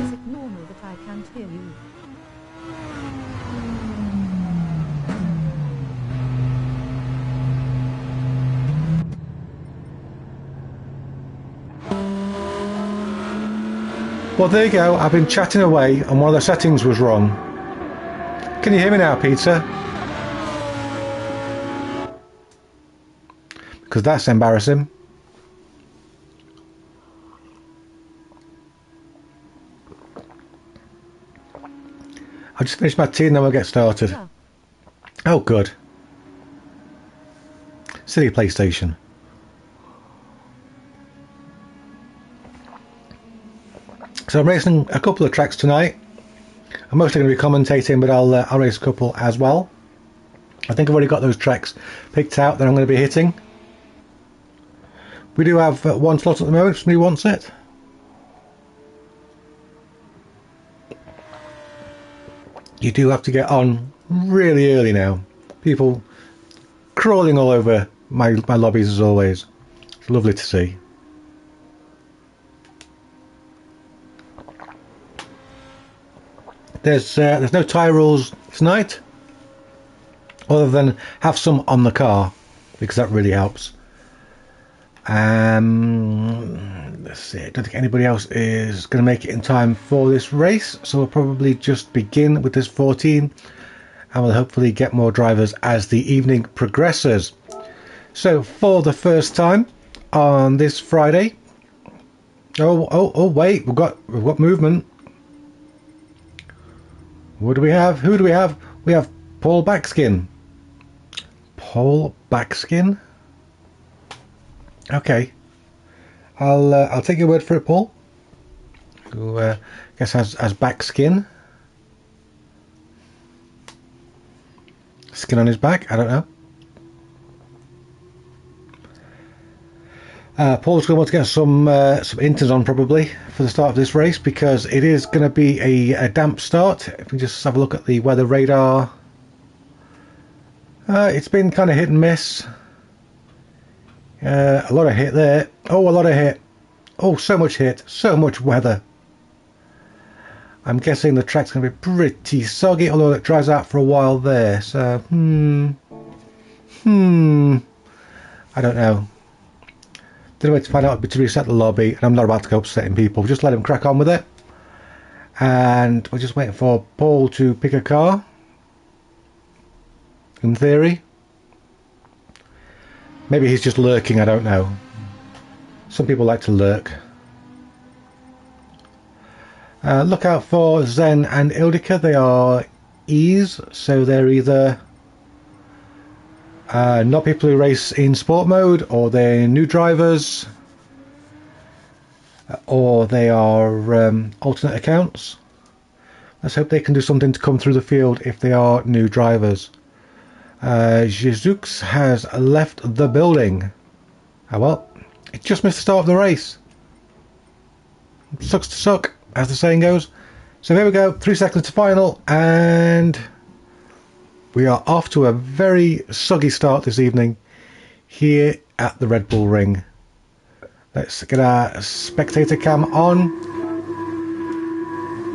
Is it normal that I can't hear you? Well, there you go. I've been chatting away and one of the settings was wrong. Can you hear me now, Peter? Because that's embarrassing. I'll just finish my tea and then we'll get started. Yeah. Oh, good. Silly PlayStation. So I'm racing a couple of tracks tonight. I'm mostly going to be commentating, but I'll race a couple as well. I think I've already got those tracks picked out that I'm going to be hitting. We do have one slot at the moment if somebody wants it. You do have to get on really early now. People crawling all over my lobbies as always. It's lovely to see. There's no tyre rules tonight, other than have some on the car, because that really helps. Let's see, I don't think anybody else is going to make it in time for this race, so we'll probably just begin with this 14, and we'll hopefully get more drivers as the evening progresses. So for the first time on this Friday, oh wait, we've got movement. What do we have? Who do we have? We have Paul Backskin. Paul Backskin? Okay. I'll take your word for it, Paul. Who guess has backskin. Skin on his back? I don't know. Paul's going to want to get some inters on probably for the start of this race, because it is going to be a damp start. If we just have a look at the weather radar, it's been kind of hit and miss. A lot of hit there. Oh, a lot of hit. Oh, so much hit, so much weather. I'm guessing the track's going to be pretty soggy, although it dries out for a while there. So, I don't know. The only way to find out would be to reset the lobby, and I'm not about to go upsetting people. Just let him crack on with it. And we're just waiting for Paul to pick a car. In theory. Maybe he's just lurking, I don't know. Some people like to lurk. Look out for Zen and Ildika. They are E's, so they're either not people who race in sport mode, or they're new drivers, or they are alternate accounts. Let's hope they can do something to come through the field if they are new drivers. Jesus has left the building. Oh well, it just missed the start of the race. Sucks to suck, as the saying goes. So here we go, 3 seconds to final, and we are off to a very soggy start this evening here at the Red Bull Ring. Let's get our spectator cam on.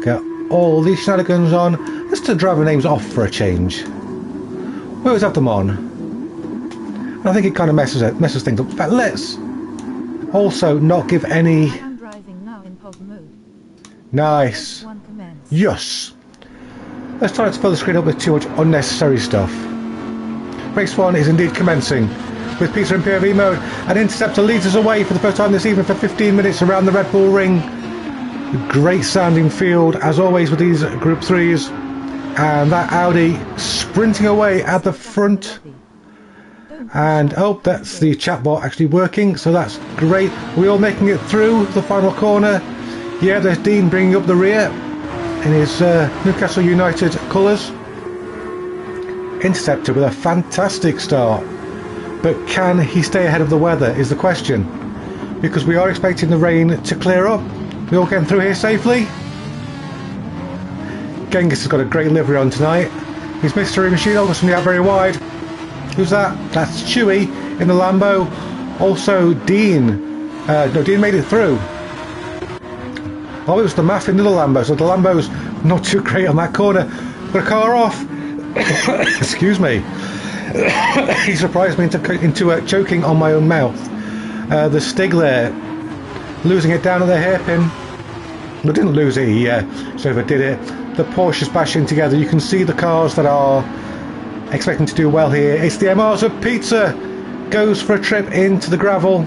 Get all these shenanigans on. Let's turn driver names off for a change. We always have them on. And I think it kind of messes things up. In fact, let's also not give any... I am driving now in pog mode. Nice. Yes. Let's try not to fill the screen up with too much unnecessary stuff. Race 1 is indeed commencing with Peter in POV mode. An interceptor leads us away for the first time this evening for 15 minutes around the Red Bull Ring. Great sounding field as always with these Group 3s. And that Audi sprinting away at the front. And oh, that's the chatbot actually working, so that's great. We're all making it through the final corner. Yeah, there's Dean bringing up the rear in his Newcastle United colours. Interceptor with a fantastic start, but can he stay ahead of the weather is the question, because we are expecting the rain to clear up. We all getting through here safely. Genghis has got a great livery on tonight. His mystery machine holder somebody out very wide. Who's that? That's Chewy in the Lambo. Also Dean No, Dean made it through. Oh, it was the math in the Lambo, so the Lambo's not too great on that corner. Got a car off. Excuse me. He surprised me into choking on my own mouth. The Stig there, losing it down at the hairpin. No, didn't lose it, he just overdid it. The Porsche's bashing together. You can see the cars that are expecting to do well here. It's the MRs of Pizza. Goes for a trip into the gravel.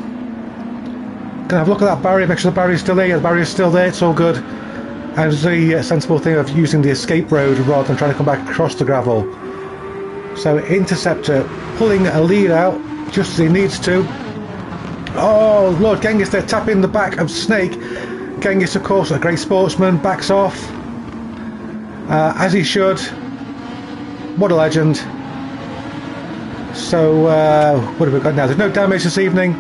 Gonna have a look at that barrier, make sure the barrier's still there. Yeah, the barrier's still there, it's all good. And it's the sensible thing of using the escape road rather than trying to come back across the gravel. So Interceptor pulling a lead out just as he needs to. Oh Lord, Genghis there tapping the back of Snake. Genghis, of course, a great sportsman, backs off. As he should. What a legend. So, what have we got now? There's no damage this evening.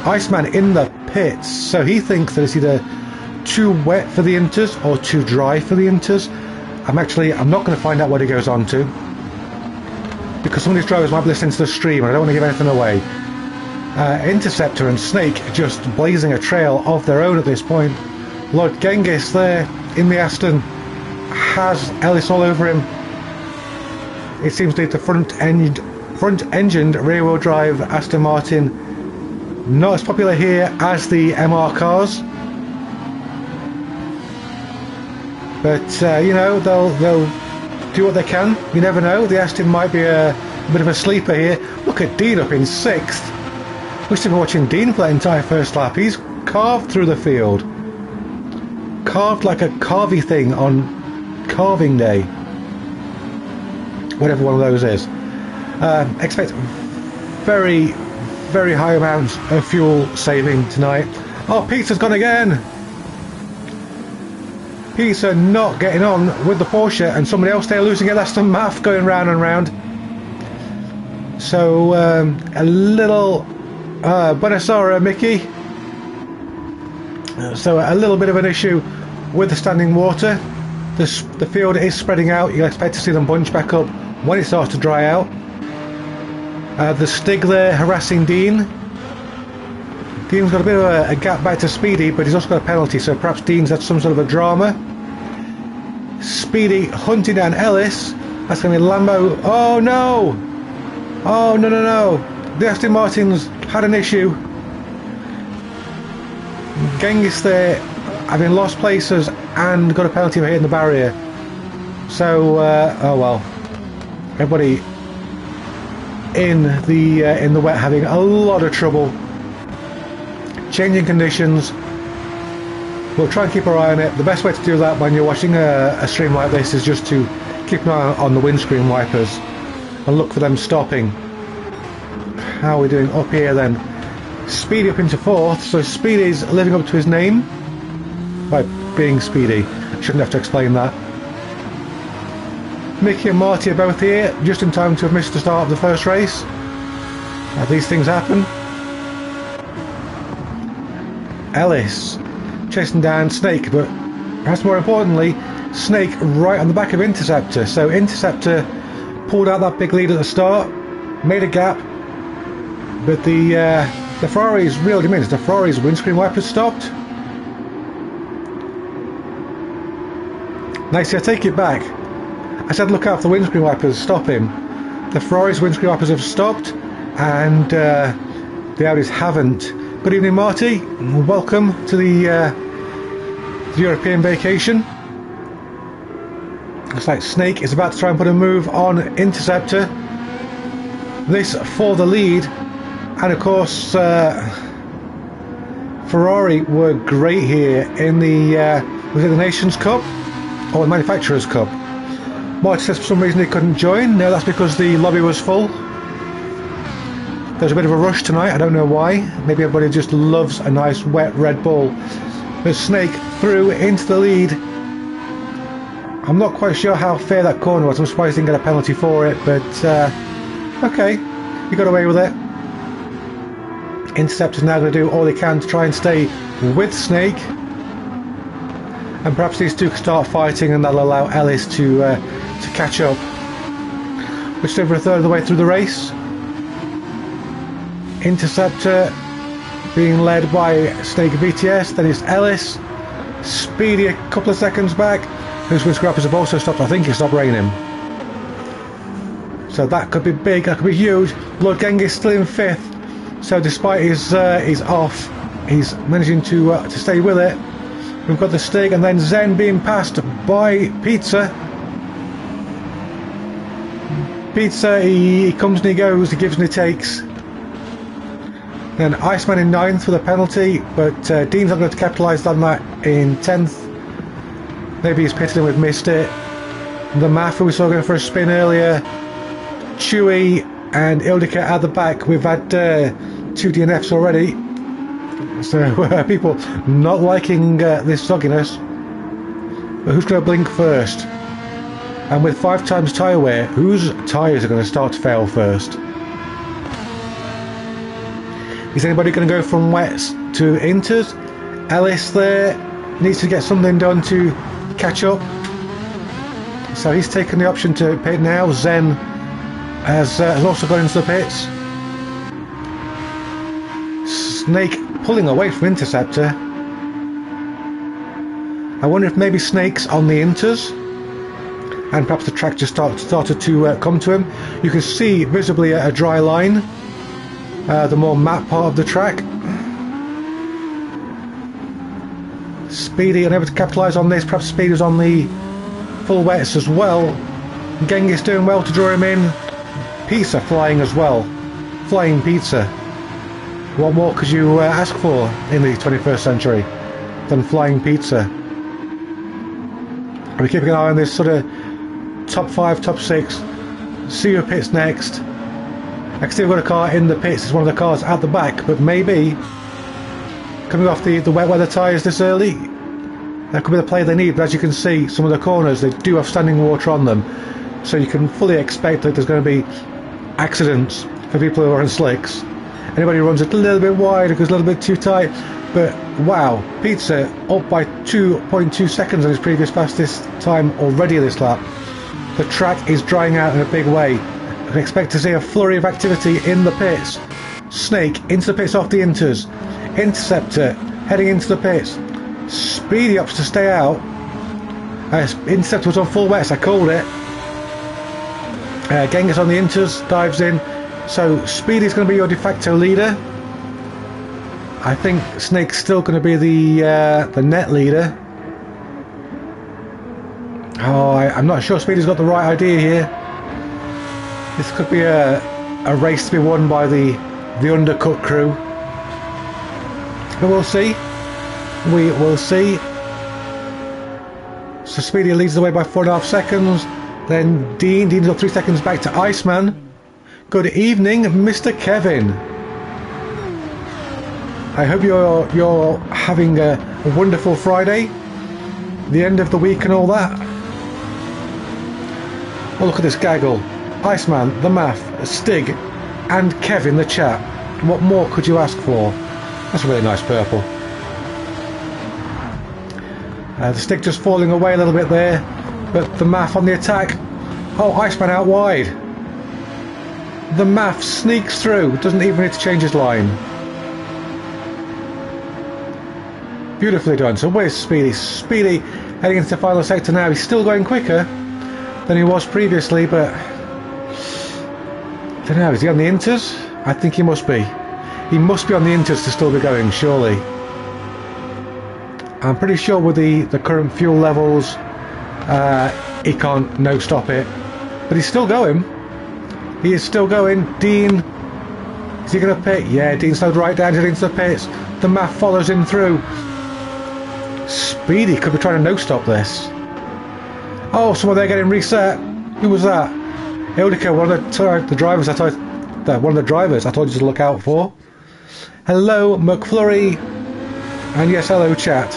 Iceman in the pits, so he thinks that it's either too wet for the Inters or too dry for the Inters. I'm not going to find out what he goes on to, because some of these drivers might be listening to the stream and I don't want to give anything away. Interceptor and Snake just blazing a trail of their own at this point. Lord Genghis there in the Aston has Ellis all over him. It seems to be the front-engined rear-wheel drive Aston Martin. Not as popular here as the MR cars, but you know, they'll do what they can. You never know. The Aston might be a bit of a sleeper here. Look at Dean up in 6th. Wish to be watching Dean for that entire first lap. He's carved through the field, carved like a carvy thing on carving day, whatever one of those is. Expect very high amounts of fuel saving tonight. Oh, Peter's gone again. Peter not getting on with the Porsche, and somebody else there losing it. That's the math going round and round. So a little Buonasera, Mickey. So a little bit of an issue with the standing water. The field is spreading out. You'll expect to see them bunch back up when it starts to dry out. The Stig there harassing Dean. Dean's got a bit of a gap back to Speedy, but he's also got a penalty, so perhaps Dean's had some sort of a drama. Speedy hunting down Ellis. That's going to be Lambo. Oh no! Oh no. The Aston Martins had an issue. Genghis there having lost places and got a penalty for hitting the barrier. So, oh well. Everybody in the wet having a lot of trouble. Changing conditions. We'll try and keep our eye on it. The best way to do that when you're watching a stream like this is just to keep an eye on the windscreen wipers and look for them stopping. How are we doing up here then? Speedy up into 4th, so Speedy's living up to his name by being Speedy. I shouldn't have to explain that. Mickey and Marty are both here, just in time to have missed the start of the first race. These things happen. Ellis chasing down Snake, but perhaps more importantly, Snake right on the back of Interceptor. So Interceptor pulled out that big lead at the start, made a gap, but the Ferrari's real diminished. The Ferrari's windscreen wipers stopped. Nice, I take it back. I said look out for the windscreen wipers, stop him. The Ferrari's windscreen wipers have stopped, and the Audis haven't. Good evening, Marty. Welcome to the European vacation. Looks like Snake is about to try and put a move on Interceptor. This for the lead, and of course Ferrari were great here in the was it the Nations Cup or the Manufacturers Cup? Marty says for some reason he couldn't join. No, that's because the lobby was full. There's a bit of a rush tonight, I don't know why. Maybe everybody just loves a nice wet Red Bull. But Snake through into the lead. I'm not quite sure how fair that corner was. I'm surprised he didn't get a penalty for it, but okay, he got away with it. Interceptor's now going to do all he can to try and stay with Snake. And perhaps these two can start fighting, and that'll allow Ellis to catch up. We're just over a third of the way through the race. Interceptor being led by Snake BTS. Then it's Ellis. Speedy a couple of seconds back. Whose wind scrappers have also stopped. I think it stopped raining. So that could be big, that could be huge. Lord Genghis still in 5th. So despite his off, he's managing to stay with it. We've got the Stig and then Zen being passed by Pizza. Pizza, he comes and he goes, he gives and he takes. Then Iceman in 9th with a penalty, but Dean's not going to capitalise on that in 10th. Maybe he's pitted him with missed it. The Math, who we saw going for a spin earlier. Chewy and Ildika at the back. We've had 2 DNFs already. So people not liking this sogginess. But who's going to blink first? And with 5 times tyre wear, whose tyres are going to start to fail first? Is anybody going to go from wets to inters? Ellis there needs to get something done to catch up. So he's taken the option to pit now. Zen has also gone into the pits. Snake pulling away from Interceptor. I wonder if maybe Snake's on the inters and perhaps the track just started to come to him. You can see visibly a dry line, the more matte part of the track. Speedy unable to capitalise on this. Perhaps Speedy's on the full wets as well. Genghis doing well to draw him in. Pizza flying as well. Flying Pizza. What more could you ask for in the 21st century than flying pizza? We're keeping an eye on this sort of top 5, top 6. See who pits next. I can see we've got a car in the pits. It's one of the cars at the back, but maybe coming off the wet weather tyres this early, that could be the play they need. But as you can see, some of the corners, they do have standing water on them, so you can fully expect that there's going to be accidents for people who are on slicks. Anybody who runs a little bit wide or goes a little bit too tight. But wow, Pizza up by 2.2 seconds on his previous fastest time already this lap. The track is drying out in a big way. I can expect to see a flurry of activity in the pits. Snake into the pits off the inters. Interceptor heading into the pits. Speedy opts to stay out. Interceptor was on full wets, I called it. Genghis on the inters, dives in. So Speedy's going to be your de facto leader. I think Snake's still going to be the net leader. Oh, I'm not sure Speedy's got the right idea here. This could be a race to be won by the undercut crew. But we'll see. We will see. So Speedy leads the way by 4.5 seconds. Then Dean's got 3 seconds back to Iceman. Good evening, Mr. Kevin. I hope you're having a wonderful Friday, the end of the week and all that. Oh, look at this gaggle. Iceman, the Math, Stig, and Kevin the chat. What more could you ask for? That's a really nice purple. The Stig just falling away a little bit there, but the Math on the attack. Oh, Iceman out wide. The Math sneaks through, doesn't even need to change his line. Beautifully done. So where's Speedy? Speedy heading into the final sector now. He's still going quicker than he was previously, but I don't know, is he on the inters? I think he must be. He must be on the inters to still be going, surely. I'm pretty sure with the current fuel levels, he can't no stop it. But he's still going. He is still going. Dean, is he going to pit? Yeah, Dean slowed right down, heading into the pits. The Math follows him through. Speedy could be trying to no stop this. Oh, someone there getting reset. Who was that? Ildika, one of the drivers I told you to look out for. Hello, McFlurry. And yes, hello, chat.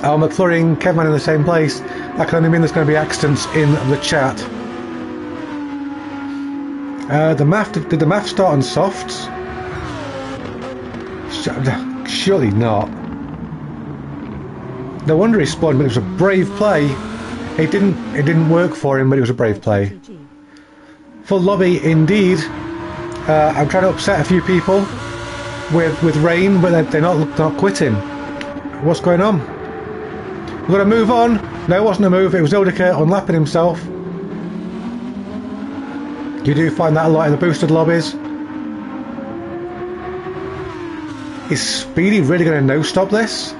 Oh, McFlurry and Kevman in the same place. That can only mean there's going to be accidents in the chat. Did the Math start on softs? Surely not. No wonder he spun, but it was a brave play. It didn't work for him, but it was a brave play. Full lobby indeed. I'm trying to upset a few people. with rain, but they're not quitting. What's going on? We've got to move on. No, it wasn't a move. It was Ildica unlapping himself. You do find that a lot in the boosted lobbies. Is Speedy really going to no-stop this?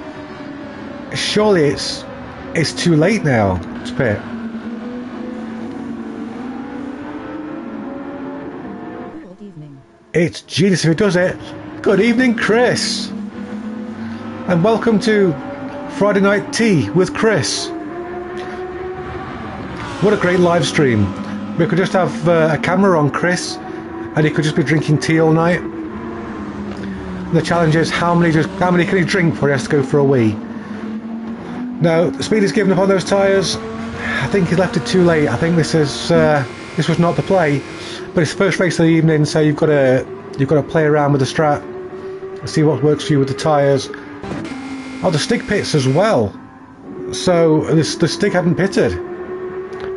Surely it's too late now to pit. Good evening. It's genius if it does it. Good evening, Chris. And welcome to Friday Night Tea with Chris. What a great live stream. We could just have a camera on Chris and he could just be drinking tea all night. The challenge is how many can he drink before he has to go for a wee. No, Speedy's given up on those tyres. I think he left it too late. I think this was not the play. But it's the first race of the evening, so you've got to play around with the strat, see what works for you with the tyres. Oh, the stick pits as well. So the stick hadn't pitted.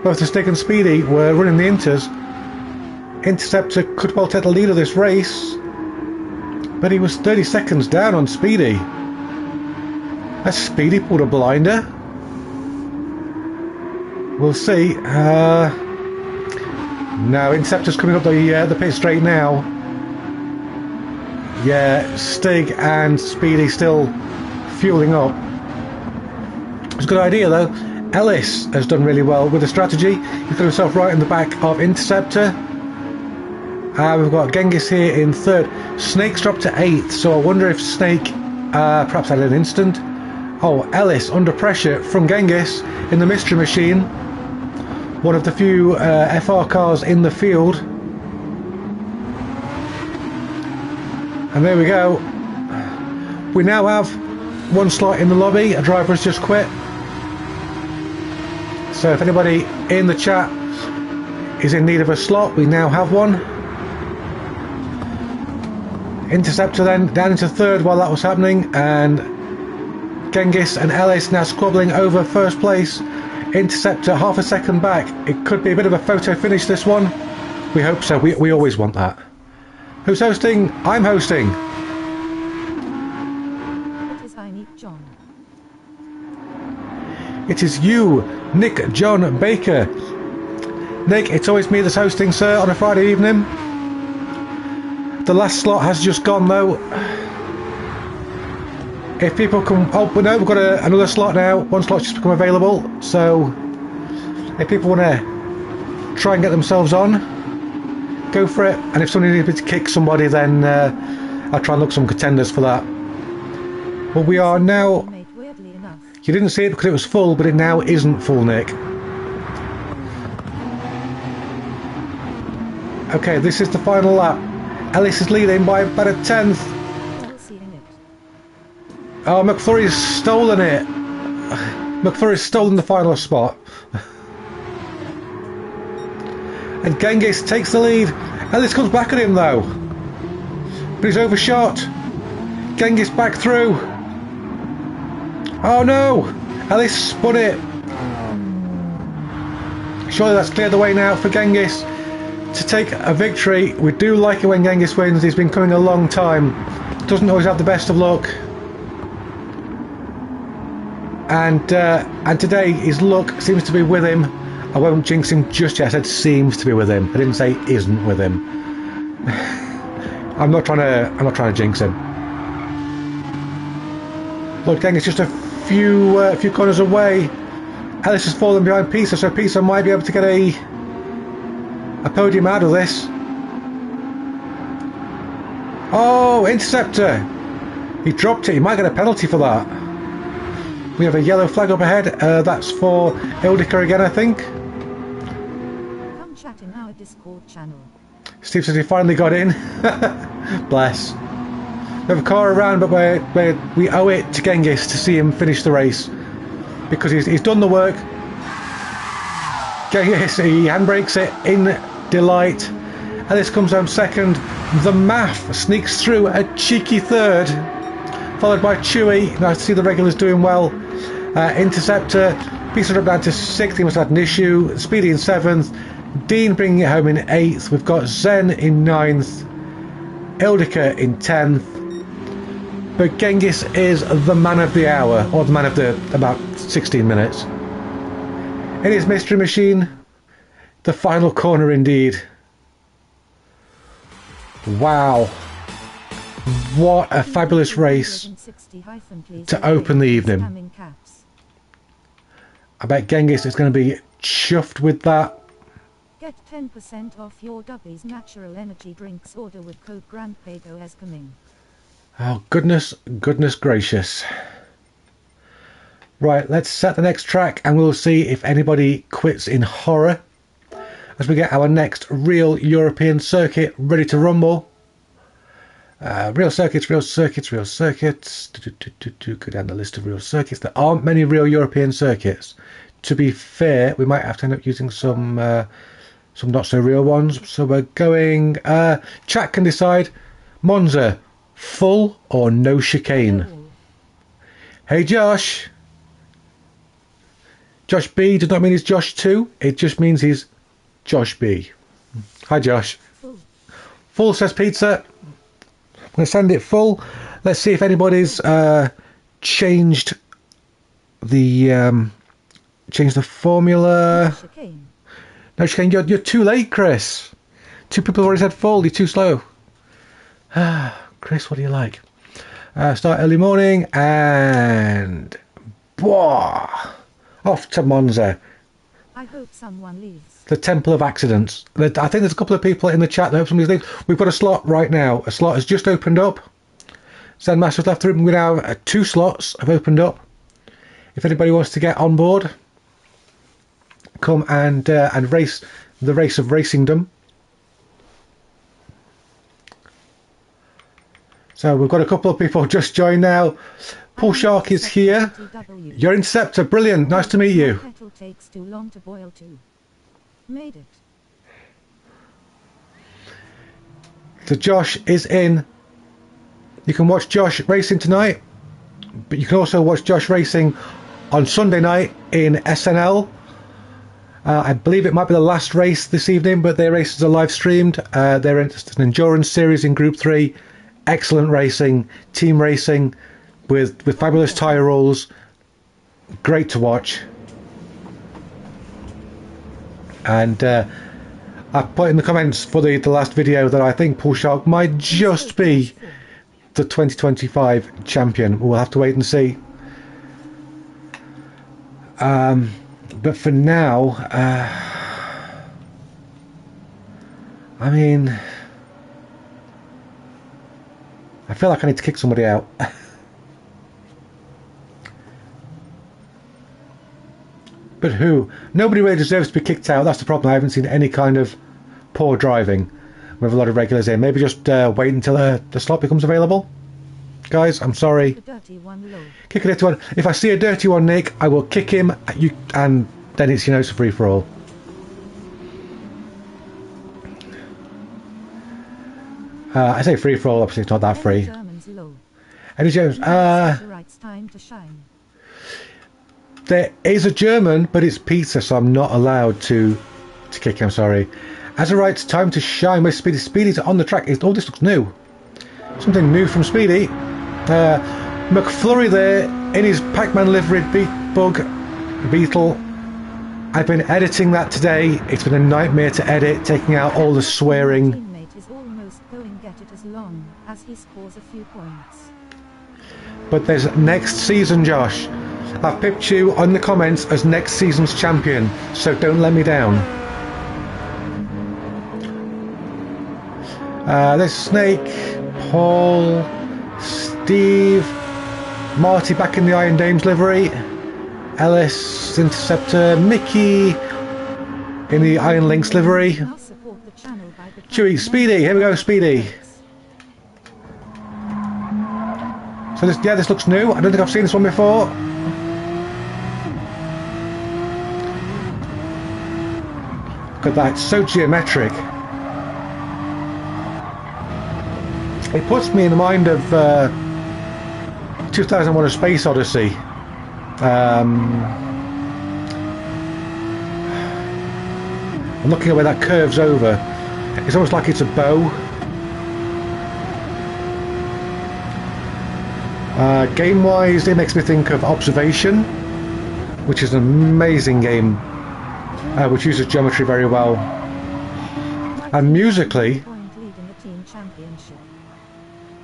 Both the stick and Speedy were running the inters. Interceptor could well take the lead of this race, but he was 30 seconds down on Speedy. Has Speedy pulled a blinder? We'll see. No, Interceptor's coming up the pit straight now. Yeah, Stig and Speedy still fueling up. It's a good idea though. Ellis has done really well with the strategy. He's got himself right in the back of Interceptor. We've got Genghis here in third. Snake's dropped to 8th, so I wonder if Snake perhaps had an instant. Oh, Ellis under pressure from Genghis in the Mystery Machine. One of the few FR cars in the field. And there we go. We now have one slot in the lobby. A driver has just quit. So if anybody in the chat is in need of a slot, we now have one. Interceptor then down into third while that was happening, and Genghis and Ellis now squabbling over first place. Interceptor half a second back. It could be a bit of a photo finish, this one. We hope so. We always want that. Who's hosting? I'm hosting. It is I, Nick John. It is you, Nick John Baker. Nick, it's always me that's hosting, sir, on a Friday evening. The last slot has just gone though. If people come... Oh, but no, we've got another slot now. One slot's just become available. So, if people want to try and get themselves on, go for it. And if somebody needs to kick somebody, then I'll try and look some contenders for that. But we are now... You didn't see it because it was full, but it now isn't full, Nick. Okay, this is the final lap. Ellis is leading by about a 10th. Oh, McFlurry's stolen it. McFlurry's stolen the final spot. And Genghis takes the lead. Ellis comes back at him though. But he's overshot. Genghis back through. Oh no! Ellis spun it. Surely that's cleared the way now for Genghis to take a victory. We do like it when Genghis wins. He's been coming a long time. Doesn't always have the best of luck. And today his luck seems to be with him. I won't jinx him just yet. I said seems to be with him. I didn't say isn't with him. I'm not trying to jinx him. Look, Genghis just a few corners away. Ellis has fallen behind Pisa, so Pisa might be able to get a podium out of this. Oh, Interceptor! He dropped it. He might get a penalty for that. We have a yellow flag up ahead. That's for Ildica again, I think. Come chat in our Discord channel. Steve says he finally got in. Bless. We have a car around, but we owe it to Genghis to see him finish the race. Because he's done the work. Genghis, he handbrakes it in delight. Ellis comes home second. The Math sneaks through a cheeky third. Followed by Chewy. Nice to see the regulars doing well. Interceptor. Pisa up down to 6th. He must have had an issue. Speedy in 7th. Dean bringing it home in 8th. We've got Zen in 9th. Ildica in 10th. but Genghis is the man of the hour, or the man of the about 16 minutes. It is Mystery Machine, the final corner indeed. Wow, what a fabulous race to open the evening. I bet Genghis is going to be chuffed with that. Get 10% off your Dubby's natural energy drinks order with code GR3 as coming. Oh, goodness gracious. Right, let's set the next track and we'll see if anybody quits in horror as we get our next real European circuit ready to rumble. Real circuits. Go down the list of real circuits. There aren't many real European circuits. To be fair, we might have to end up using some not so real ones. So we're going, chat can decide, Monza, full or no chicane? Hey Josh. Josh B does not mean he's Josh 2, it just means he's Josh B. Hi Josh. Full says pizza. I'm going to send it full. Let's see if anybody's changed the formula. No chicane. You're too late, Chris. 2 people have already said full. You're too slow. Chris, what do you like? Start early morning and off to Monza. I hope someone leaves. The Temple of Accidents. I think there's a couple of people in the chat that hope somebody's leaving. We've got a slot right now. A slot has just opened up. Zen Master's left the room. We now have 2 slots have opened up. If anybody wants to get on board, come and race the race of racingdom. So we've got a couple of people just joined now. Paul Shark is here. Your Interceptor, brilliant. Nice to meet you. Kettle takes too long to boil too. Made it. So Josh is in. You can watch Josh racing tonight, but you can also watch Josh racing on Sunday night in SNL. I believe it might be the last race this evening, but their races are live streamed. They're an endurance series in Group 3. Excellent racing, team racing with fabulous tyre rolls. Great to watch. And I put in the comments for the last video that I think Paul Shark might just be the 2025 champion. We'll have to wait and see. But for now, I mean, I feel like I need to kick somebody out. But who? Nobody really deserves to be kicked out. That's the problem. I haven't seen any kind of poor driving with a lot of regulars here. Maybe just wait until the slot becomes available. Guys, I'm sorry. Kick a dirty one. If I see a dirty one, Nick, I will kick him. And then it's, it's a free for all. I say free for all. Obviously, it's not that free. Eddie Jones. There is a German, but it's pizza, so I'm not allowed to kick him. Sorry. As a right, time to shine. My Speedy. Speedy's on the track. Oh, this looks new. Something new from Speedy. McFlurry there in his Pac-Man liveried Beetle. I've been editing that today. It's been a nightmare to edit, taking out all the swearing. Teammate is almost going get it as long as he scores a few points. But there's next season, Josh. I've picked you on the comments as next season's champion, so don't let me down. There's Snake, Paul, Steve, Marty back in the Iron Dames livery, Ellis, Interceptor, Mickey in the Iron Lynx livery, Chewy, Speedy, here we go, Speedy. So this looks new. I don't think I've seen this one before. Look at that, it's so geometric. It puts me in the mind of 2001: A Space Odyssey. I'm looking at where that curves over. It's almost like it's a bow. Game-wise, it makes me think of Observation, which is an amazing game, which uses geometry very well. And musically,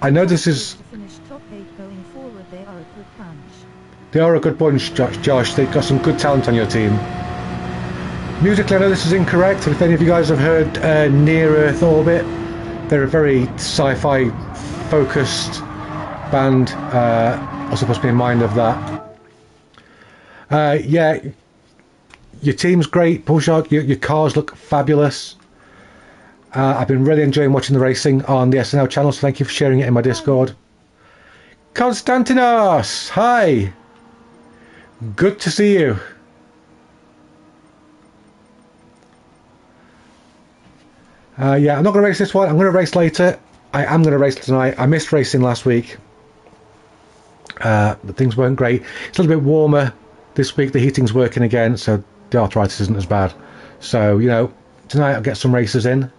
I know this is... They are a good bunch, Josh. They've got some good talent on your team. Musically, I know this is incorrect. If any of you guys have heard Near Earth Orbit, they're a very sci-fi focused band. I'm supposed to be in mind of that. Yeah, your team's great, Pulshark. Your cars look fabulous. I've been really enjoying watching the racing on the SNL channel, so thank you for sharing it in my Discord. Konstantinos, hi. Good to see you. Yeah, I'm not going to race this one. I'm going to race later. I am going to race tonight. I missed racing last week. But things weren't great. It's a little bit warmer this week. The heating's working again, so the arthritis isn't as bad. So, you know, tonight I'll get some races in.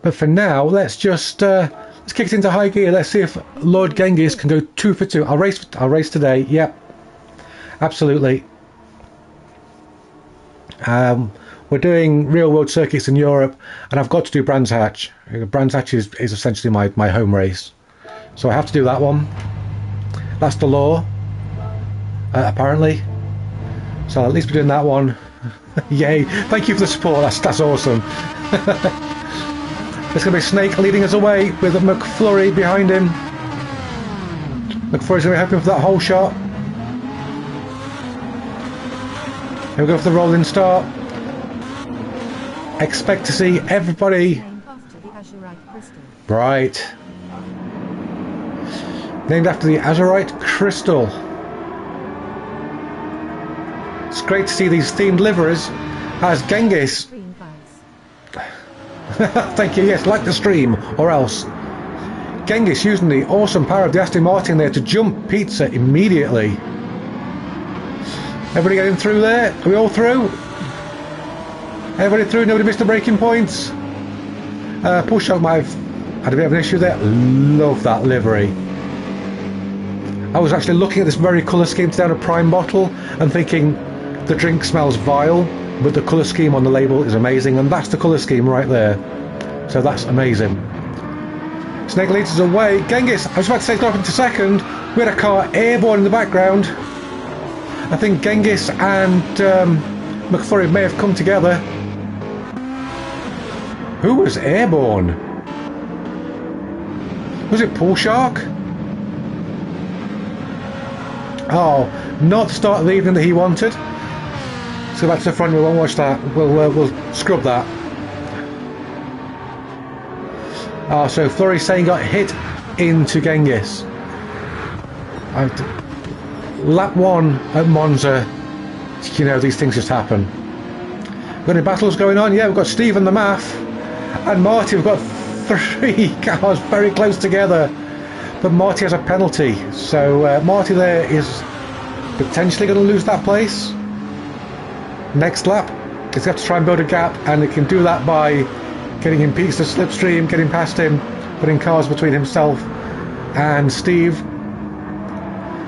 But for now, let's just let's kick it into high gear. Let's see if Lord Genghis can go 2 for 2. I'll race today. Yep, absolutely. We're doing real world circuits in Europe, and I've got to do Brands Hatch. Brands Hatch is essentially my home race, so I have to do that one. That's the law, apparently. So I'll at least be doing that one. Yay! Thank you for the support. That's awesome. There's going to be Snake leading us away with McFlurry behind him. McFlurry's going to be hoping for that whole shot. Here we go for the rolling start. Expect to see everybody. Right. Named after the Azurite crystal. It's great to see these themed liveries as Genghis. Thank you, yes, like the stream, or else. Genghis using the awesome power of the Aston Martin there to jump pizza immediately. Everybody getting through there? Are we all through? Everybody through? Nobody missed the braking points? Pulshark might have had a bit of an issue there. Love that livery. I was actually looking at this very colour scheme down a Prime bottle and thinking the drink smells vile, but the colour scheme on the label is amazing, and that's the colour scheme right there. So that's amazing. Snake leads us away. Genghis, I was about to say drop into second. We had a car airborne in the background. I think Genghis and McFlurry may have come together. Who was airborne? Was it Pulshark? Oh, not the start of the evening that he wanted. So back to the front, we won't watch that. We'll scrub that. Oh, so Flurry's saying got hit into Genghis. Lap 1 at Monza. You know, these things just happen. Got any battles going on? Yeah, we've got Steve and the Math. And Marty, we've got 3 cars very close together. But Marty has a penalty. So Marty there is potentially going to lose that place. Next lap, he's got to try and build a gap, and it can do that by getting in Pete's slipstream, getting past him, putting cars between himself and Steve.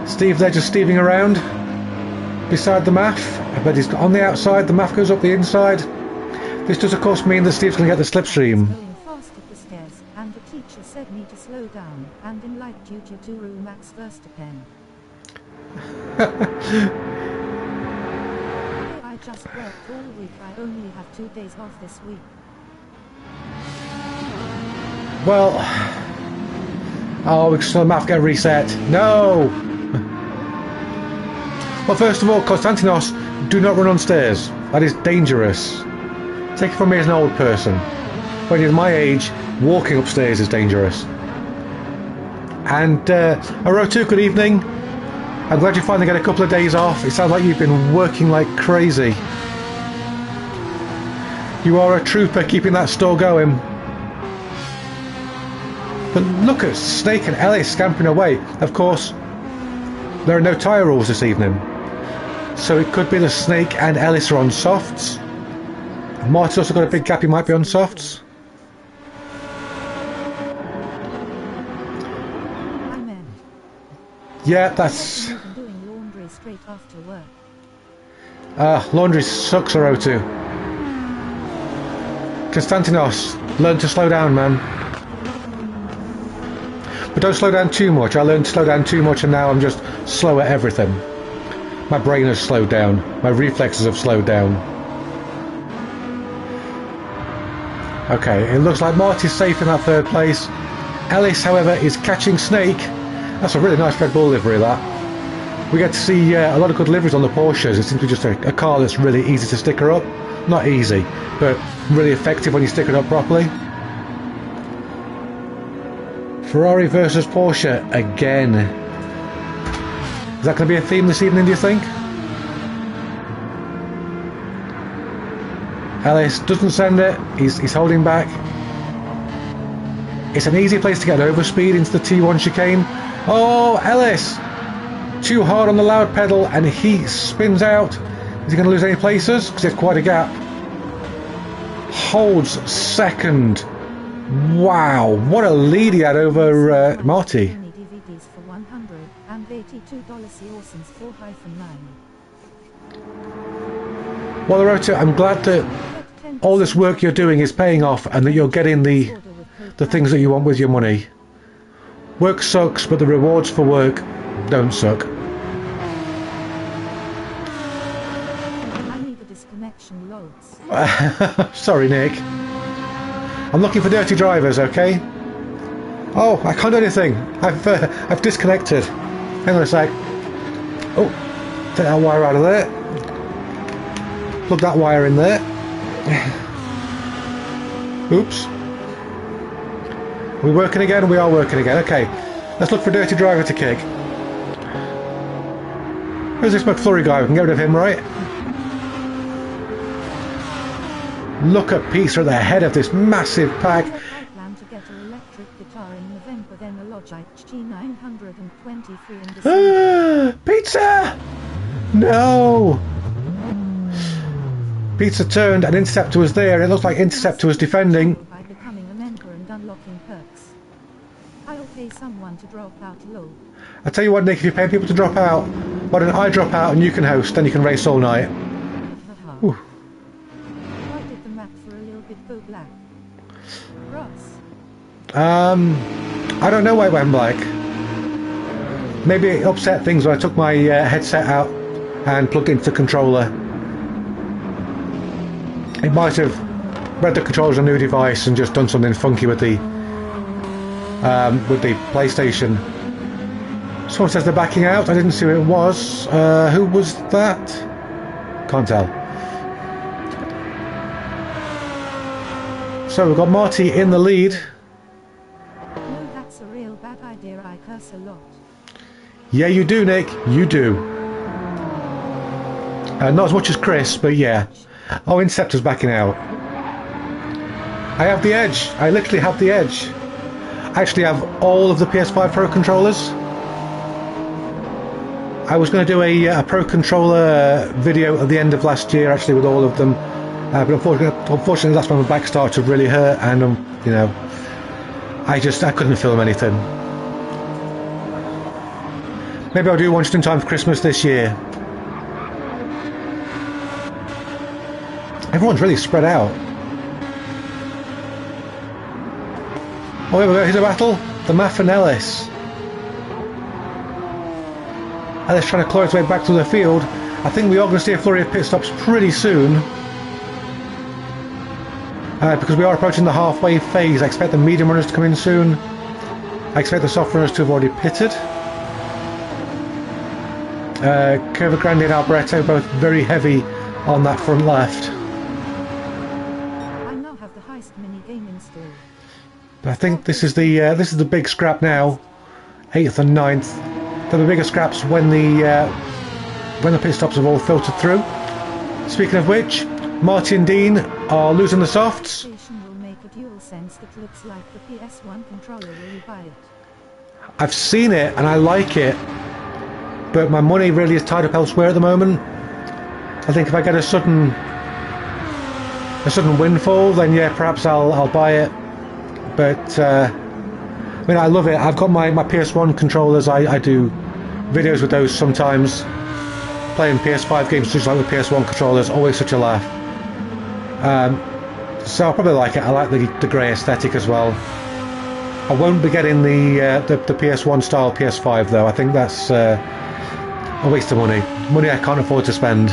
Steve there just steving around beside the MAF, but he's on the outside, the MAF goes up the inside. This does of course mean that Steve's going to get the slipstream. Going fast up the stairs, and the teacher said me to slow down, and in light duty to Max Verstappen. I just worked all week. I only have 2 days off this week. Well, oh, we saw the map get reset. No! Well, first of all, Konstantinos, do not run on stairs. That is dangerous. Take it from me as an old person. When you're my age, walking upstairs is dangerous. And Arotu, good evening. I'm glad you finally get a couple of days off. It sounds like you've been working like crazy. You are a trooper keeping that store going. But look at Snake and Ellis scampering away. Of course, there are no tyre rules this evening. So it could be that Snake and Ellis are on softs. Marty's also got a big gap, he might be on softs. Yeah, that's... Even doing laundry straight after work. Laundry sucks, Orotu. Konstantinos, learn to slow down, man. But don't slow down too much. I learned to slow down too much and now I'm just slow at everything. My brain has slowed down. My reflexes have slowed down. Okay, it looks like Marty's safe in that third place. Ellis, however, is catching Snake. That's a really nice Red Bull livery, that. We get to see a lot of good liveries on the Porsches. It seems to be just a car that's really easy to sticker up. Not easy, but really effective when you stick it up properly. Ferrari versus Porsche again. Is that going to be a theme this evening, do you think? Ellis doesn't send it. He's holding back. It's an easy place to get over speed into the T1 chicane. Oh, Ellis! Too hard on the loud pedal and he spins out. Is he going to lose any places? Because there's quite a gap. Holds second. Wow, what a lead he had over Marty. DVDs for $182 Orsons 4-9. Well, Rota, I'm glad that all this work you're doing is paying off and that you're getting the things that you want with your money. Work sucks, but the rewards for work don't suck. I need a disconnection loads. Sorry, Nick. I'm looking for dirty drivers, okay? Oh, I can't do anything. I've disconnected. Hang on a sec. Oh, take that wire out of there. Plug that wire in there. Oops. Are we working again? We are working again. Okay. Let's look for a dirty driver to kick. Where's this McFlurry guy? We can get rid of him, right? Look at Pizza at the head of this massive pack. I plan to get an electric guitar in November, then a Logitech G923 in December. Pizza! No! Pizza turned and Interceptor was there. It looks like Interceptor was defending. By becoming a member and unlocking perks. I'll pay someone to drop out low. I tell you what, Nick, if you pay people to drop out, why don't I drop out and you can host, then you can race all night. Ooh. Why did the map for a little bit go black? Ross. I don't know why it went black. Maybe it upset things when I took my headset out and plugged it into the controller. It might have read the controller as a new device and just done something funky with the PlayStation. Someone says they're backing out. I didn't see who it was. Who was that? Can't tell. So we've got Marty in the lead. No, that's a real bad idea. I curse a lot. Yeah, you do, Nick. You do. Not as much as Chris, but yeah. Oh, Interceptor's backing out. I have the edge. I literally have the edge. I actually have all of the PS5 Pro controllers. I was going to do a Pro controller video at the end of last year, actually, with all of them. But unfortunately, that's when my back started to really hurt, and you know, I couldn't film anything. Maybe I'll do one just in time for Christmas this year. Everyone's really spread out. Oh, here we go, here's a battle. The Maff and Ellis. Ellis trying to claw his way back to the field. I think we are going to see a flurry of pit stops pretty soon. Because we are approaching the halfway phase. I expect the medium runners to come in soon. I expect the soft runners to have already pitted. Curva Grande and Alboreto both very heavy on that front left. I now have the heist mini game installed. I think this is the big scrap now. 8th and 9th. They're the bigger scraps when the pit stops have all filtered through. Speaking of which, Marty and Dean are losing the softs. Will make a DualSense that looks like the PS1 controller. Will you buy it? I've seen it and I like it, but my money really is tied up elsewhere at the moment. I think if I get a sudden windfall, then yeah, perhaps I'll buy it. But I mean, I love it. I've got my PS1 controllers. I do videos with those sometimes. Playing PS5 games just like the PS1 controllers, always such a laugh. So I'll probably like it. I like the grey aesthetic as well. I won't be getting the PS1 style PS5 though. I think that's a waste of money. Money I can't afford to spend.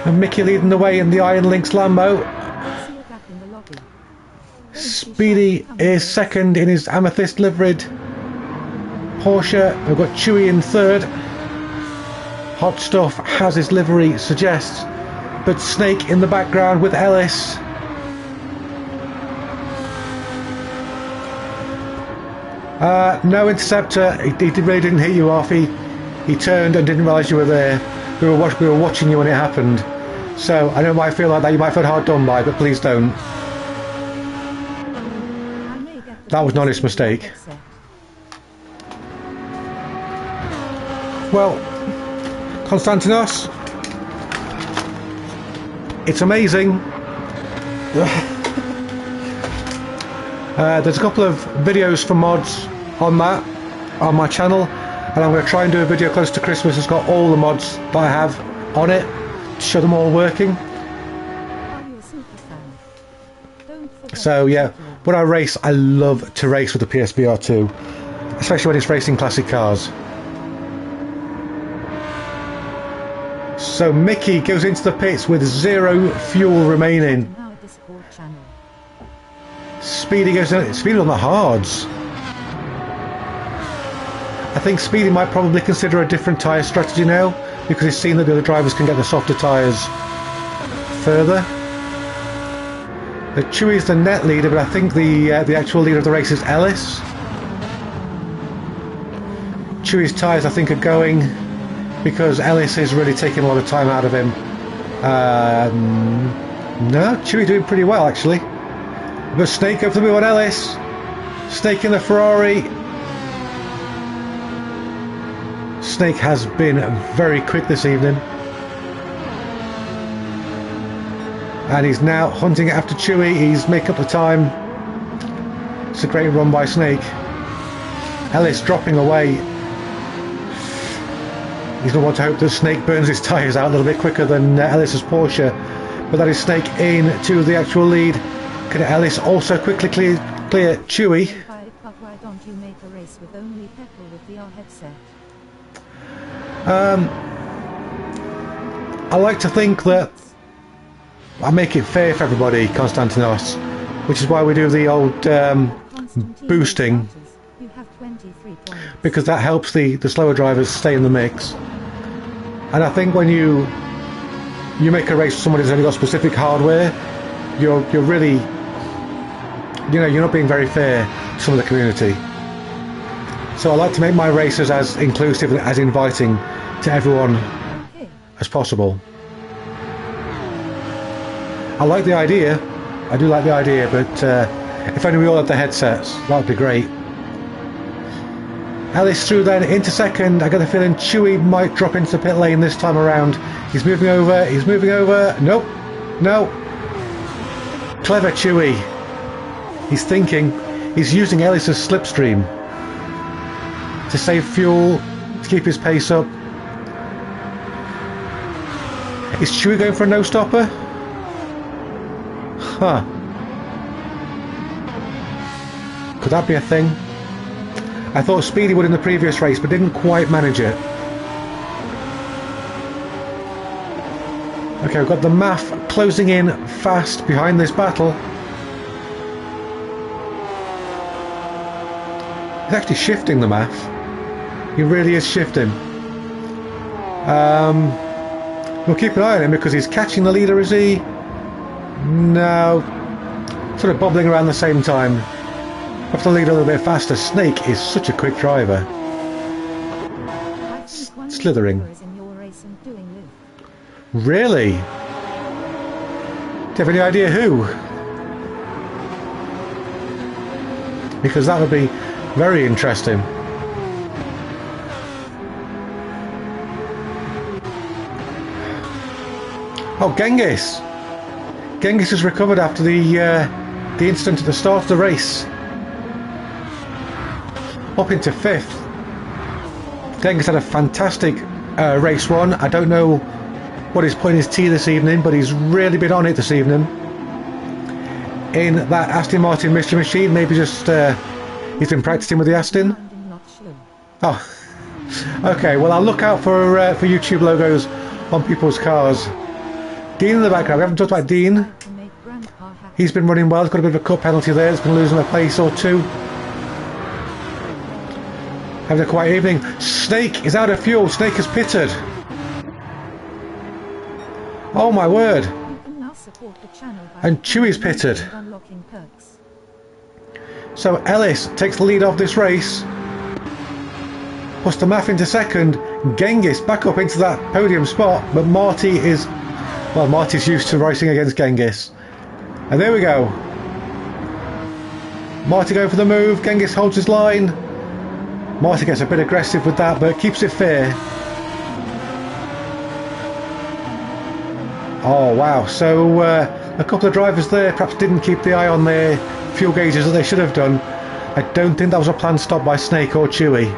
And Mickey leading the way in the Iron Lynx Lambo. Speedy is second in his amethyst liveried Porsche. We've got Chewy in third. Hot Stuff has his livery suggests, but Snake in the background with Ellis. No Interceptor. He really didn't hit you off. He turned and didn't realise you were there. We were watching you when it happened. So I know it might feel like that. You might feel hard done by, but please don't. That was an honest mistake. Well, Konstantinos, it's amazing. There's a couple of videos for mods on that on my channel, and I'm going to try and do a video close to Christmas that's got all the mods that I have on it to show them all working. So yeah, when I race, I love to race with the PSVR 2, especially when it's racing classic cars. So Mickey goes into the pits with 0 fuel remaining. Speedy goes in, Speedy on the hards. I think Speedy might probably consider a different tyre strategy now, because he's seen that the other drivers can get the softer tyres further. Chewy is the net leader, but I think the actual leader of the race is Ellis. Chewy's tyres I think are going because Ellis is really taking a lot of time out of him. No, Chewy doing pretty well actually. But Snake over the wheel on Ellis. Snake in the Ferrari. Snake has been very quick this evening. And he's now hunting after Chewy. He's making up the time. It's a great run by Snake. Ellis dropping away. He's going to want to hope that Snake burns his tyres out a little bit quicker than Ellis's Porsche. But that is Snake in to the actual lead. Can Ellis also quickly clear Chewy? Why don't you make a race with only petrol with VR headset? I like to think that I make it fair for everybody, Konstantinos, which is why we do the old boosting, because that helps the slower drivers stay in the mix. And I think when you make a race with someone who's only got specific hardware, you're really, you know, you're not being very fair to some of the community. So I like to make my races as inclusive and as inviting to everyone as possible. I like the idea, I do like the idea, but if only we all had the headsets, that would be great. Ellis through then into second. I get the feeling Chewy might drop into the pit lane this time around. He's moving over, nope, no. Clever Chewy. He's thinking, he's using Ellis's slipstream to save fuel, to keep his pace up. Is Chewy going for a no-stopper? Huh. Could that be a thing? I thought Speedy would in the previous race, but didn't quite manage it. Okay, we've got the MAF closing in fast behind this battle. He's actually shifting the MAF. He really is shifting. We'll keep an eye on him because he's catching the leader, is he? No. Sort of bobbling around the same time. Have to lead a little bit faster. Snake is such a quick driver. Slithering. Really? Do you have any idea who? Because that would be very interesting. Oh, Genghis! Genghis has recovered after the incident at the start of the race. up into 5th. Genghis had a fantastic race 1. I don't know what he's put in his tea this evening, but he's really been on it this evening. In that Aston Martin Mystery Machine, maybe just he's been practicing with the Aston. Oh, okay. Well, I'll look out for YouTube logos on people's cars. Dean in the background. We haven't talked about Dean. He's been running well. He's got a bit of a cut penalty there. He's been losing a place or two. Having a quiet evening. Snake is out of fuel. Snake has pitted. Oh my word. And Chewy's pitted. So Ellis takes the lead off this race. Puts the Maff into 2nd. Genghis back up into that podium spot. But Marty is... Well, Marty's used to racing against Genghis. And there we go. Marty going for the move. Genghis holds his line. Marty gets a bit aggressive with that, but keeps it fair. Oh wow, so a couple of drivers there perhaps didn't keep the eye on their fuel gauges that they should have done. I don't think that was a planned stop by Snake or Chewy.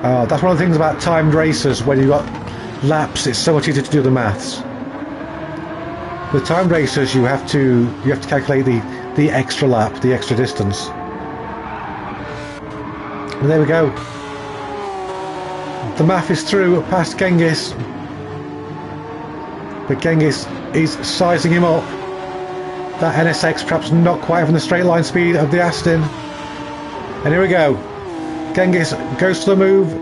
Oh, that's one of the things about timed races. When you've got laps, it's so much easier to do the maths. With timed races, you have to calculate the extra lap, the extra distance. And there we go. The Maff is through past Genghis, but Genghis is sizing him up. That NSX perhaps not quite having the straight line speed of the Aston. And here we go. Genghis goes to the move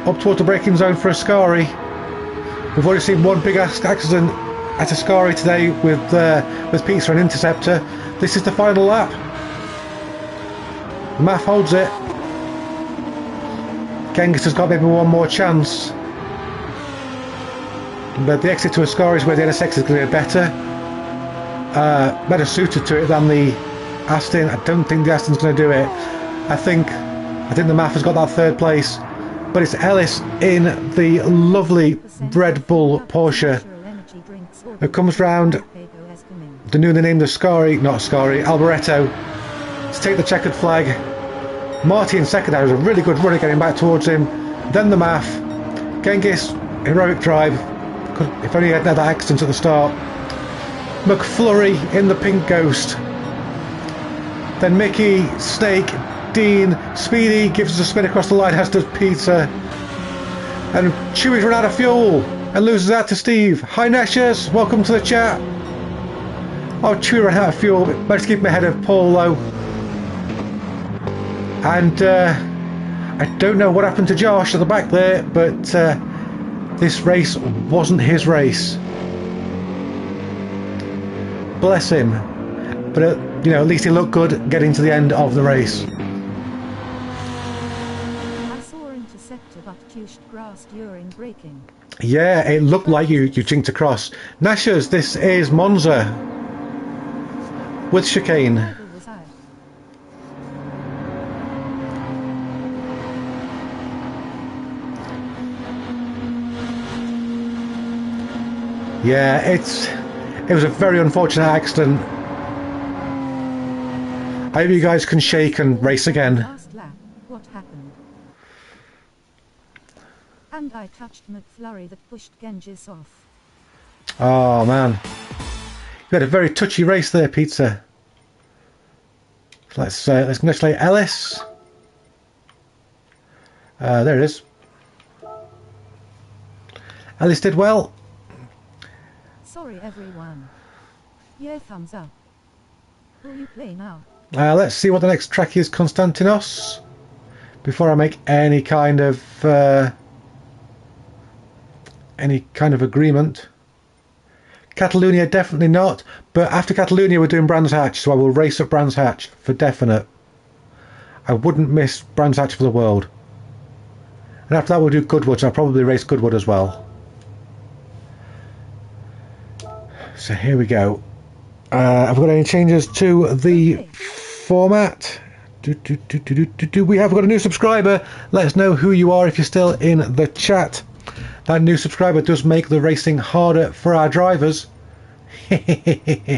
up towards the braking zone for Ascari. We've already seen one big accident at Ascari today with Pizza and Interceptor. This is the final lap. The Maff holds it. Genghis has got maybe one more chance. But the exit to Ascari is where the NSX is going to be better suited to it than the Aston. I don't think the Aston's going to do it. I think the Maff has got that 3rd place. But it's Ellis in the lovely Red Bull Porsche who comes round the newly named Alboreto to take the checkered flag. Marty in 2nd, that was a really good run getting back towards him. Then the Maff. Genghis, heroic drive. If only he hadn't had that accident at the start. McFlurry in the pink Ghost. Then Mickey, Snake, Dean, Speedy gives us a spin across the line, as does Pizza. And Chewy's run out of fuel and loses out to Steve. Hi Nashers, welcome to the chat. Oh, Chewy ran out of fuel, managed to keep him ahead of Paul though. And I don't know what happened to Josh at the back there, but this race wasn't his race. Bless him. But at least he looked good getting to the end of the race. I saw Interceptor but touched grass during braking. Yeah, it looked like you jinked across. Nashers, this is Monza with chicane. Yeah, it was a very unfortunate accident. I hope you guys can shake and race again. Last lap, what happened? And I touched McFlurry that pushed Genghis off. Oh man, you had a very touchy race there, Pizza. Let's congratulate Ellis. There it is. Ellis did well. Sorry everyone. Yeah, thumbs up. Will you play now? Let's see what the next track is, Konstantinos, before I make any kind of agreement. Catalonia, definitely not. But after Catalonia, we're doing Brands Hatch, so I will race at Brands Hatch for definite. I wouldn't miss Brands Hatch for the world. And after that, we'll do Goodwood, so I'll probably race Goodwood as well. So here we go. Have we got any changes to the format? We have got a new subscriber. Let us know who you are if you're still in the chat. That new subscriber does make the racing harder for our drivers.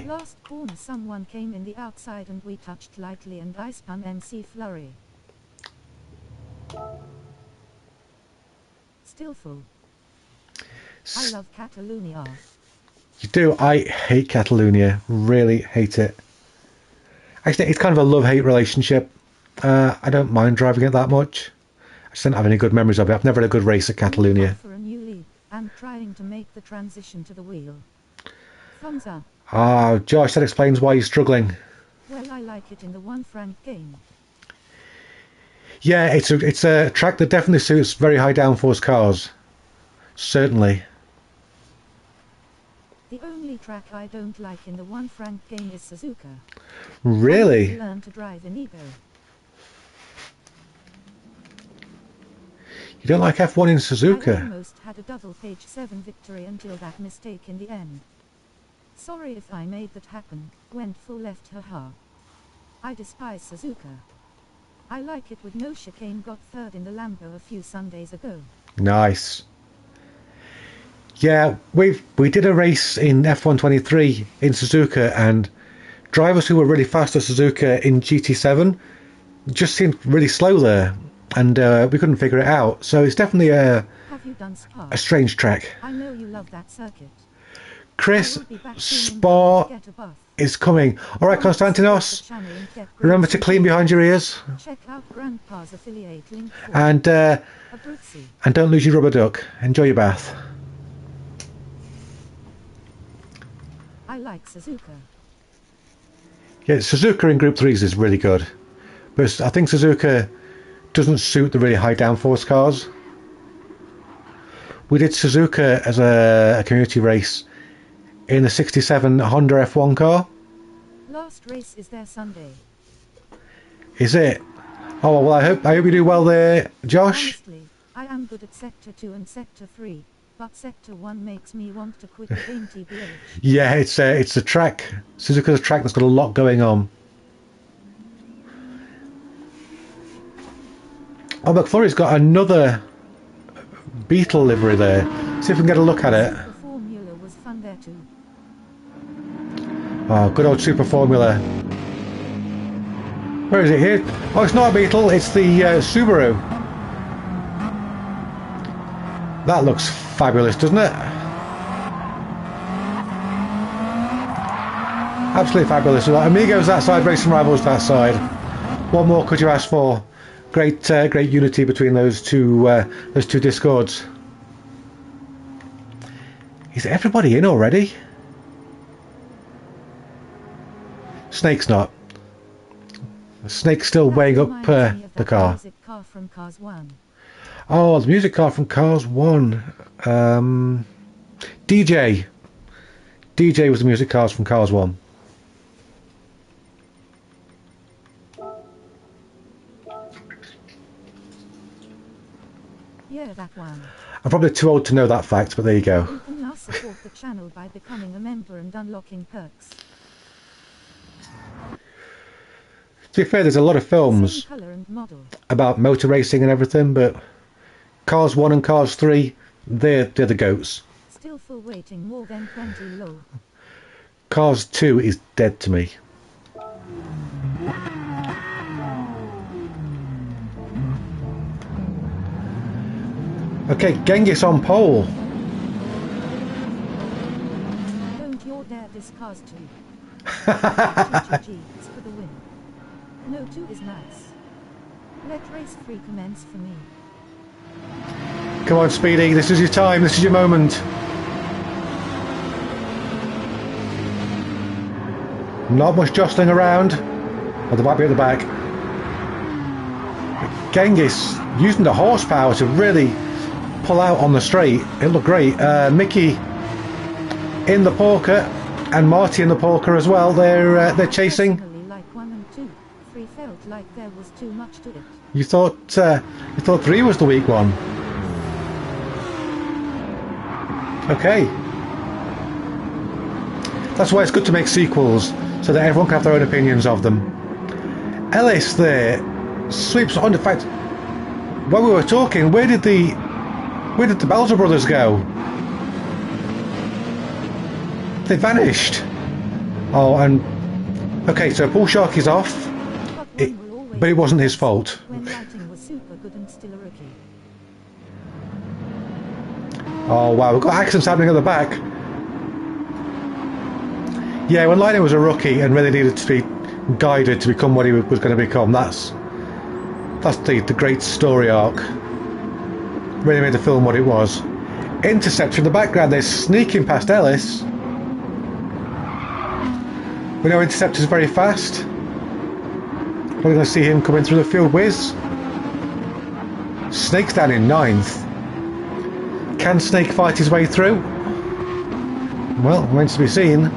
Last corner someone came in the outside and we touched lightly and I spun MC Flurry. Still full. I love Catalonia. You do? I hate Catalonia. Really hate it. Actually, it's kind of a love-hate relationship. I don't mind driving it that much. I just don't have any good memories of it. I've never had a good race at Catalonia. For a new league and trying to make the transition to the wheel. Thumbs up. Ah, Josh, that explains why you're struggling. Well, I like it in the 1 franc game. Yeah, it's a track that definitely suits very high downforce cars. Certainly. The only track I don't like in the 1 franc game is Suzuka. Really? I need to learn to drive in Ego. You don't like F1 in Suzuka? I almost had a double page 7 victory until that mistake in the end. Sorry if I made that happen, went full left haha. I despise Suzuka. I like it with no chicane, got third in the Lambo a few Sundays ago. Nice. Yeah, we did a race in F123 in Suzuka, and drivers who were really fast at Suzuka in GT7 just seemed really slow there, and we couldn't figure it out. So it's definitely a strange track. I know you love that circuit. Chris, Spa is coming. All right, Konstantinos, remember to clean behind your ears. Check out Grandpa's affiliate link and don't lose your rubber duck. Enjoy your bath. I like Suzuka. Yeah, Suzuka in Group 3s is really good, but I think Suzuka doesn't suit the really high downforce cars. We did Suzuka as a community race in the 67 Honda F1 car. Last race is there Sunday. Is it? Oh well, I hope you do well there, Josh. Honestly, I am good at Sector 2 and Sector 3, but Sector 1 makes me want to quit the game TBH. Yeah, it's a track. Suzuka's a track that's got a lot going on. Oh, McFlurry's got another Beetle livery there. See if we can get a look at it. Super Formula was fun there too. Oh, good old Super Formula. Where is it here? Oh, it's not a Beetle, it's the Subaru. That looks fabulous, doesn't it? Absolutely fabulous. Amigos that side, Racing Rivals that side. What more could you ask for? Great unity between those two discords. Is everybody in already? Snake's not. Snake's still weighing up the car. From Cars 1. Oh, the music car from Cars 1. DJ. DJ was the music cars from Cars 1. Yeah, that one. I'm probably too old to know that fact, but there you go. You can now support the channel by becoming a member and unlocking perks. To be fair, there's a lot of films about motor racing and everything, but Cars 1 and Cars 3, they're the goats. Still full waiting more than 20 low. Cars 2 is dead to me. Okay, Genghis on pole. Don't you dare this Cars 2. GG's for the win. No 2 is nice. Let race 3 commence for me. Come on, Speedy, this is your time, this is your moment. Not much jostling around. Oh, they might be at the back. Genghis using the horsepower to really pull out on the straight. It looked great. Mickey in the Porker and Marty in the Porker as well. They're chasing. Like 1 and 2, 3 felt like there was too much to it. You thought 3 was the weak one. Okay. That's why it's good to make sequels, so that everyone can have their own opinions of them. Ellis there sweeps on. In fact, when we were talking, where did the Belzer brothers go? They vanished. Oh, and okay, so Bull Shark is off, but it wasn't his fault. When lighting was super good and still a rookie. Oh wow, we've got accidents happening at the back. Yeah, when lighting was a rookie and really needed to be guided to become what he was going to become, that's the great story arc. Really made the film what it was. Interceptor in the background, they're sneaking past Ellis. We know Interceptor's very fast. We're going to see him coming through the field whiz. Snake's down in 9th. Can Snake fight his way through? Well, remains to be seen.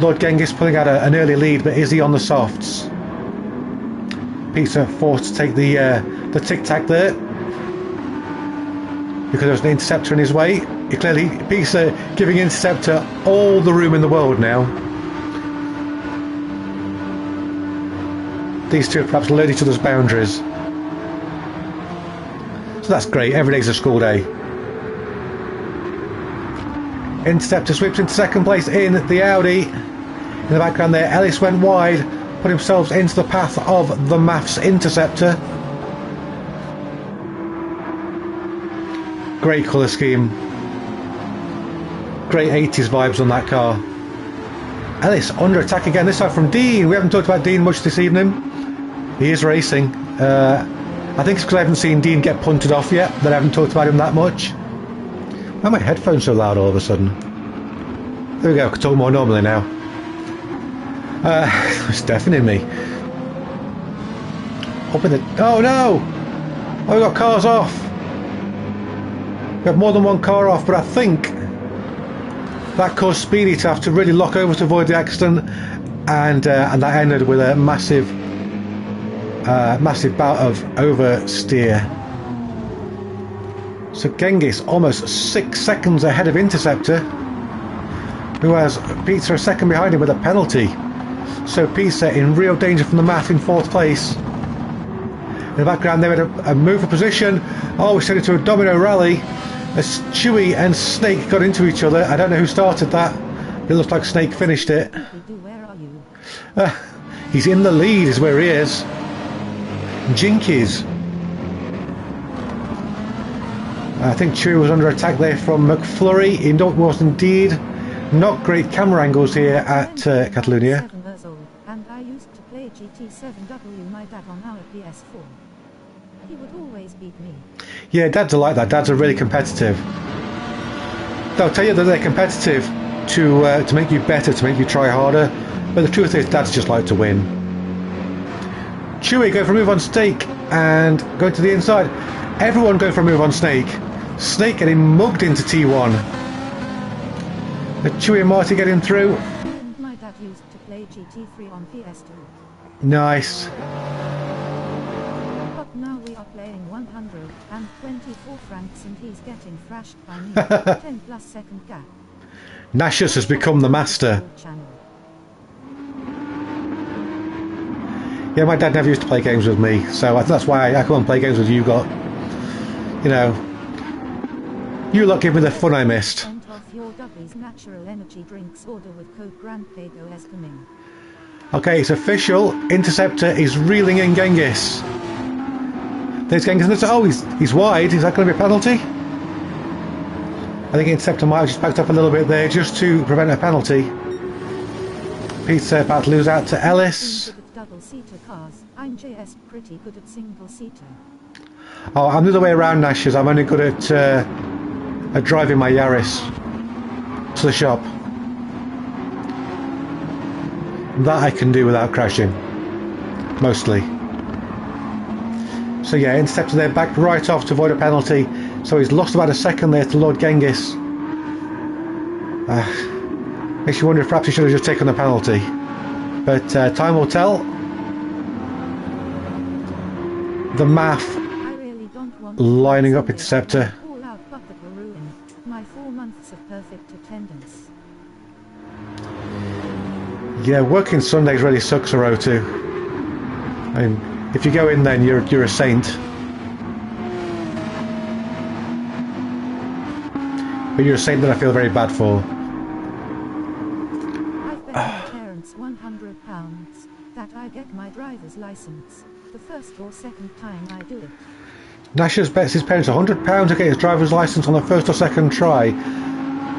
Lord Genghis pulling out an early lead, but is he on the softs? Peter forced to take the tic-tac there because there was an Interceptor in his way. Peter giving Interceptor all the room in the world now. These two have perhaps learned each other's boundaries. So that's great, every day's a school day. Interceptor sweeps into second place in the Audi. In the background there, Ellis went wide, put himself into the path of the Maths Interceptor. Great colour scheme. Great 80s vibes on that car. Ellis under attack again, this time from Dean. We haven't talked about Dean much this evening. He is racing. I think it's because I haven't seen Dean get punted off yet that I haven't talked about him that much. Why are my headphones so loud all of a sudden? There we go, I can talk more normally now. It's deafening me. Up in the... Oh no! Oh, we got cars off. We have more than one car off, but I think that caused Speedy to have to really lock over to avoid the accident, and that ended with a massive bout of oversteer. So Genghis almost 6 seconds ahead of Interceptor, who has Pizza a second behind him with a penalty. So Pizza in real danger from the Math in 4th place. In the background they had a move for position. Oh, we sent it to a domino rally as Chewie and Snake got into each other. I don't know who started that. It looks like Snake finished it. Where are you? He's in the lead is where he is. Jinkies. I think Chewie was under attack there from McFlurry. He was indeed. Not great camera angles here at Catalonia. 7 years old, and I used to play GT7W my dad on our PS4. He would always beat me. Yeah, dads are like that. Dads are really competitive. They'll tell you that they're competitive to make you better, to make you try harder. But the truth is, dads just like to win. Chewie going for a move on Snake and going to the inside. Everyone going for a move on Snake. Snake getting mugged into T1. Chewie and Marty getting through. And my dad used to play GT3 on PS2. Nice. But now we are playing 124 francs and he's getting thrashed by me. 10 plus second gap. Nashus has become the master. Yeah, my dad never used to play games with me, so that's why I come and play games with you lot. You know, you lot give me the fun I missed. Your Dubby's natural energy drinks order with code GR3 as coming. Okay, it's official. Interceptor is reeling in Genghis. There's Genghis. Oh, he's wide. Is that going to be a penalty? I think Interceptor might have just backed up a little bit there just to prevent a penalty. Pete's about to lose out to Ellis. I'm good at double-seater cars. I'm JS pretty good at single-seater. Oh, I'm the other way around, Nashers. I'm only good at driving my Yaris to the shop. That I can do without crashing, mostly. So yeah, Interceptor there, backed right off to avoid a penalty. So he's lost about a second there to Lord Genghis. Makes you wonder if perhaps he should have just taken the penalty. But time will tell. The Math lining up Interceptor. My 4 months of perfect attendance. Yeah, working Sundays really sucks a O2. I mean, if you go in then you're a saint. But you're a saint that I feel very bad for. pay my parents £100 that I get my driver's license. The first or second time I do it. Nash's bets his parents £100 to get his driver's license on the first or second try.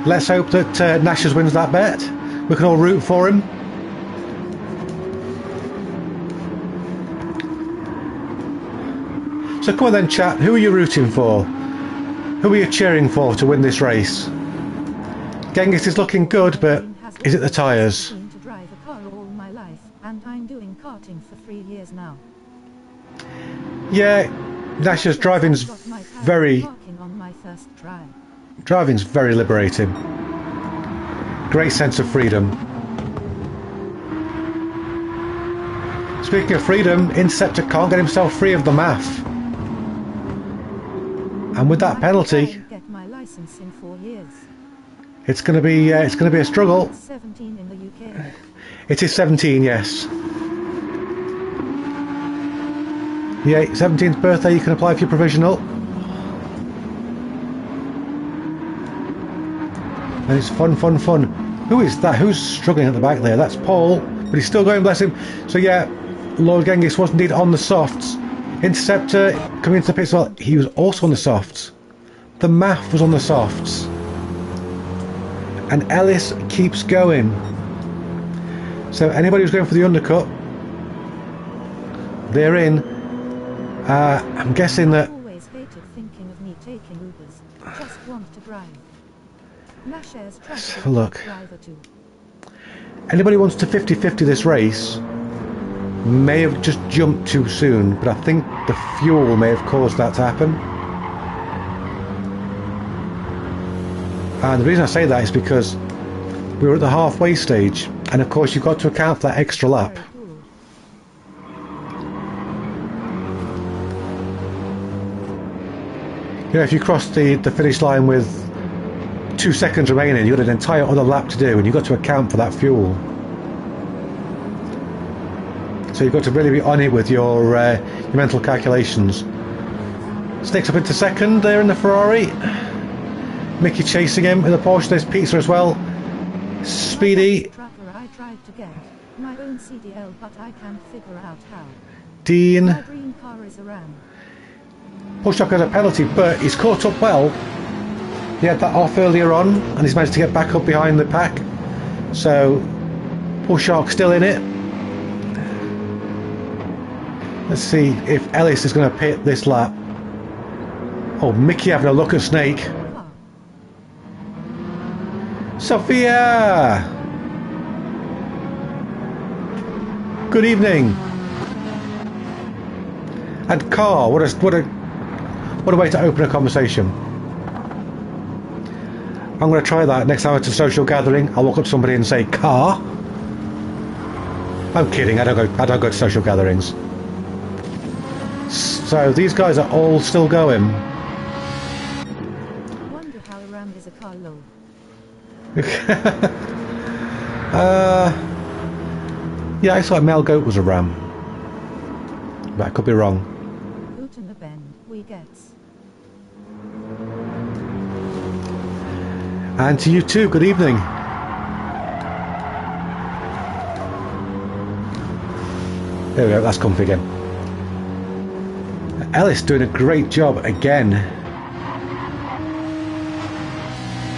Let's hope that Nash's wins that bet. We can all root for him. So come on then, chat. Who are you rooting for? Who are you cheering for to win this race? Genghis is looking good, but is it the tyres? To drive a car all my life, and I'm doing karting for 3 years now. Yeah, Nash's driving's very liberating. Great sense of freedom. Speaking of freedom, Interceptor can't get himself free of the MAF. And with that penalty, get my license in 4 years. It's going to be a struggle. It's 17 in the UK. It is 17, yes. Yeah, 17th birthday, you can apply for your provisional. And it's fun, fun, fun. Who is that? Who's struggling at the back there? That's Paul, but he's still going, bless him. So yeah, Lord Genghis was indeed on the softs. Interceptor coming into the pits, well, he was also on the softs. The MAF was on the softs. And Ellis keeps going. So anybody who's going for the undercut, they're in. I'm guessing that... I always hated thinking of me taking Ubers. Just want to drive. Let's have a look. Anybody wants to 50-50 this race may have just jumped too soon, but I think the fuel may have caused that to happen. And the reason I say that is because we were at the halfway stage, and of course you've got to account for that extra lap. You know, if you cross the finish line with 2 seconds remaining, you've got an entire other lap to do, and you've got to account for that fuel. So you've got to really be on it with your mental calculations. Sticks up into second there in the Ferrari. Mickey chasing him in the Porsche. There's Pizza as well. Speedy. I tried to get my own CDL, but I can't figure out how. Dean. My dream car is a Ram. Push-Shock has a penalty, but he's caught up well. He had that off earlier on, and he's managed to get back up behind the pack. So Push-Shock still in it. Let's see if Ellis is going to pit this lap. Oh, Mickey having a look at Snake. Sophia! Good evening. And Car, what a way to open a conversation. I'm going to try that next time it's a social gathering. I'll walk up to somebody and say, Car? I'm kidding, I don't go to social gatherings. So these guys are all still going. Wonder how a Ram is a car low. Yeah, I thought Mel Goat was a Ram, but I could be wrong. Boot in the bend, we gets. And to you too, good evening. There we go, that's comfy again. Ellis doing a great job again.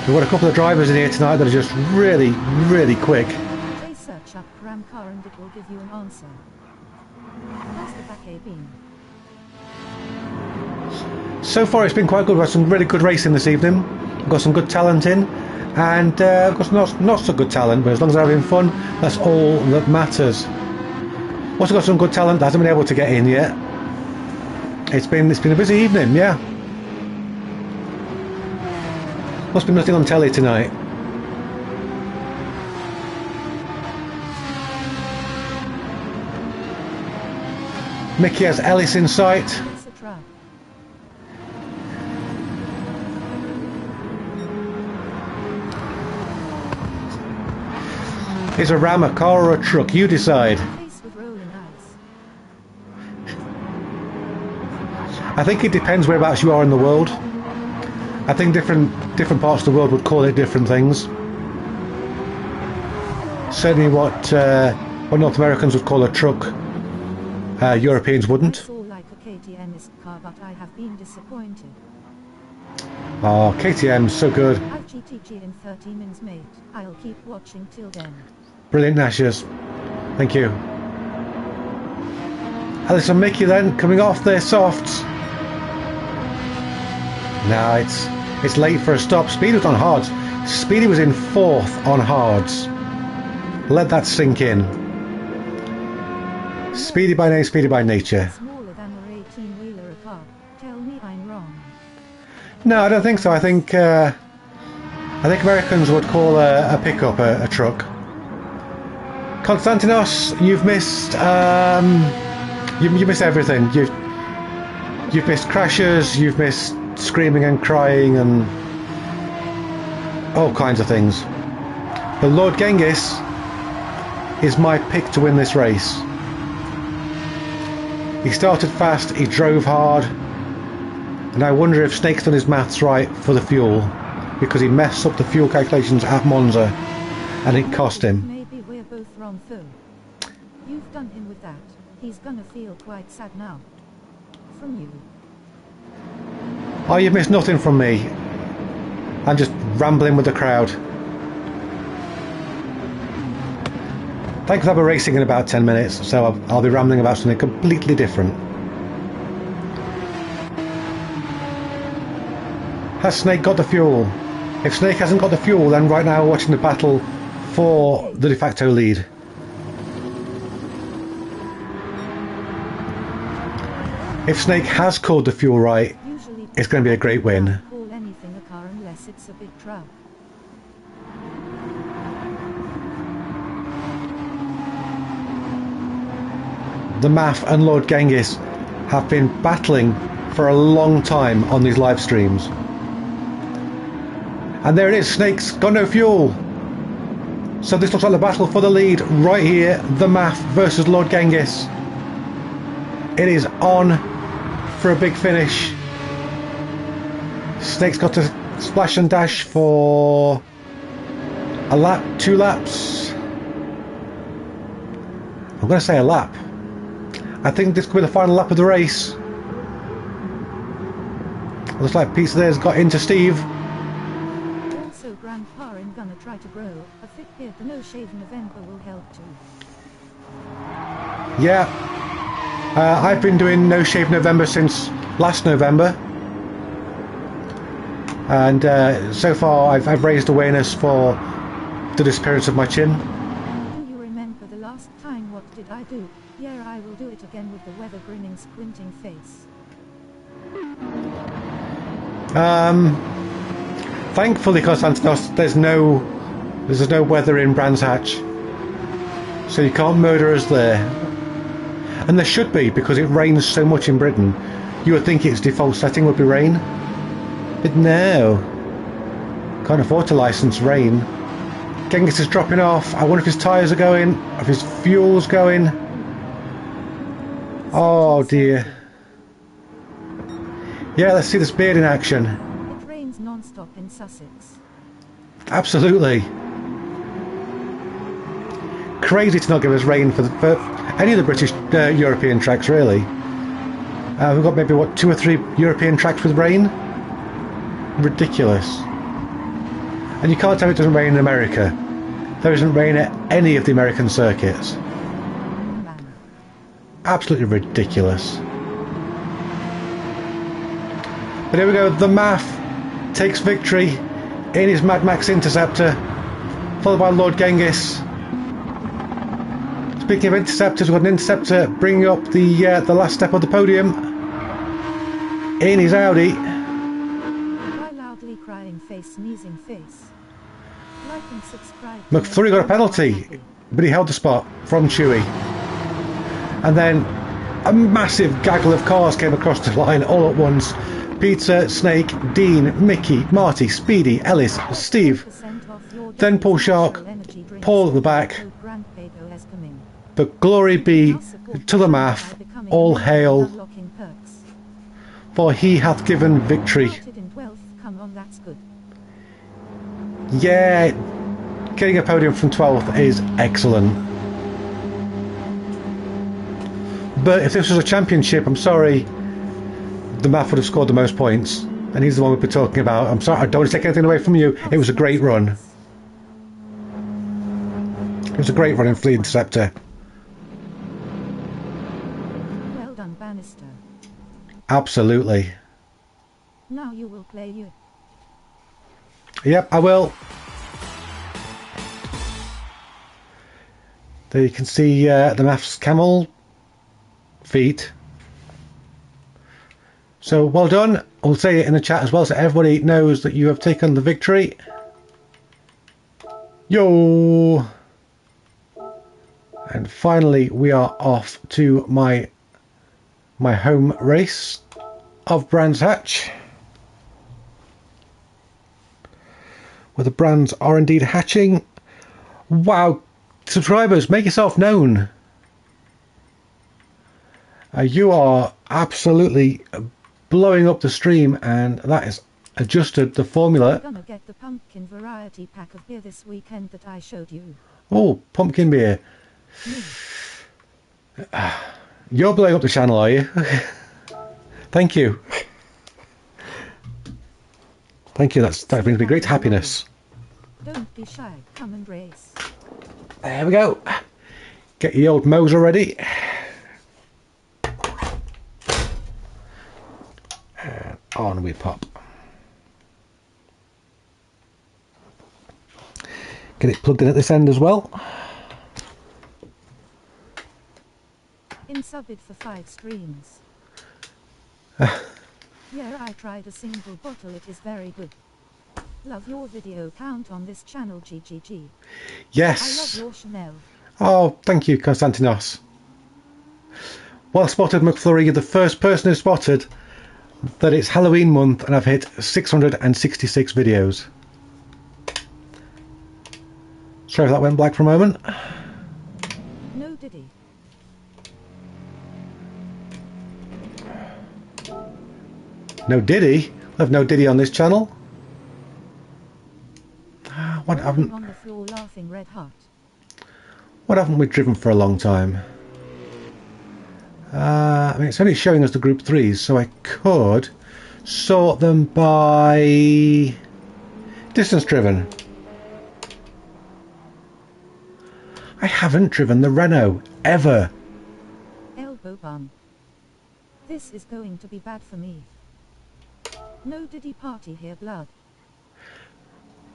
We've got a couple of drivers in here tonight that are just really, really quick. Please search up Ram car and it will give you an answer. How's the back A been? So far it's been quite good. We've got some really good racing this evening. We've got some good talent in, and we've got some not so good talent, but as long as they're having fun, that's all that matters. Also got some good talent that hasn't been able to get in yet. It's been a busy evening, yeah. Must be nothing on telly tonight. Mickey has Ellis in sight. Is a Ram a car or a truck? You decide. I think it depends whereabouts you are in the world. I think different parts of the world would call it different things. Certainly what North Americans would call a truck, Europeans wouldn't. I saw like a KTM-esque car, but I have been disappointed. Oh, KTM's so good. I've GTG in 30 minutes, mate. I'll keep watching till then. Brilliant, Nashers. Thank you. Alice and Mickey then, coming off their softs. Now it's late for a stop. Speedy was on hards. Speedy was in 4th on hards. Let that sink in. Speedy by name, speedy by nature. Smaller than a 18-wheeler a car. Tell me I'm wrong. No, I don't think so. I think Americans would call a pickup a truck. Konstantinos, you've missed you missed everything. You've missed crashes. You've missed screaming and crying and all kinds of things. But Lord Genghis is my pick to win this race. He started fast. He drove hard. And I wonder if Snake's done his maths right for the fuel, because he messed up the fuel calculations at Monza and it cost him. Maybe we're both wrong though. You've done him with that. He's gonna feel quite sad now. From you. Oh, you've missed nothing from me. I'm just rambling with the crowd. Thankfully I'll be racing in about 10 minutes, so I'll be rambling about something completely different. Has Snake got the fuel? If Snake hasn't got the fuel, then right now we're watching the battle for the de facto lead. If Snake has called the fuel right, it's going to be a great win. Can't call anything a car unless it's a big truck. The MAF and Lord Genghis have been battling for a long time on these live streams. And there it is, Snake's got no fuel. So this looks like the battle for the lead right here. The MAF versus Lord Genghis. It is on for a big finish. Snake's got to splash and dash for a lap, 2 laps. I'm going to say a lap. I think this could be the final lap of the race. Looks like Pizza there's got into Steve. Also, Grandpa is gonna try to grow a thick beard. The no shave November will help too. Yeah. I've been doing No Shave November since last November. And so far I've raised awareness for the disappearance of my chin. Do you remember the last time? What did I do? Yeah, I will do it again with the weather grinning, squinting face. Thankfully, Konstantinos, there's no weather in Brands Hatch, so you can't murder us there. And there should be, because it rains so much in Britain. You would think its default setting would be rain, but no. Can't afford to license rain. Genghis is dropping off. I wonder if his tyres are going, if his fuel's going. Oh dear. Yeah, let's see this beard in action. It rains non-stop in Sussex. Absolutely. Crazy to not give us rain for any of the British European tracks, really. We've got maybe, what, 2 or 3 European tracks with rain? Ridiculous. And you can't tell me it doesn't rain in America. There isn't rain at any of the American circuits. Absolutely ridiculous. But here we go, the MAF takes victory in his Mad Max Interceptor, followed by Lord Genghis. Speaking of interceptors, we've got an interceptor bringing up the last step of the podium in his Audi. My loudly crying face, sneezing face. Like and subscribe. McFlurry got a penalty, but he held the spot from Chewy. And then a massive gaggle of cars came across the line all at once. Pizza, Snake, Dean, Mickey, Marty, Speedy, Ellis, Steve. Then Paul Shark, Paul at the back. But glory be to the MAF, all hail, for he hath given victory. Yeah, getting a podium from 12th is excellent. But if this was a championship, I'm sorry, the Math would have scored the most points. And he's the one we've been talking about. I'm sorry, I don't want to take anything away from you. It was a great run. It was a great run in Fleet Interceptor. Well done, Bannister. Absolutely. Now you will play you. Yep, I will. There you can see the Maths camel feet. So well done. I'll say it in the chat as well so everybody knows that you have taken the victory. Yo! And finally we are off to my home race of Brands Hatch, where the brands are indeed hatching. Wow, subscribers, make yourself known. You are absolutely blowing up the stream, and that has adjusted the formula. I'm gonna get the pumpkin variety pack of beer this weekend that I showed you. Oh, pumpkin beer. You're blowing up the channel, are you? Thank you. Thank you, that brings me great happiness. Don't be shy, come and race. There we go. Get your old Moser ready. And on we pop. Get it plugged in at this end as well. In subbed for 5 streams. Yeah, I tried a single bottle, it is very good. Love your video count on this channel, GGG. Yes. I love your Chanel. Oh, thank you, Konstantinos. Well spotted, McFlurry. You're the first person who spotted that it's Halloween month and I've hit 666 videos. Sorry if that went black for a moment. No diddy. No Diddy? I have no Diddy on this channel. What haven't? On the floor laughing red heart. What haven't we driven for a long time? I mean, it's only showing us the Group 3s, so I could sort them by distance driven. I haven't driven the Renault ever. Elbow bump. This is going to be bad for me. No diddy party here, blood.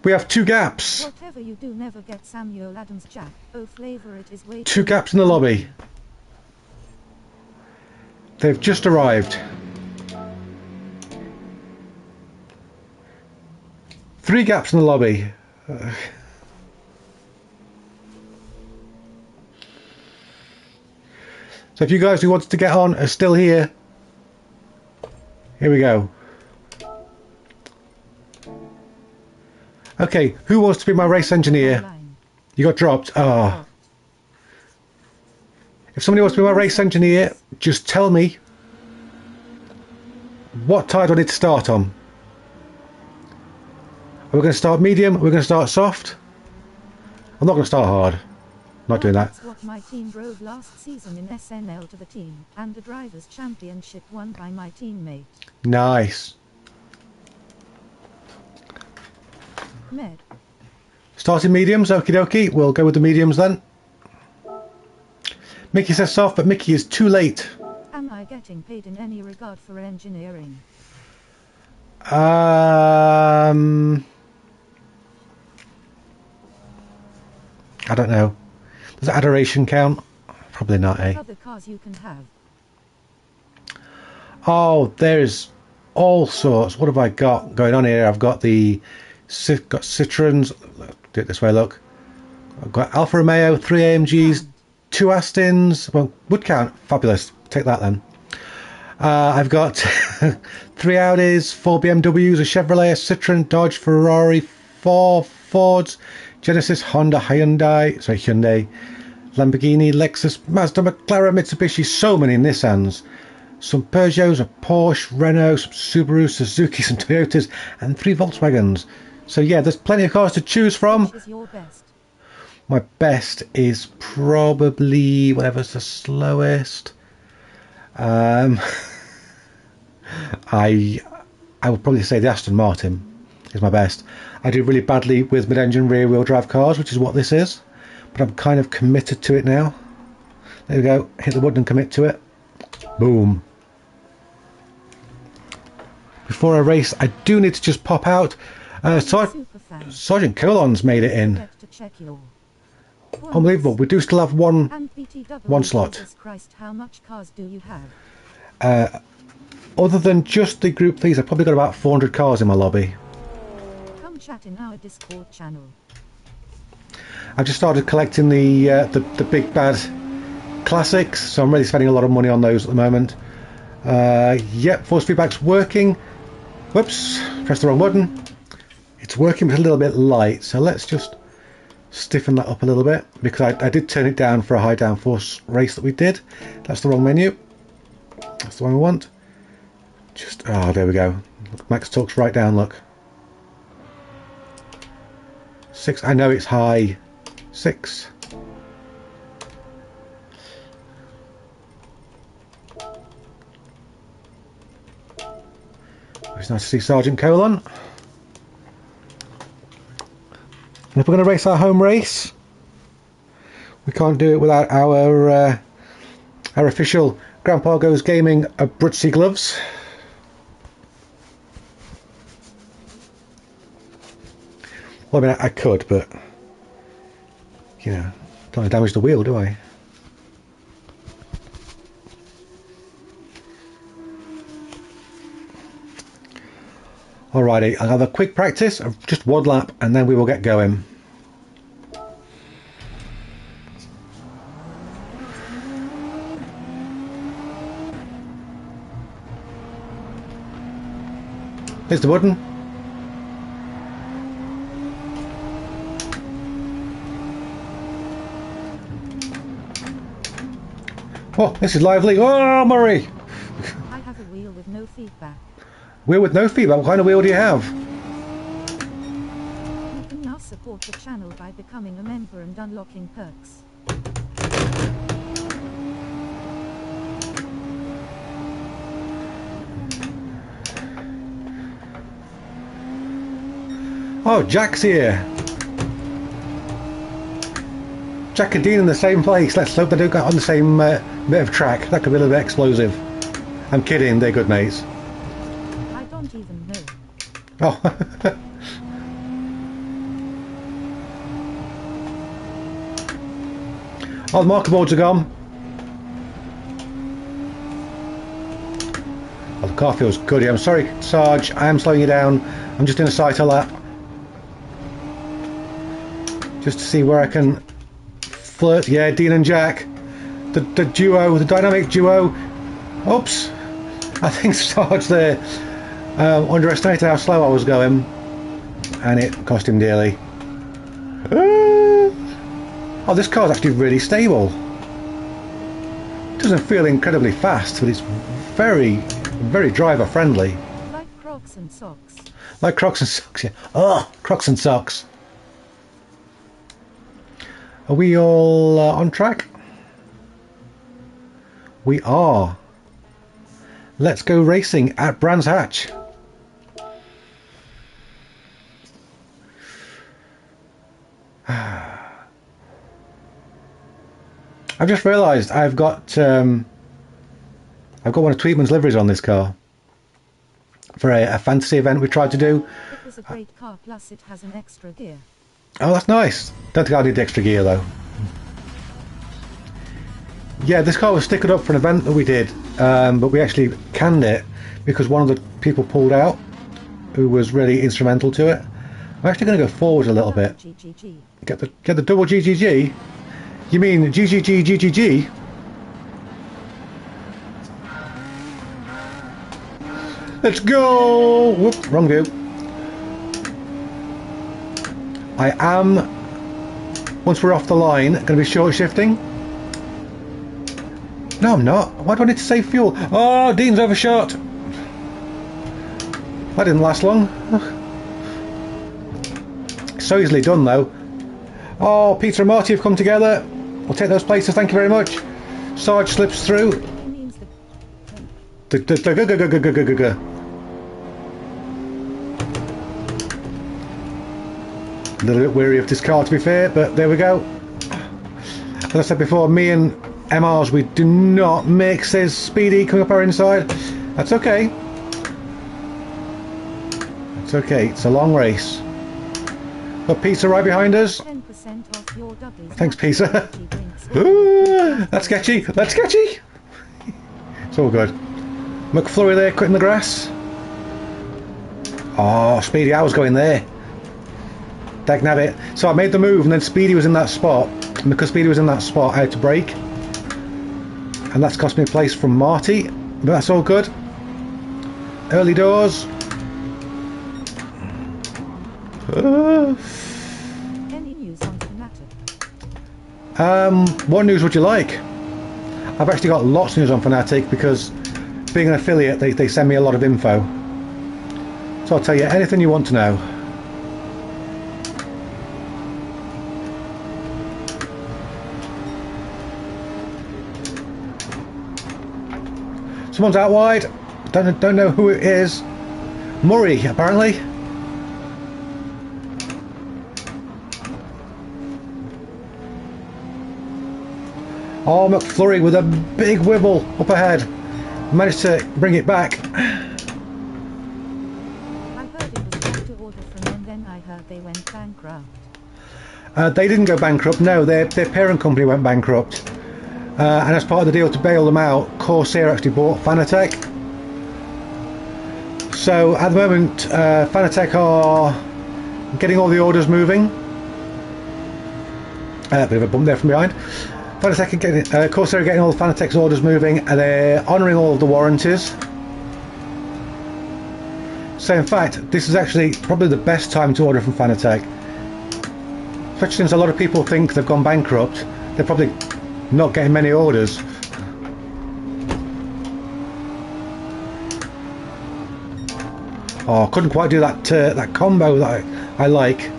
We have 2 gaps. Whatever you do, never get Samuel Adams Jack. Oh, flavor, it is way 2 gaps in the lobby. They've just arrived. 3 gaps in the lobby. So if you guys who wanted to get on are still here, here we go. Okay, who wants to be my race engineer? You got dropped. Oh. If somebody wants to be my race engineer, just tell me what tire do I need to start on. Are we going to start medium? Are we going to start soft? I'm not going to start hard. I'm not doing that. That's what my team drove last season in SNL to the team, and the Drivers' Championship won by my teammate. Nice. Med. Starting mediums, okie dokie. We'll go with the mediums then. Mickey says soft, but Mickey is too late. Am I getting paid in any regard for engineering? I don't know. Does adoration count? Probably not, eh? Other cars you can have. Oh, there's all sorts. What have I got going on here? I've got the Citroens. Do it this way, look. I've got Alfa Romeo, 3 AMGs, 2 Astons. Well, would count. Fabulous. Take that then. I've got 3 Audis, 4 BMWs, a Chevrolet, a Citroen, Dodge, Ferrari, 4 Fords, Genesis, Honda, Hyundai, Lamborghini, Lexus, Mazda, McLaren, Mitsubishi, so many Nissans. Some Peugeots, a Porsche, Renault, some Subaru, Suzuki, some Toyotas, and 3 Volkswagens. So yeah, there's plenty of cars to choose from. Which is your best? My best is probably whatever's the slowest. I would probably say the Aston Martin is my best. I do really badly with mid-engine rear-wheel drive cars, which is what this is, but I'm kind of committed to it now. There we go, hit the wood and commit to it. Boom. Before I race, I do need to just pop out. Sergeant Colon's made it in. Unbelievable. We do still have one slot. Jesus Christ, how much cars do you have? Other than just the Group 3s, I've probably got about 400 cars in my lobby. Come chat in our Discord channel. I've just started collecting the big bad classics, so I'm really spending a lot of money on those at the moment. Yep, force feedback's working. Whoops, pressed the wrong button. It's working, but a little bit light, so let's just stiffen that up a little bit, because I did turn it down for a high downforce race that we did. That's the wrong menu. That's the one we want. Just, oh, there we go. Look, Max talks right down, look. 6, I know it's high. 6. It's nice to see Sergeant Colon. And if we're going to race our home race, we can't do it without our official Grandpa Goes Gaming Gr3 gloves. Well, I mean, I could, but you know, don't want to damage the wheel, do I? Alrighty, I'll have a quick practice of just one lap and then we will get going. Here's the button. Oh, this is lively. Oh, Murray! I have a wheel with no feedback. Wheel with no feedback? What kind of wheel do you have? You can now support the channel by becoming a member and unlocking perks. Oh, Jack's here. Jack and Dean in the same place. Let's hope they don't get on the same bit of track. That could be a little bit explosive. I'm kidding, they're good mates. I don't even know. Oh. Oh, the marker boards are gone. Oh, the car feels good. I'm sorry, Sarge, I am slowing you down. I'm just in a cycle lap. Just to see where I can flirt. Yeah, Dean and Jack. The duo, the dynamic duo. Oops. I think Sarge there underestimated how slow I was going. And it cost him dearly. Oh, this car's actually really stable. It doesn't feel incredibly fast, but it's very, very driver friendly. Like Crocs and socks. Like Crocs and socks, yeah. Oh, Crocs and socks. Are we all on track? We are. Let's go racing at Brands Hatch. I've just realised I've got one of Tweedman's liveries on this car for a fantasy event we tried to do. It was a great car, plus it has an extra gear. Oh, that's nice. Don't think I need the extra gear though. Yeah, this car was stickered up for an event that we did, but we actually canned it because one of the people pulled out who was really instrumental to it. I'm actually going to go forward a little bit. Get the double GGG? You mean GGG? Let's go! Whoop, wrong view. I am, once we're off the line, going to be short shifting. No, I'm not. Why do I need to save fuel? Oh, Dean's overshot. That didn't last long. So easily done, though. Oh, Peter and Marty have come together. We'll take those places, thank you very much. Sarge slips through. A little bit weary of this car, to be fair, but there we go. As I said before, me and MRs, we do not mix. There's Speedy coming up our inside. That's okay. It's okay, it's a long race. Got Peter right behind us. 10% off your Thanks, Peter. Ooh, that's sketchy, that's sketchy. It's all good. McFlurry there, cutting the grass. Oh, Speedy, I was going there. Dagnabbit. So I made the move and then Speedy was in that spot. And because Speedy was in that spot, I had to brake. And that's cost me a place from Marty. But that's all good. Early doors. Any news on Fanatic? What news would you like? I've actually got lots of news on Fanatic because being an affiliate, they send me a lot of info. So I'll tell you anything you want to know. Someone's out wide. Don't know who it is. Murray, apparently. Oh, McFlurry with a big wibble up ahead. Managed to bring it back. I heard it was back to order from them, then I heard they went bankrupt. They didn't go bankrupt, no. Their parent company went bankrupt. And as part of the deal to bail them out, Corsair actually bought Fanatec. So at the moment, Fanatec are getting all the orders moving. A bit of a bump there from behind. Fanatec are getting, Corsair are getting all the Fanatec's orders moving, and they're honouring all of the warranties. So in fact, this is actually probably the best time to order from Fanatec. Especially since a lot of people think they've gone bankrupt, they're probably not getting many orders. Oh, couldn't quite do that that combo that I like.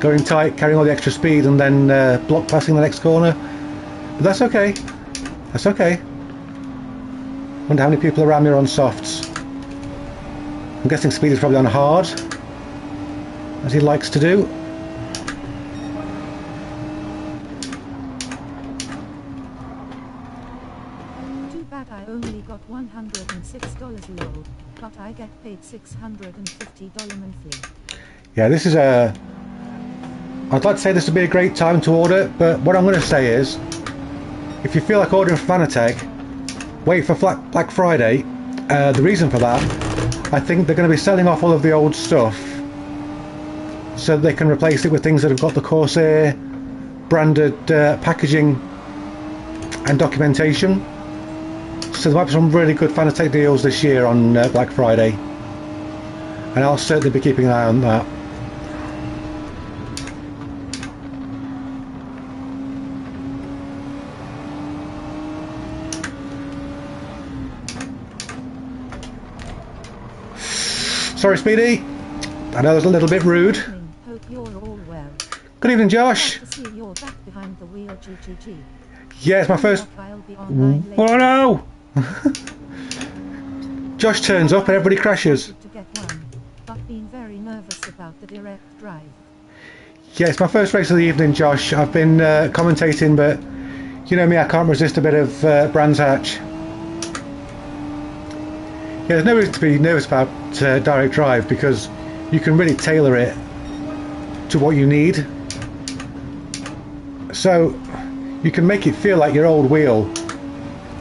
Going tight, carrying all the extra speed, and then block passing the next corner. But that's okay. That's okay. Wonder how many people around me are on softs. I'm guessing Speed is probably on hard, as he likes to do. Too bad I only got $106 load, but I get paid $650 monthly. Yeah, this is a... I'd like to say this would be a great time to order, but what I'm going to say is, if you feel like ordering Fanatec, wait for Black Friday. The reason for that, I think they're going to be selling off all of the old stuff so that they can replace it with things that have got the Corsair branded packaging and documentation. So there might be some really good Fanatec deals this year on Black Friday, and I'll certainly be keeping an eye on that. Sorry, Speedy. I know that's a little bit rude. Hope you're all well. Good evening, Josh. Glad to see you're back behind the wheel, GTG. Yeah, it's my first... I'll be online later. Oh no! Josh turns up and everybody crashes. To get one, but been very nervous about the direct drive. Yeah, it's my first race of the evening, Josh. I've been commentating, but you know me, I can't resist a bit of Brands Hatch. Yeah, there's no reason to be nervous about direct drive because you can really tailor it to what you need. So you can make it feel like your old wheel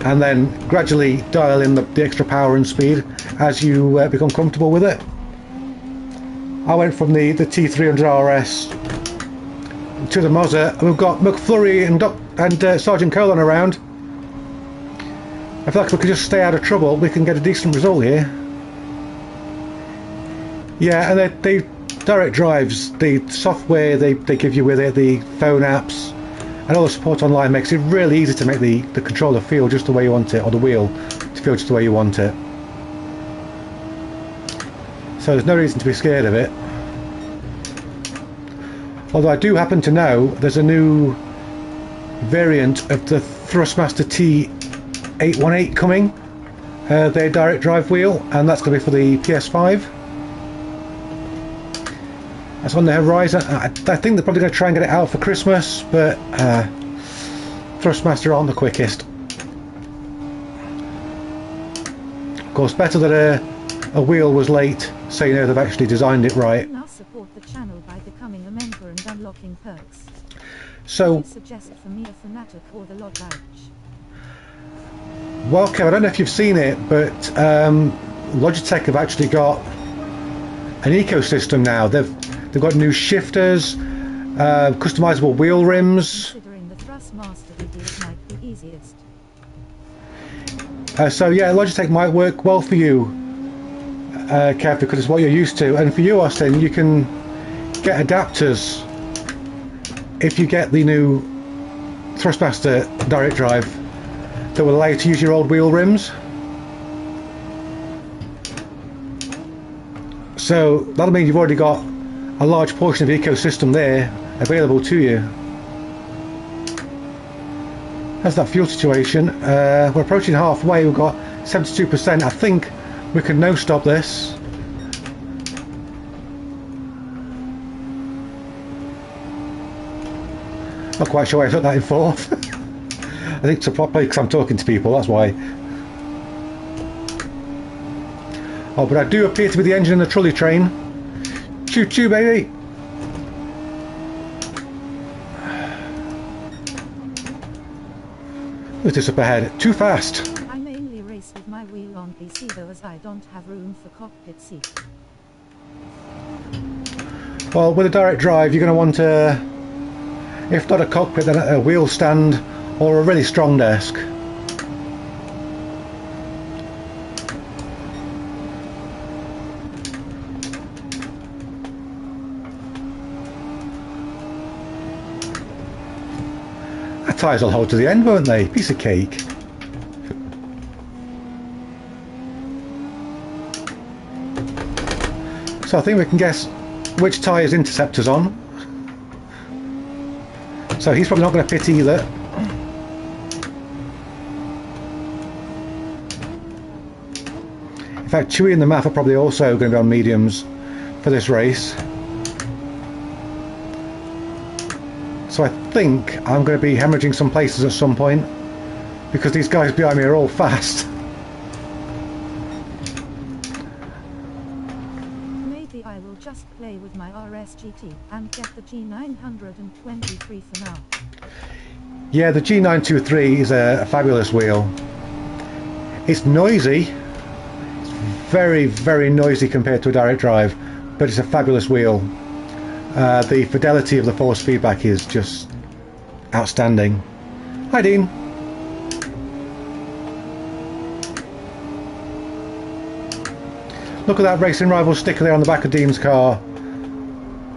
and then gradually dial in the extra power and speed as you become comfortable with it. I went from the T300 RS to the Mazda, and we've got McFlurry and Sergeant Colon around. I feel like if we could just stay out of trouble, we can get a decent result here. Yeah, and they direct drives, the software they give you with it, the phone apps, and all the support online makes it really easy to make the controller feel just the way you want it, or the wheel to feel just the way you want it. So there's no reason to be scared of it. Although I do happen to know there's a new variant of the Thrustmaster T818 coming, their direct drive wheel, and that's going to be for the PS5. That's on the horizon. I think they're probably going to try and get it out for Christmas, but Thrustmaster aren't the quickest. Of course, better that a wheel was late, so you know they've actually designed it right. Now support the channel by becoming a member and unlocking perks. So, you suggest for me a Fanatic or the Lot Badge? Well, Kev, I don't know if you've seen it, but Logitech have actually got an ecosystem now. They've got new shifters, customizable wheel rims. Considering the Thrustmaster video might be easiest. So yeah, Logitech might work well for you, Kev, because it's what you're used to. And for you, Austin, you can get adapters if you get the new Thrustmaster direct drive that will allow you to use your old wheel rims. So that'll mean you've already got a large portion of the ecosystem there available to you. That's that fuel situation. We're approaching halfway. We've got 72%. I think we can no stop this. Not quite sure why I took that in fourth. I think it's probably because I'm talking to people, that's why. Oh, but I do appear to be the engine in the trolley train. Choo choo, baby! Who's this up ahead? Too fast! I mainly race with my wheel on PC though, as I don't have room for cockpit seat. Well, with a direct drive, you're going to want a, if not a cockpit, then a wheel stand or a really strong desk. The tyres will hold to the end, won't they? Piece of cake. So I think we can guess which tyres Interceptor's on. So he's probably not going to pit either. In fact, Chewie and the Math are probably also going to be on mediums for this race. So I think I'm going to be hemorrhaging some places at some point, because these guys behind me are all fast. Maybe I will just play with my RSGT and get the G923 for now. Yeah, the G923 is a fabulous wheel. It's noisy. It's very, very noisy compared to a direct drive, but it's a fabulous wheel. The fidelity of the force feedback is just outstanding. Hi, Dean. Look at that Racing Rival sticker there on the back of Dean's car.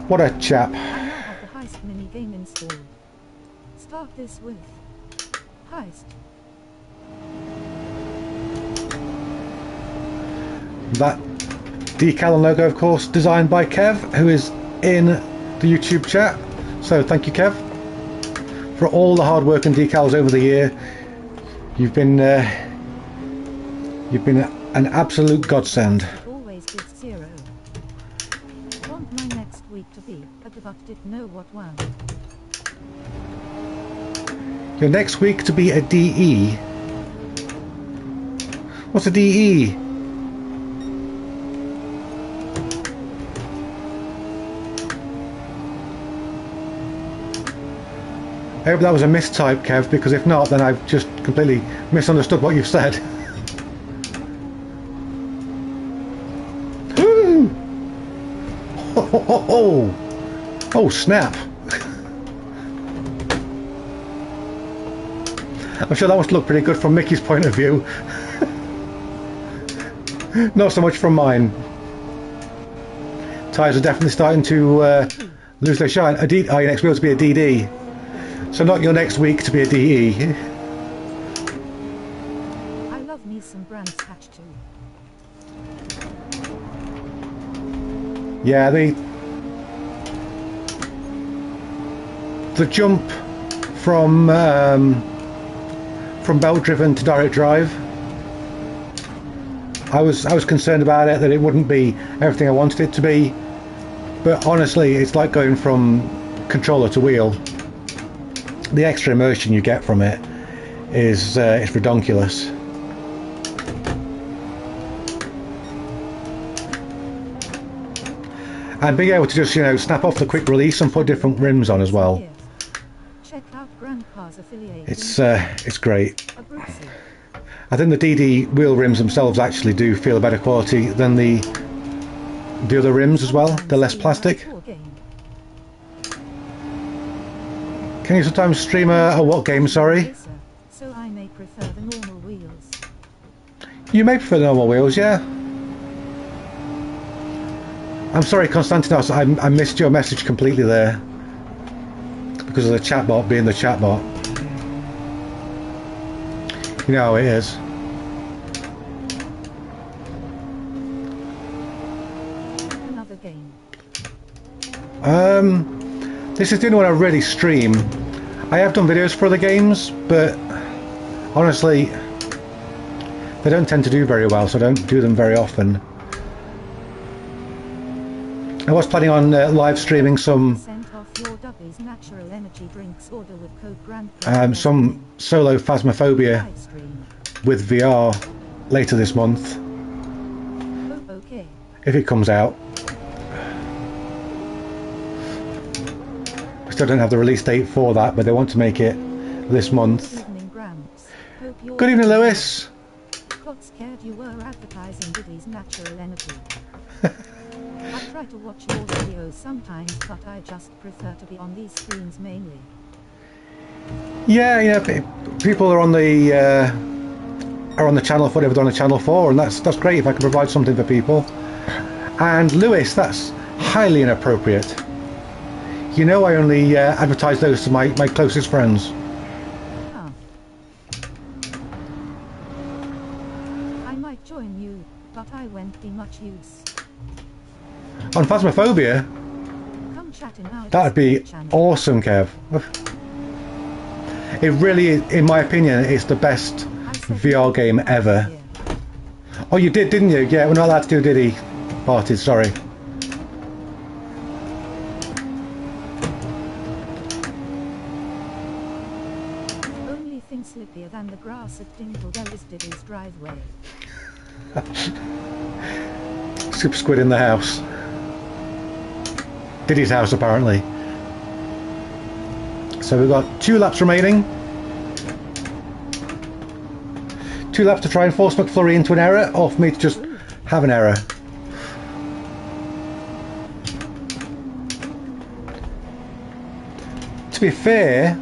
What a chap. I now have the Heist mini game installed. Start this with Heist. That decal and logo, of course, designed by Kev, who is in the YouTube chat. So thank you, Kev, for all the hard work and decals over the year. You've been an absolute godsend. Always gives 0. Want my next week to be a but didn't know what one. Your next week to be a DE. What's a DE? I hope that was a mistype, Kev, because if not, then I've just completely misunderstood what you've said. Oh, snap. I'm sure that must look pretty good from Mickey's point of view. Not so much from mine. Tyres are definitely starting to lose their shine. Oh, your next wheel to be a DD. So not your next week to be a DE. I love me some Brands Hatch too. Yeah, the jump from belt driven to direct drive, I was concerned about it, that it wouldn't be everything I wanted it to be, but honestly it's like going from controller to wheel. The extra immersion you get from it is redonkulous. And being able to just, you know, snap off the quick release and put different rims on as well. Check out Grandpa's affiliate. It's great. I think the DD wheel rims themselves actually do feel a better quality than the other rims as well. They're less plastic. Can you sometimes stream a what game, sorry? So I may prefer the normal wheels. You may prefer the normal wheels, yeah. I'm sorry, Konstantinos, I missed your message completely there because of the chatbot being the chatbot. You know how it is. Another game. This is the only one I really stream. I have done videos for other games, but honestly, they don't tend to do very well, so I don't do them very often. I was planning on live streaming some solo Phasmophobia with VR later this month, if it comes out. I still don't have the release date for that, but they want to make it this month. Good evening, Lewis. Got scared you were advertising Diddy's natural energy. I try to watch your videos sometimes, but I just prefer to be on these screens mainly. Yeah, people are on the channel for whatever they're on the channel for, and that's great if I can provide something for people. And Lewis, that's highly inappropriate. You know I only advertise those to my closest friends. Huh. I might join you, but I won't be much use. On Phasmophobia? That'd be awesome, Kev. It really is, in my opinion, it's the best VR game ever. Oh, you did, didn't you? Yeah, we're not allowed to do Diddy parties, sorry. Only thing slippier than the grass at Dingle is Diddy's driveway. Super Squid in the house. Diddy's house, apparently. So we've got 2 laps remaining. 2 laps to try and force McFlurry into an error, or for me to just have an error. To be fair,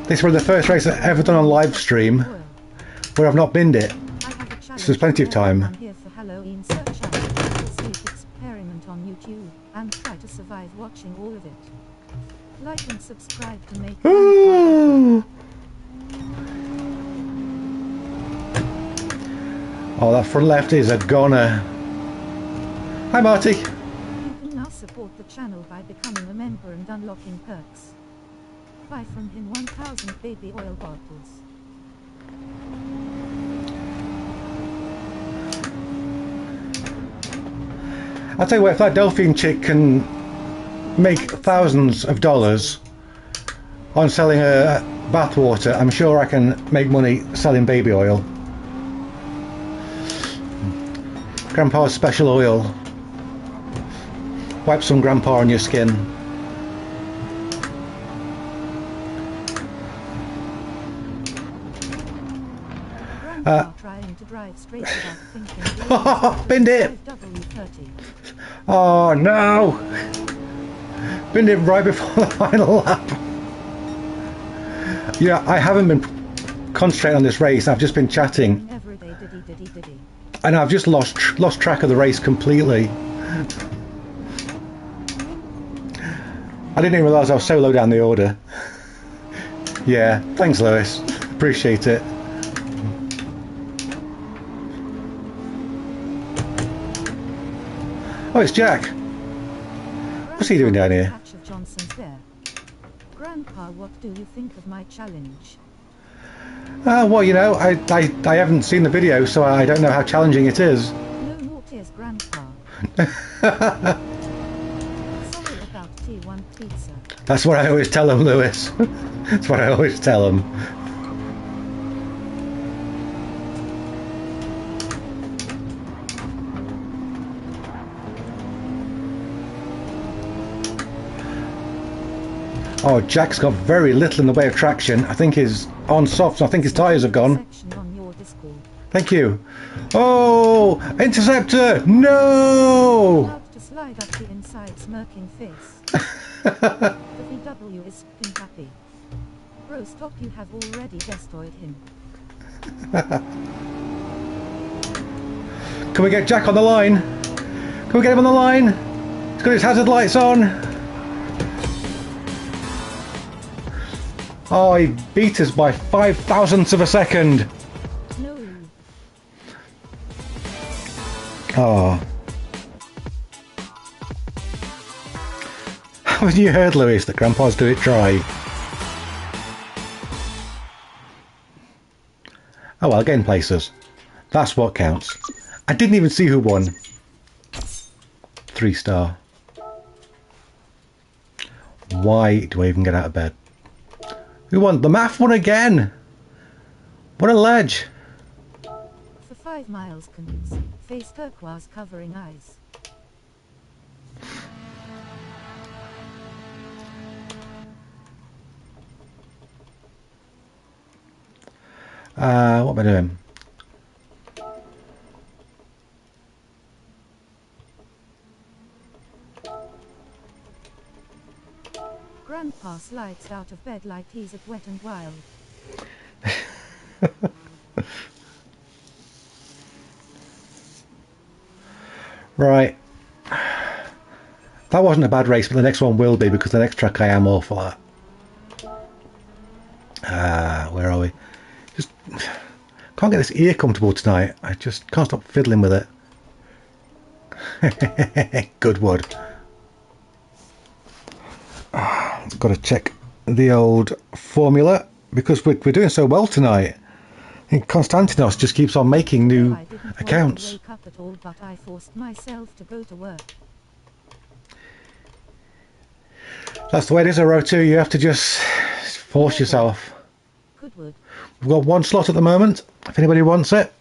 this was the first race I've ever done on live stream where I've not binned it. So there's plenty of time. On YouTube and try to survive watching all of it. Like and subscribe to make Oh, that front left is a goner. Hi Marty. You can now support the channel by becoming a member and unlocking perks. Buy from him 1000 baby oil bottles. I'll tell you what, if that Delphine chick can make thousands of dollars on selling her bathwater, I'm sure I can make money selling baby oil. Grandpa's special oil. Wipe some grandpa on your skin. Trying to drive straight without thinking. Binned it! Oh no! Binned it right before the final lap. Yeah, I haven't been concentrating on this race. I've just been chatting, and I've just lost track of the race completely. I didn't even realise I was so low down the order. Yeah, thanks Lewis. Appreciate it. Oh, it's Jack. What's he doing down here? Grandpa, what do you think of my challenge? Well, you know, I haven't seen the video, so I don't know how challenging it is. No naughty as Grandpa. Sorry about T1 pizza. That's what I always tell him, Lewis. That's what I always tell him. Oh, Jack's got very little in the way of traction. I think his on softs. I think his tyres have gone. Thank you. Oh, interceptor! No! About to slide up the inside, smirking face. The VW is f***ing happy. Bro, stop! You have already destroyed him. Can we get Jack on the line? Can we get him on the line? He's got his hazard lights on. Oh, he beat us by 5,000ths of a second. No. Oh. Haven't you heard, Lewis, that Grandpa's do it dry? Oh well, getting places. That's what counts. I didn't even see who won. 3-star. Why do I even get out of bed? Who won? The math won again! What a ledge! For 5 miles, canoes. Face turquoise covering eyes. What am I doing? Grandpa slides out of bed like he's at Wet and Wild. Right. That wasn't a bad race, but the next one will be, because the next track I am awful at. Where are we? Just can't get this ear comfortable tonight. I just can't stop fiddling with it. Good wood. Got to check the old formula, because we're doing so well tonight. I think Konstantinos just keeps on making new accounts. I didn't wake up at all, but I forced myself to go to work. That's the way it is at row 2. You have to just force yourself. Goodwood. We've got 1 slot at the moment, if anybody wants it.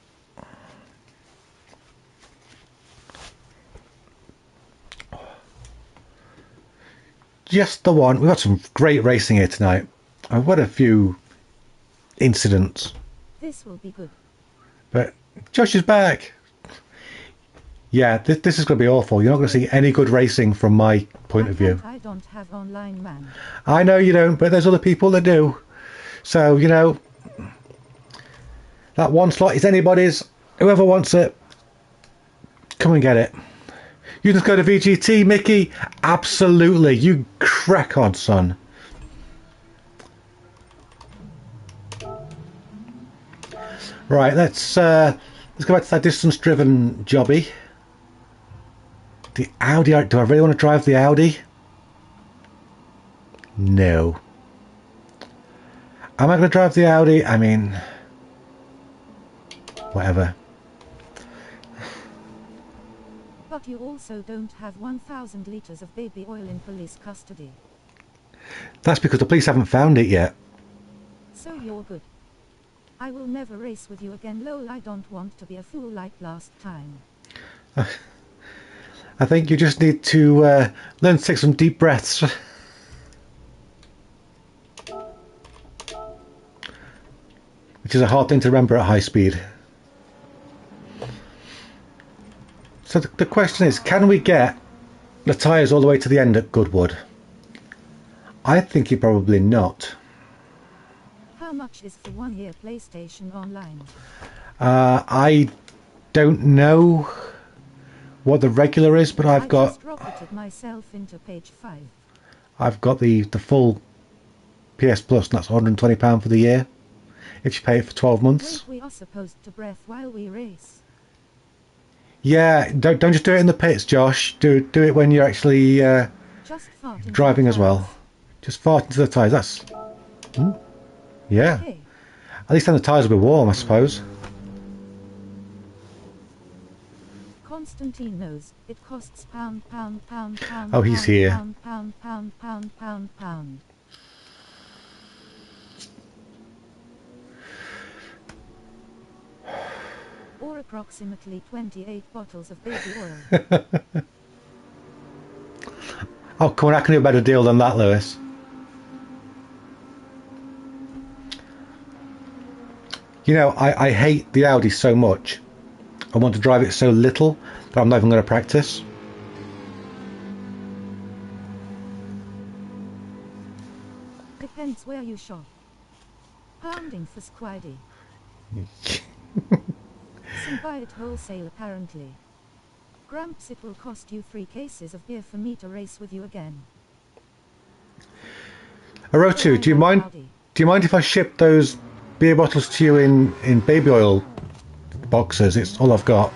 Just the one. We've got some great racing here tonight. I've had a few incidents. This will be good. But Josh is back. Yeah, this is going to be awful. You're not going to see any good racing from my point of view. I don't have online, man. I know you don't, but there's other people that do. So, you know, that 1 slot is anybody's. Whoever wants it, come and get it. You just go to VGT, Mickey. Absolutely. You crack on, son. Right, let's go back to that distance-driven jobby. The Audi. Do I really want to drive the Audi? No. Am I going to drive the Audi? I mean, whatever. But you also don't have 1,000 litres of baby oil in police custody. That's because the police haven't found it yet. So you're good. I will never race with you again, lol. I don't want to be a fool like last time. I think you just need to learn to take some deep breaths. Which is a hard thing to remember at high speed. So the question is, can we get the tyres all the way to the end at Goodwood? I think you're probably not. How much is the 1-year PlayStation Online? I don't know what the regular is, but I've got. I just rocketed myself into page 5. I've got the full PS Plus, and that's £120 for the year. If you pay it for 12 months. Wait, we are supposed to breath while we race. Yeah, don't just do it in the pits, Josh. Do it when you're actually just driving as well. Just fart into the tyres. That's... yeah. Okay. At least then the tyres will be warm, I suppose. Constantine knows it costs pound. Oh, he's here. Pound. Or approximately 28 bottles of baby oil. Oh, come on, I can do a better deal than that, Lewis. You know, I hate the Audi so much. I want to drive it so little that I'm not even going to practice. Depends where you shop. Pounding for Squiddy. Some buy it wholesale apparently. Gramps, it will cost you 3 cases of beer for me to race with you again. Arotu, do you mind if I ship those beer bottles to you in baby oil boxes? It's all I've got.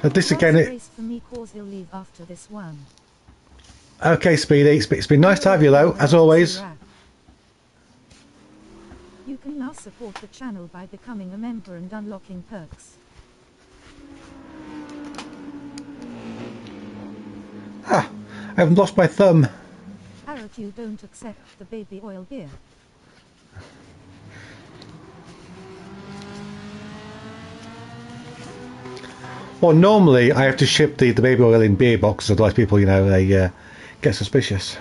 But this again, race for me, cause he'll leave after this one. Okay, Speedy, it's been nice to have you though, as always. You can now support the channel by becoming a member and unlocking perks. Ah, I haven't lost my thumb. Parrot, you don't accept the baby oil beer. Well, normally I have to ship the baby oil in beer boxes, otherwise people, you know, they get suspicious.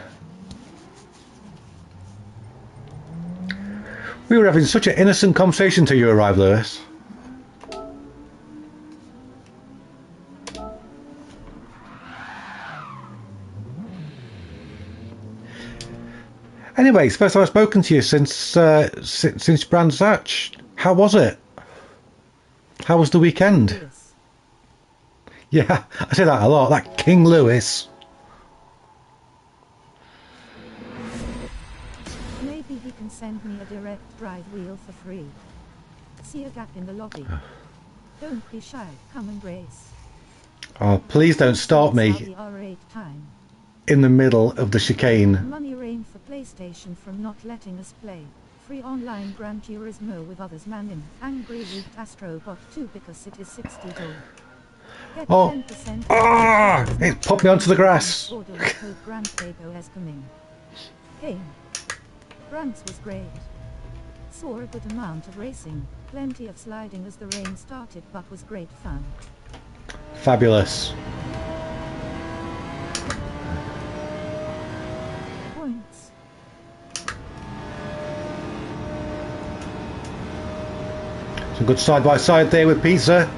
We were having such an innocent conversation till you arrived, Lewis. Anyways, first time I've spoken to you since Brands Hatch. How was it? How was the weekend? Lewis. Yeah, I say that a lot. That King Lewis. Maybe he can send me a direct drive wheel for free. See a gap in the lobby. Don't be shy. Come and race. Oh, please don't start me in the middle of the chicane. Money rain for PlayStation from not letting us play. Free online Gran Turismo with others. Man, angry with Astrobot 2 because it is $60. Get Oh, 10% it popped me onto the grass. Hey, Grants was great. Saw a good amount of racing, plenty of sliding as the rain started, but was great fun. Fabulous. Points. Some good side by side there with pizza.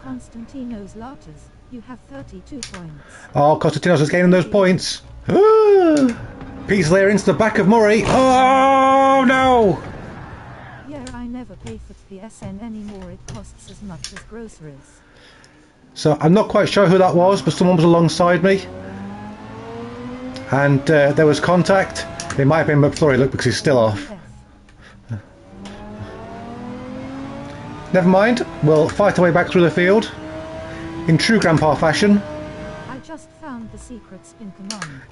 Constantino's Lattes, you have 32 points. Oh, Constantino's is gaining those points. Pizza there into the back of Murray. Oh no! Yeah, I never pay for PSN anymore. It costs as much as groceries. So I'm not quite sure who that was, but someone was alongside me. And there was contact. It might have been McFlurry, look, because he's still off. Never mind, we'll fight our way back through the field. In true Grandpa fashion. I just found the secret spin command.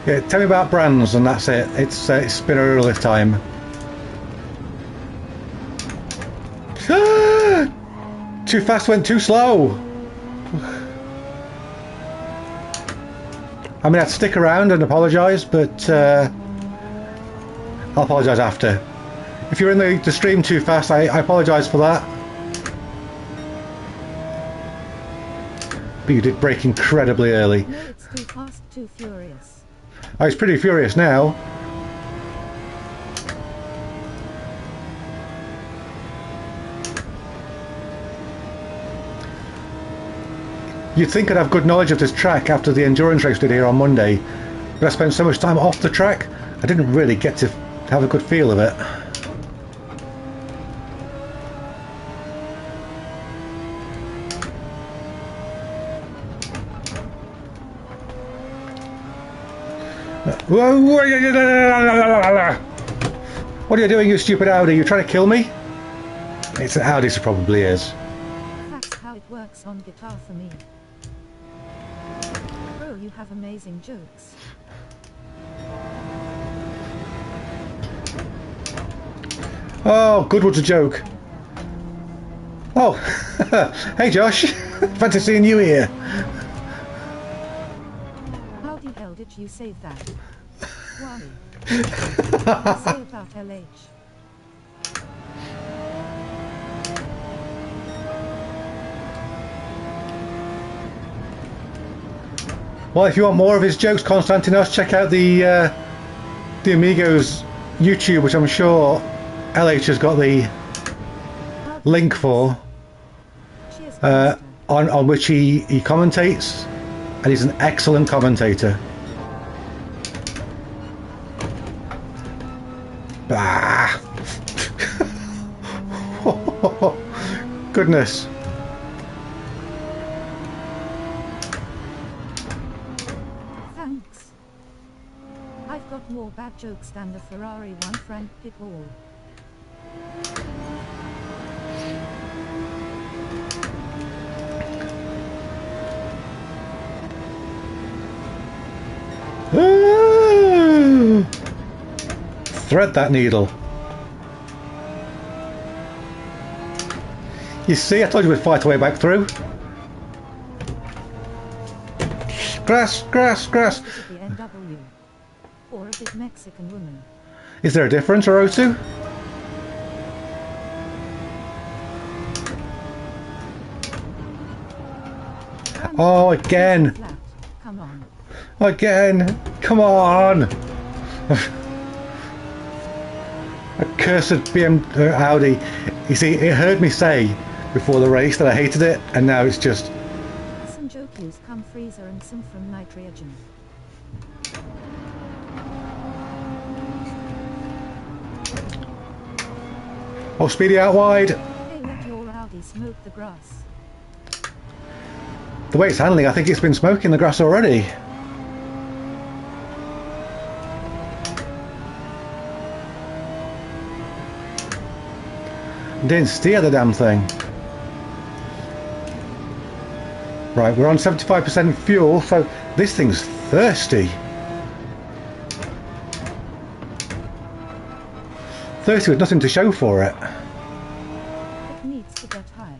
Yeah, tell me about Brands and that's it. It's spinner early time. Too fast went too slow. I mean, I'd stick around and apologise, but I'll apologise after. If you're in the stream too fast, I apologise for that. But you did break incredibly early. No, it's too fast, too furious. Oh, he's pretty furious now. You'd think I'd have good knowledge of this track after the endurance race we did here on Monday, but I spent so much time off the track, I didn't really get to have a good feel of it. What are you doing, you stupid Audi? You trying to kill me? It's an Audi, so it probably is. That's how it works on guitar for me. Bro, you have amazing jokes. Oh, Goodwood's a joke. Oh, hey Josh, fancy seeing you here. How the hell did you save that? Why? What did you say about LH? Well, if you want more of his jokes, Konstantinos, check out the Amigos YouTube, which I'm sure LH has got the link for, on which he commentates, and he's an excellent commentator. Ah. Goodness. Thanks. I've got more bad jokes than the Ferrari one Frank Pitbull. Thread that needle. You see, I told you we'd fight our way back through. Grass, grass, grass. NW. Or a big Mexican woman. Is there a difference, or O2? Oh, again. Come on. Again. Come on. A cursed Audi. You see, it heard me say before the race that I hated it, and now it's just... Some jokes come freezer and some from nitrogen. Oh, speedy out wide. Hey, let your Audi smoke the grass. The way it's handling, I think it's been smoking the grass already. Didn't steer the damn thing. Right, we're on 75% fuel, so this thing's thirsty. Thirsty with nothing to show for it. It needs to get high.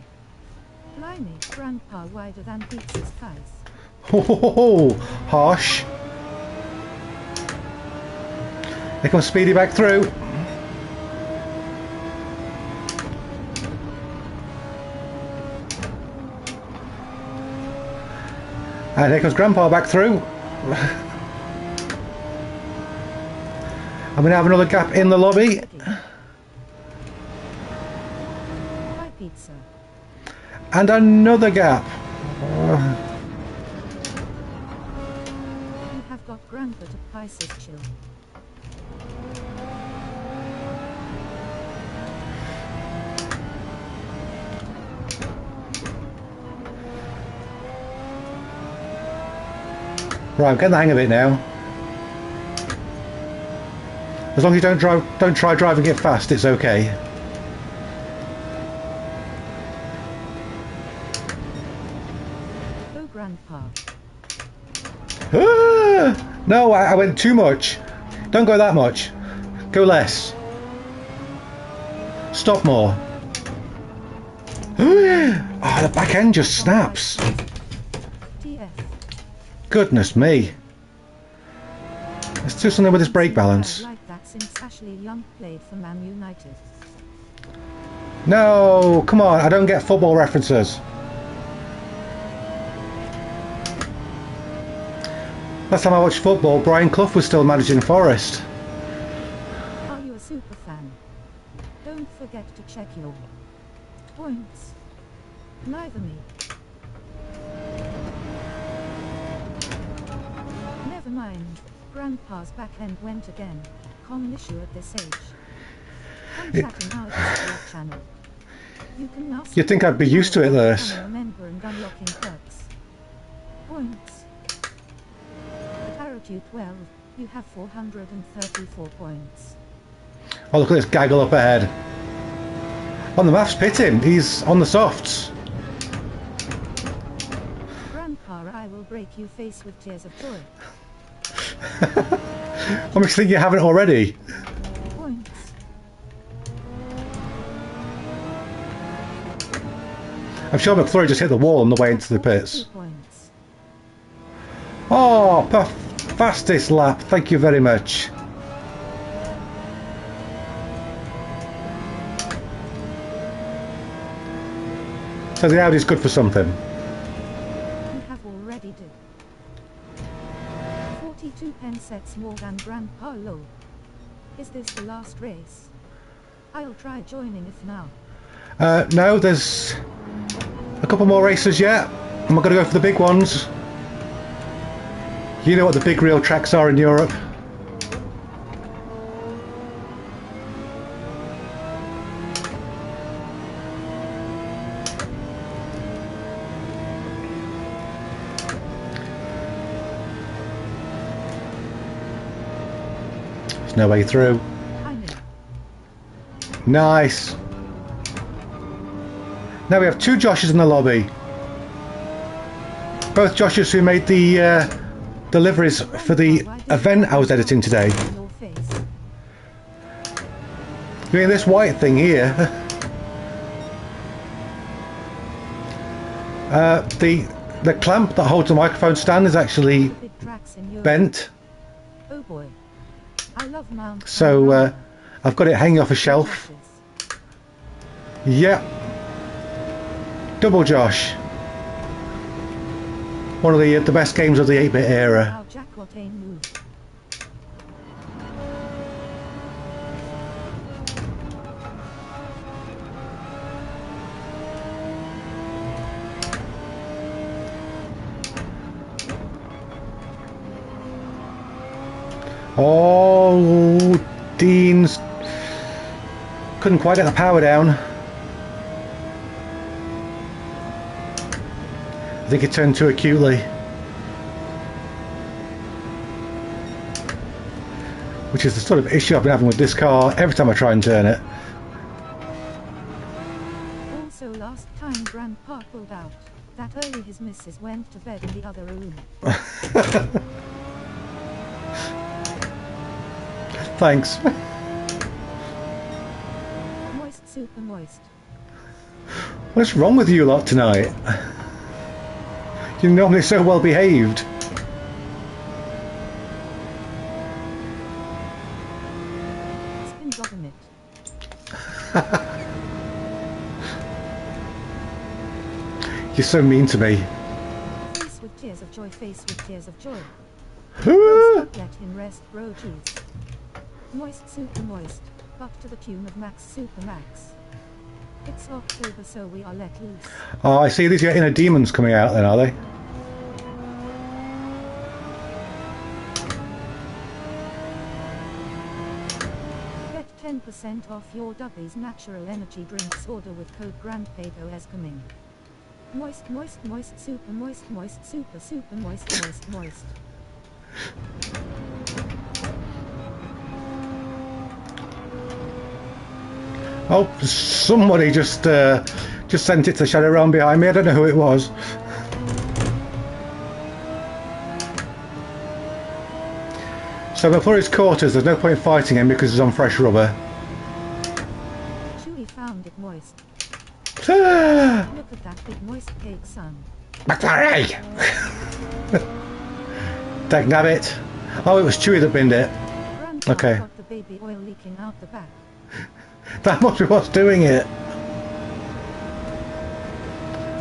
Blimey, Grandpa wider than Pizza's face. Oh, harsh. Here comes Speedy back through. And here comes Grandpa back through. I'm going to have another gap in the lobby. Hi, Pizza. And another gap. You have got Grandpa to Pisces chill. Right, I'm getting the hang of it now. As long as you don't try driving it fast, it's okay. Oh, Grandpa. Ah! No, I went too much. Don't go that much. Go less. Stop more. Oh, the back end just snaps. TF. Goodness me. Let's do something with this brake balance. Like that since Ashley Young played for Man United. No, come on, I don't get football references. Last time I watched football, Brian Clough was still managing Forest. Are you a super fan? Don't forget to check your points. Neither me. Never mind. Grandpa's back end went again. Common issue at this age. I'm chatting out the channel. You can now You'd think I'd be used to it, Lewis. Remember and unlocking perks. Points. At Arrow 12, you have 434 points. Oh, look at this gaggle up ahead. On the maths, pit him. He's on the softs. Grandpa, I will break you face with tears of joy. I'm just thinking you haven't already. Points. I'm sure McFlurry just hit the wall on the way into the pits. Points. Oh, fastest lap. Thank you very much. So the Audi's good for something. You have already did. 42 pen sets more than Grandpa Low. Is this the last race? I'll try joining if now. No, there's a couple more races yet. I'm not going to go for the big ones. You know what the big real tracks are in Europe. There's no way through. Nice. Now we have two Joshes in the lobby. Both Joshes who made the deliveries for the event I was editing today. You mean this white thing here? The clamp that holds the microphone stand is actually bent. Oh boy. I love Mount. So I've got it hanging off a shelf. Yep. Double Josh. One of the best games of the 8-bit era. Oh, Dean's couldn't quite get the power down. I think it turned too acutely. Which is the sort of issue I've been having with this car every time I try and turn it. Also last time Grandpa pulled out, that early his missus went to bed in the other room. Thanks. Moist, super moist. What's wrong with you lot tonight? You're normally so well behaved. Spin government. You're so mean to me. Face with tears of joy, face with tears of joy. Let him rest, bro, jeez. Moist, super moist. Buck to the tune of Max, super Max. It's October, so we are let loose. Oh, I see. These are your inner demons coming out then, are they? Get 10% off your Dubby's natural energy drinks order with code GRANDPADO coming. Moist, moist, moist, super moist, moist, super, super moist, moist, moist. Oh, somebody just sent it to the shadow realm behind me. I don't know who it was. So McFlurry's quarters, there's no point fighting him because he's on fresh rubber. Chewie found it moist. Look at that big moist cake, son. McFlurry! Dagnabbit. Oh, it was Chewie that binned it. Grandpa Okay. got the baby oil leaking out the back. That must be what's doing it.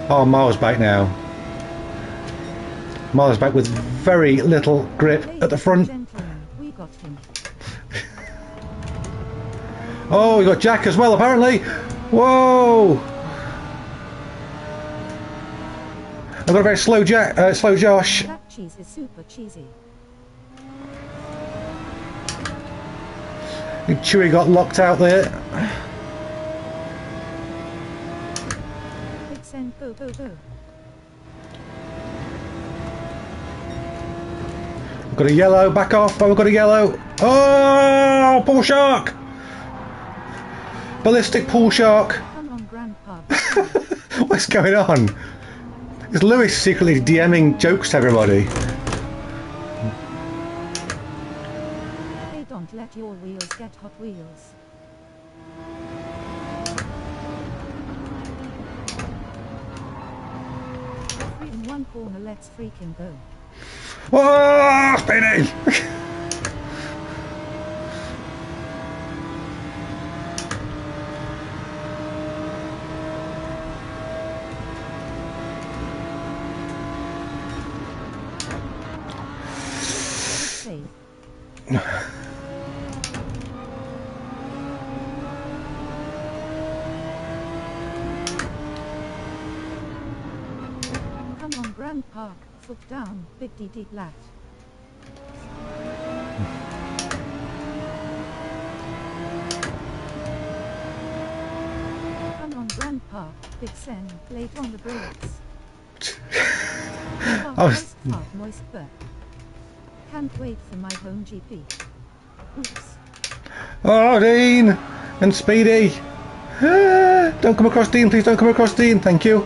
Oh, Miles back now. Miles back with very little grip at the front. We got him. Oh, we got Jack as well, apparently. Whoa! I've got a very slow slow Josh. That cheese is super cheesy. Chewie got locked out there. Big send, go, go, go. We've got a yellow, back off. Oh, we've got a yellow. Oh, pool shark! Ballistic pool shark. Come What's going on? Is Lewis secretly DMing jokes to everybody? Hey, don't let your wheels get Hot Wheels. Three in one corner, let's freaking go. Whoa, spinning! Come on, Grandpa, foot down, big DD lat. Come on, Grandpa, big Sen, late on the brakes. Moist fart, moist burp. Can't wait for my home GP. Oops. Oh, Dean! And Speedy! Ah, don't come across Dean, please don't come across Dean, thank you.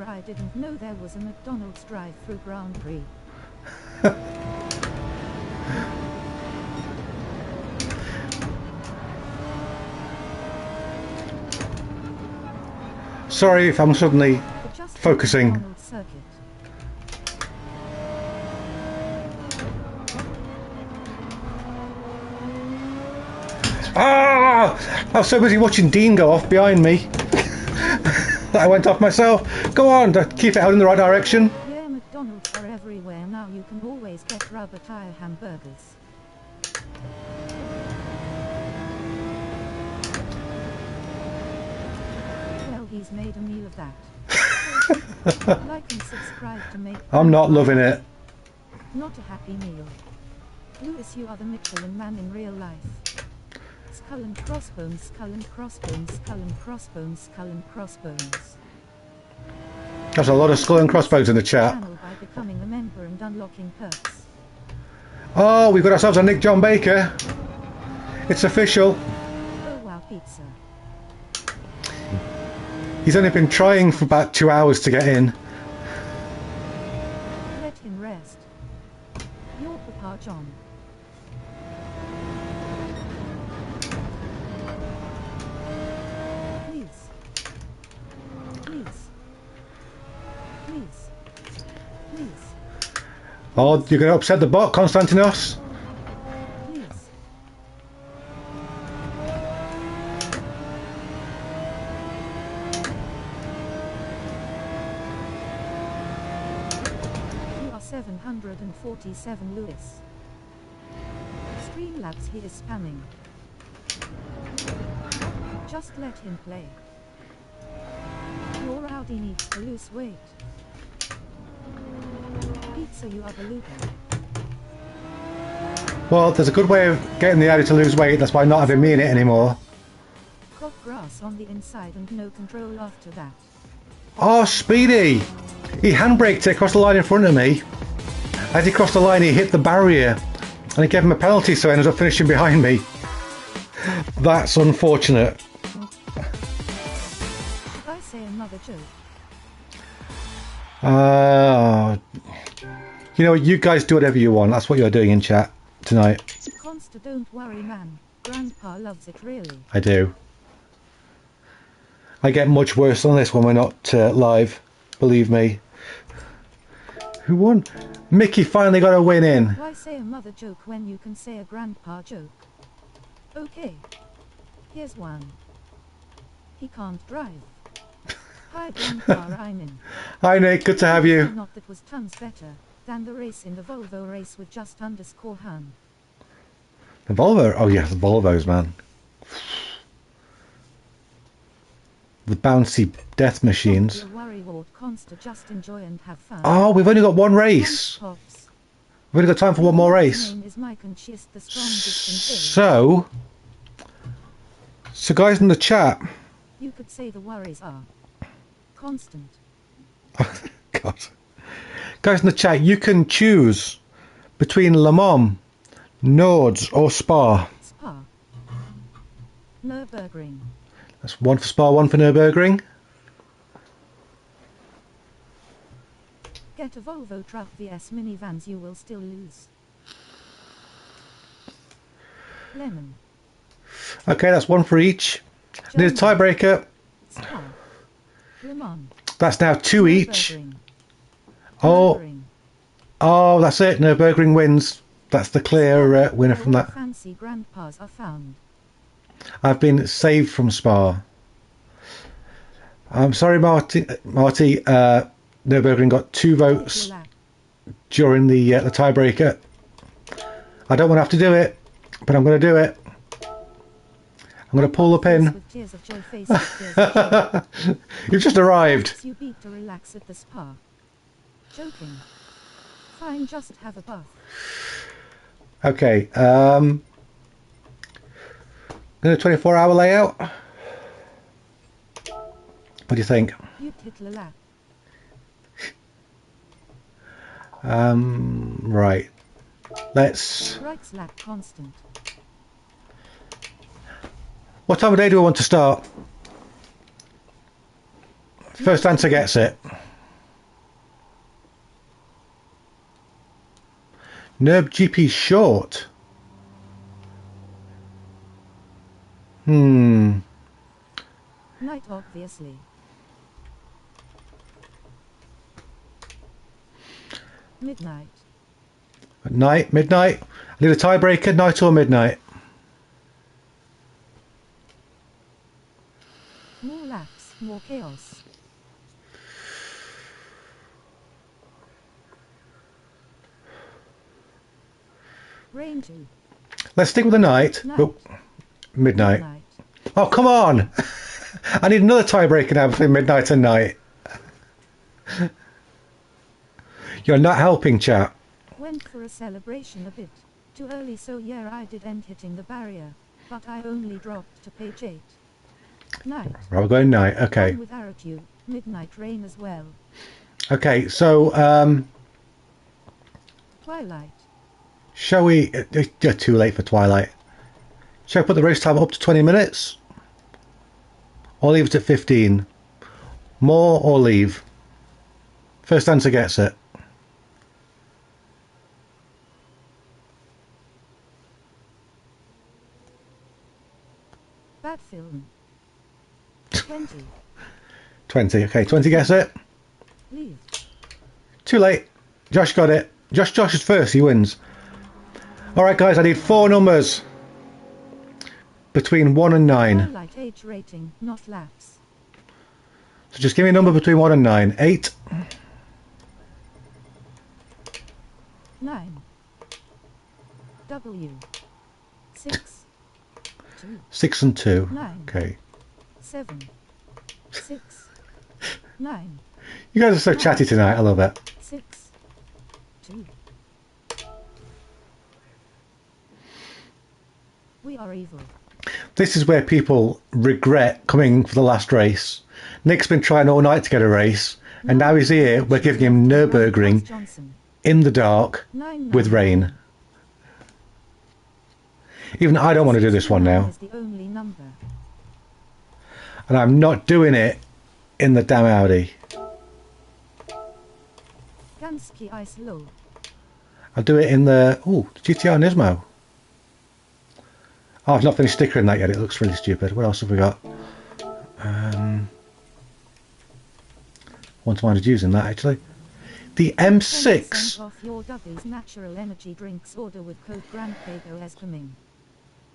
I didn't know there was a McDonald's drive-through Gr3. Sorry if I'm suddenly focusing. Ah! I was so busy watching Dean go off behind me. I went off myself. Go on, keep it out in the right direction. Yeah, McDonald's are everywhere now. You can always get rubber tire hamburgers. Well, he's made a meal of that. Like and subscribe to make... I'm not loving it. Not a happy meal. Lewis, you are the Michelin man in real life. Skull and crossbones, skull and crossbones, skull and crossbones, skull and crossbones. There's a lot of skull and crossbones in the chat. By becoming a member and unlocking perks. Oh, we've got ourselves a Nick John Baker. It's official. Oh wow, pizza. He's only been trying for about 2 hours to get in. Let him rest. Your Papa John. Oh, you're going to upset the bot, Konstantinos? Please. You are 747, Lewis. Streamlabs, he is spamming. Just let him play. Your Audi needs to lose weight. Pizza, you are the looter. Well, there's a good way of getting the Audi to lose weight, that's why not having me in it anymore. Got grass on the inside and no control after that. Oh, Speedy! He handbraked it across the line in front of me. As he crossed the line, he hit the barrier. And it gave him a penalty, so he ended up finishing behind me. That's unfortunate. Did I say another joke? You know, you guys do whatever you want. That's what you're doing in chat tonight. Consta, don't worry, man. Grandpa loves it, really. I do. I get much worse than this when we're not live. Believe me. Who won? Mickey finally got a win in. Why say a mother joke when you can say a grandpa joke? Okay. Here's one. He can't drive. Hi, Grandpa, I'm in. Hi, Nick. Good to have you. Not that was tons better than the race in the Volvo race with just underscore hun. The Volvo? Oh, yeah, the Volvos, man. The bouncy death machines. Worry, Ward, Consta, just enjoy and have fun. Oh, we've only got one race. We've only got time for one more race. So guys in the chat. You could say the worries are constant. God. Guys in the chat, you can choose between Le Mans, Nords or Spa. Spa. Nürburgring. That's one for Spa, one for Nürburgring. Get a Volvo Truck vs minivans, you will still lose. Lemon. Okay, that's one for each. Need a tiebreaker. Spa. Le Mans. That's now two each. Nürburgring. Oh, that's it. Nürburgring wins. That's the clear winner from that. Fancy grandpas are found. I've been saved from Spa. I'm sorry, Marty. Nürburgring got 2 votes during the tiebreaker. I don't want to have to do it, but I'm going to do it. I'm going to pull the pin. You've just arrived. You beat to relax at the spa. Joking. Fine, just have a bath. Okay. Going to 24-hour layout. What do you think? You tickle a lap. Right. Let's. Right lap constant. What time of day do we want to start? First answer gets it. Nürb GP short. Night, obviously. Midnight. Night, midnight. I need a tiebreaker, night or midnight. More laps, more chaos. Rain 2. Let's stick with the night. Oh, midnight. Oh, come on. I need another tiebreaker now between midnight and night. You're not helping, chat. Went for a celebration a bit too early, so yeah, I did end hitting the barrier, but I only dropped to page 8. Night. Right, we're going night. Okay. With Aratu, midnight rain as well. Okay, so Twilight. Shall we? You're too late for Twilight. Shall I put the race time up to 20 minutes? Or leave it at 15? More or leave? First answer gets it. Bad film. 20. 20. Okay, 20 gets it. Leave. Too late. Josh got it. Josh is first. He wins. Alright guys, I need 4 numbers between 1 and 9. Twilight age rating, not laps. So just give me a number between 1 and 9. 8. 9. W. 6. 2. 6 and 2. 9. Okay. 7. 6. 9. You guys are so chatty tonight. I love it. 6. 2. We are evil. This is where people regret coming for the last race. Nick's been trying all night to get a race, and now he's here. We're giving him Nürburgring in the dark with rain. Even I don't want to do this one now. And I'm not doing it in the damn Audi. I'll do it in the GTR Nismo. Oh, I've not finished stickering that yet. It looks really stupid. What else have we got? Once minded using that actually. The M6. Off your W's natural energy drinks order with code Gr3 as coming.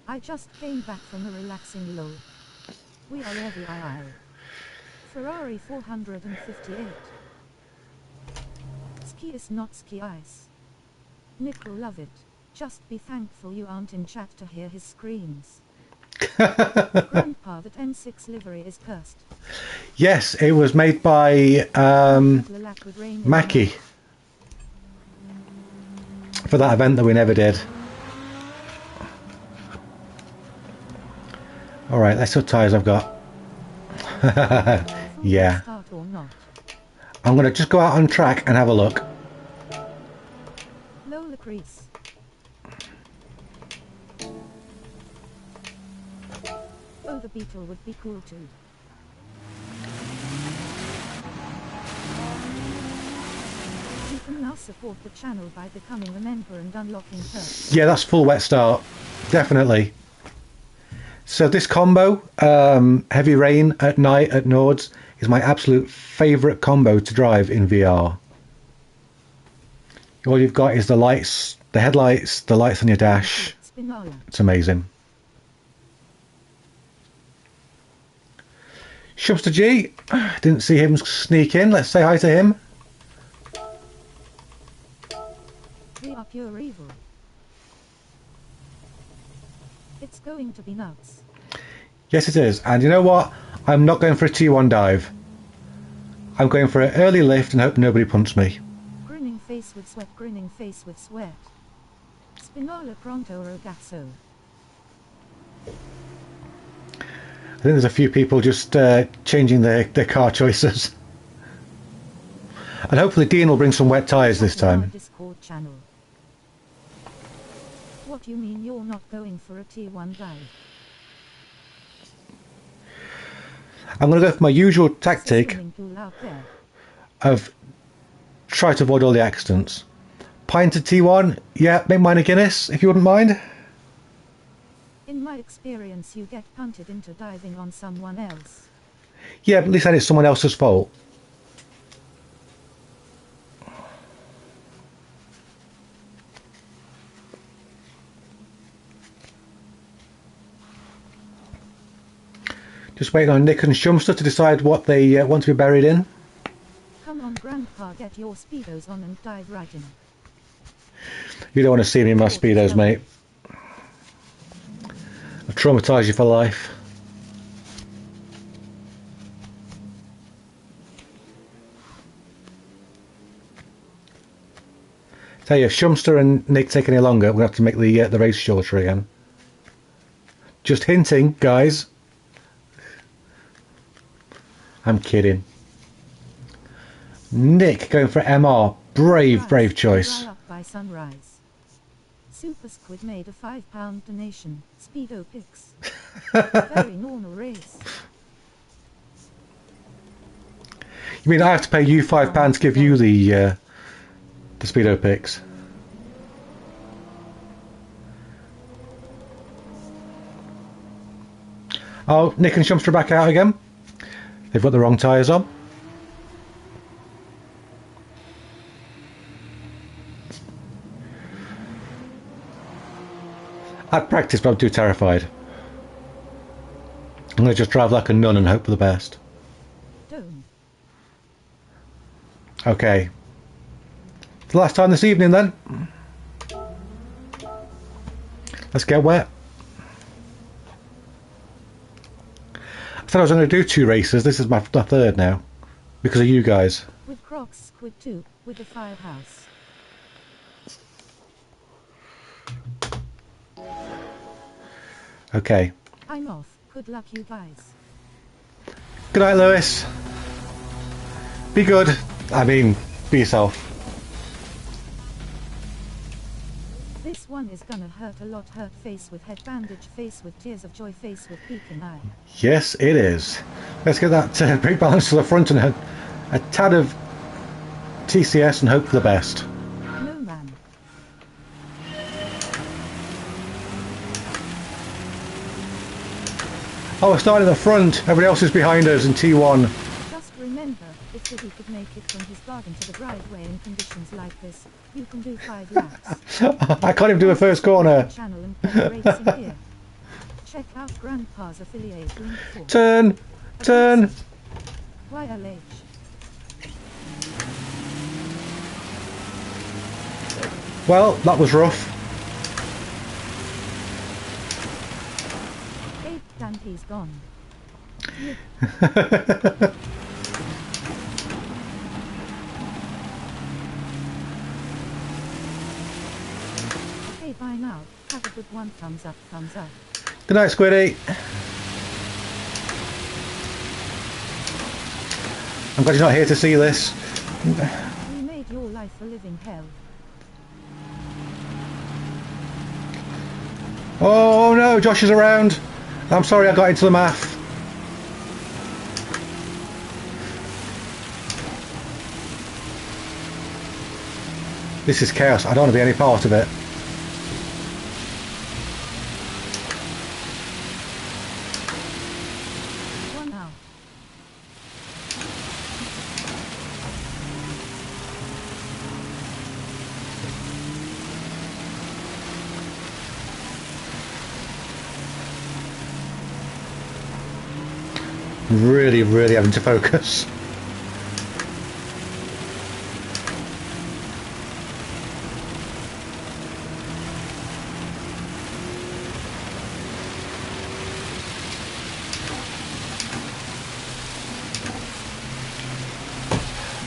I just came back from a relaxing lull. We are every aisle. Ferrari 458. Ski is not ski ice. Nick will love it. Just be thankful you aren't in chat to hear his screams. Grandpa, that N6 livery is cursed. Yes, it was made by Mackie. for that event that we never did. Alright, let's see what tyres I've got. Yeah. I'm going to just go out on track and have a look. Lola crease. Oh, the Beetle would be cool too. You can now support the channel by becoming a member and unlocking perks. Yeah, that's full wet start. Definitely. So this combo, Heavy Rain at night at Nords, is my absolute favourite combo to drive in VR. All you've got is the lights, the headlights, the lights on your dash. It's amazing. Shumster G, didn't see him sneak in. Let's say hi to him. We are pure evil. It's going to be nuts. Yes, it is. And you know what? I'm not going for a T1 dive. I'm going for an early lift and hope nobody punts me. Grinning face with sweat, grinning face with sweat. Spinola pronto ragazzo. I think there's a few people just changing their car choices. And hopefully Dean will bring some wet tyres this time. Discord channel. What do you mean you're not going for a T1 dive? I'm going to go for my usual tactic of try to avoid all the accidents. Pint of T1, yeah, make mine a Guinness if you wouldn't mind. In my experience, you get punted into diving on someone else. Yeah, but at least then it's someone else's fault. Just waiting on Nick and Shumster to decide what they want to be buried in. Come on, Grandpa, get your speedos on and dive right in. You don't want to see me in my speedos, mate. I've traumatised you for life. Tell you, if Shumster and Nick take any longer, we're going to have to make the race shorter again. Just hinting, guys. I'm kidding. Nick going for MR. Brave choice. Up by sunrise. Super Squid made a £5 donation. Speedo pics. Very normal race. You mean I have to pay you £5 to give you the Speedo pics? Oh, Nick and Shumster are back out again. They've got the wrong tyres on. I'd practice, but I'm too terrified. I'm going to just drive like a nun and hope for the best. Don't. Okay. The last time this evening then. Let's get wet. I said I was going to do 2 races. This is my third now. Because of you guys. With Crocs, Squid 2, with the firehouse. Okay. I'm off. Good luck, you guys. Good night, Lewis. Be good. I mean, be yourself. This one is gonna hurt a lot. Hurt face with head bandage, face with tears of joy, face with peeking eye. Yes, it is. Let's get that brake balance to the front and a tad of TCS and hope for the best. No, man. Oh, we're starting at the front. Everybody else is behind us in T1. Just remember, if Diddy could make it from his garden to the driveway in conditions like this, you can do 5 laps. I can't even do a first corner. Channel and play racing here. Check out Grandpa's affiliate link for Turn! Turn! YLH. Well, that was rough. And he's gone. Okay, bye now. Have a good one. Thumbs up, thumbs up. Good night, Squiddy. I'm glad you're not here to see this. We made your life a living hell. Oh no, Josh is around. I'm sorry I got into the math. This is chaos. I don't want to be any part of it. One now. Really having to focus.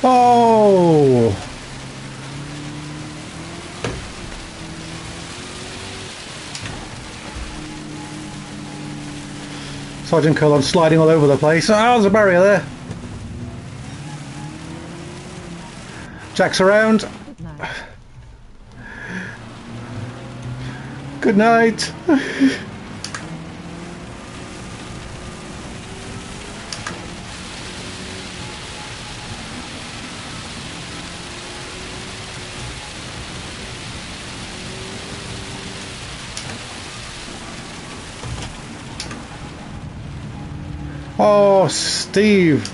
Oh! Sergeant Cullen sliding all over the place. Oh, there's a barrier there. Jack's around. Good night. Good night. Oh, Steve.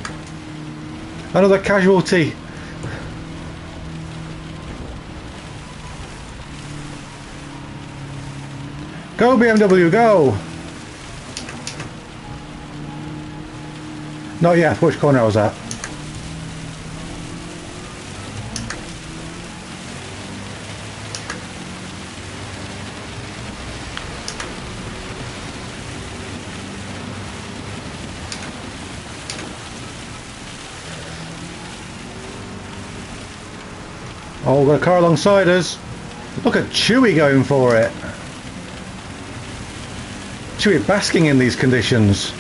Another casualty. Go BMW, go! Not yet. Which corner I was at? Oh, we've got a car alongside us. Look at Chewie going for it. Chewie basking in these conditions.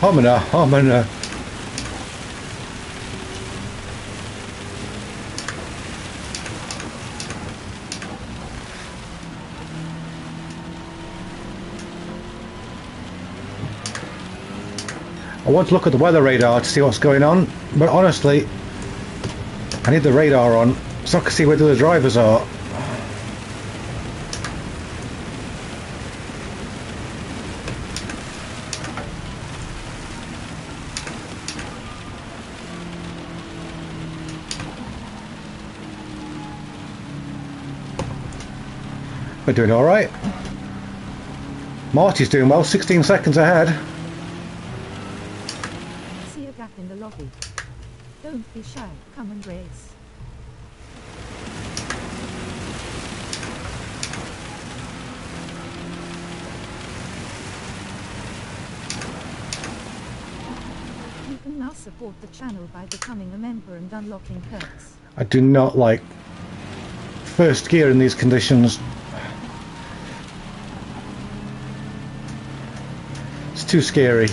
Homina, homina. I want to look at the weather radar to see what's going on, but honestly, I need the radar on so I can see where the drivers are. We're doing alright. Marty's doing well, 16 seconds ahead. See a gap in the lobby. Don't be shy, come and race. You can now support the channel by becoming a member and unlocking perks. I do not like first gear in these conditions. It's too scary.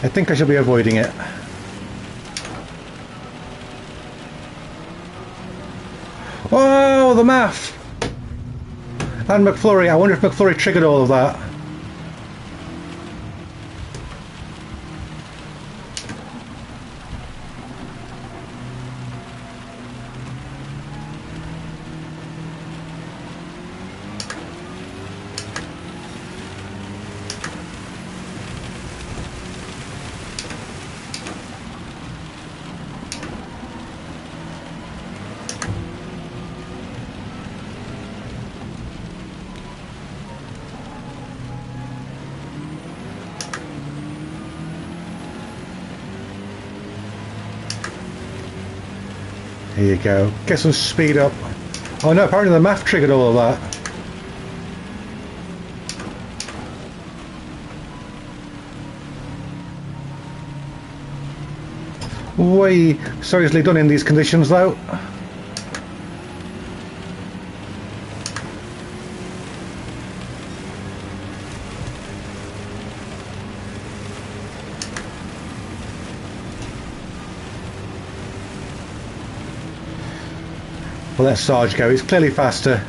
I think I should be avoiding it. Oh, the math! And McFlurry. I wonder if McFlurry triggered all of that. Here you go. Get some speed up. Oh no, apparently the math triggered all of that. Way so easily done in these conditions though. Well, let Sarge go, he's clearly faster.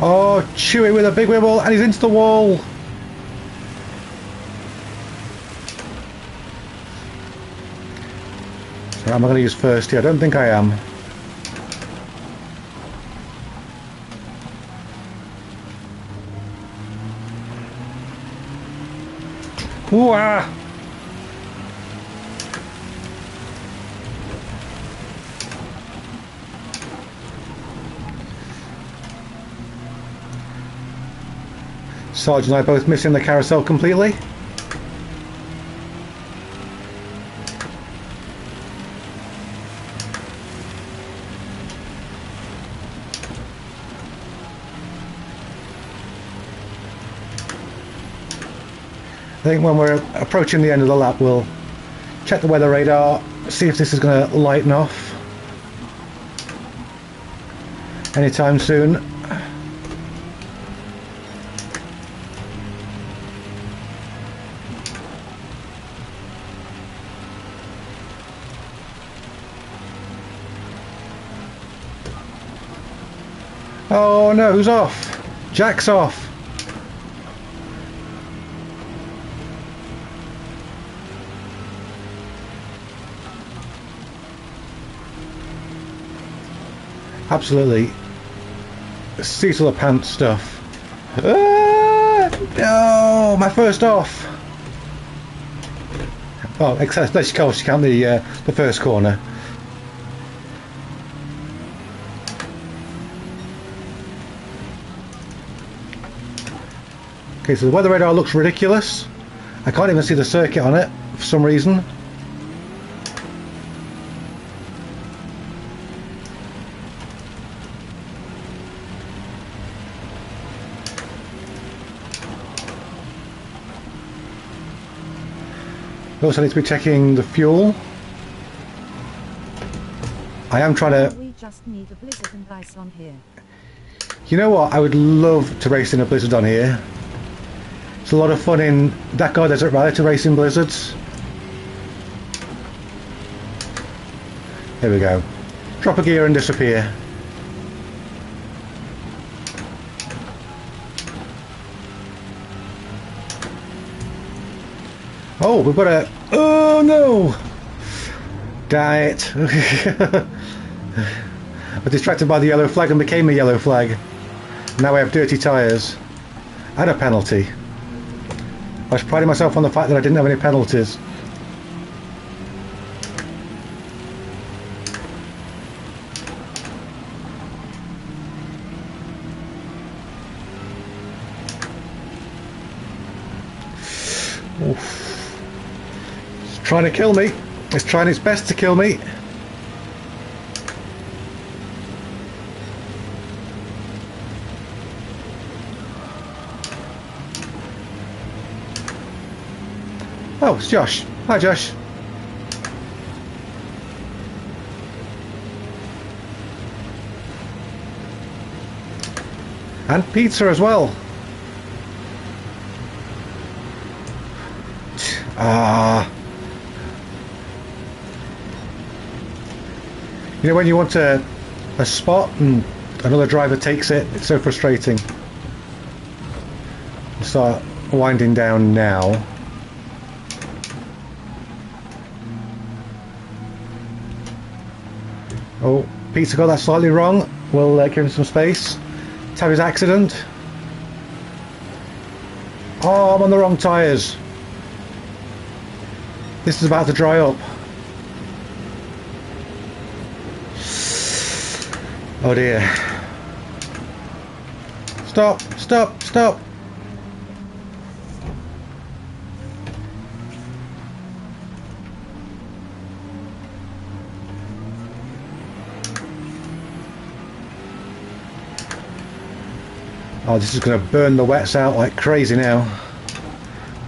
Oh, Chewy with a big wibble, and he's into the wall. So am I going to use first here? I don't think I am. Ooh, ah. Sarge and I both missing the carousel completely. I think when we're approaching the end of the lap we'll check the weather radar, see if this is going to lighten off anytime soon. Oh no, who's off? Jack's off. Absolutely seat of the pants stuff. No, my first off. Oh, except let's count the first corner. Okay, so the weather radar looks ridiculous. I can't even see the circuit on it for some reason. We also need to be checking the fuel. I am trying to... We just need a blizzard and ice on here. You know what? I would love to race in a blizzard on here. It's a lot of fun in Dakar Desert Rally to race in blizzards. Here we go. Drop a gear and disappear. Oh, we've got a... Oh no! Damn it. I was distracted by the yellow flag and became a yellow flag. Now I have dirty tyres. And a penalty. I was priding myself on the fact that I didn't have any penalties. Oof. It's trying to kill me. It's trying its best to kill me. Oh, it's Josh. Hi, Josh. And pizza as well. Ah. You know when you want a spot and another driver takes it, it's so frustrating. I'll start winding down now. Oh, Peter got that slightly wrong. We'll give him some space to have his accident. Oh, I'm on the wrong tyres. This is about to dry up. Oh dear. Stop, stop, stop. Oh, this is going to burn the wets out like crazy now.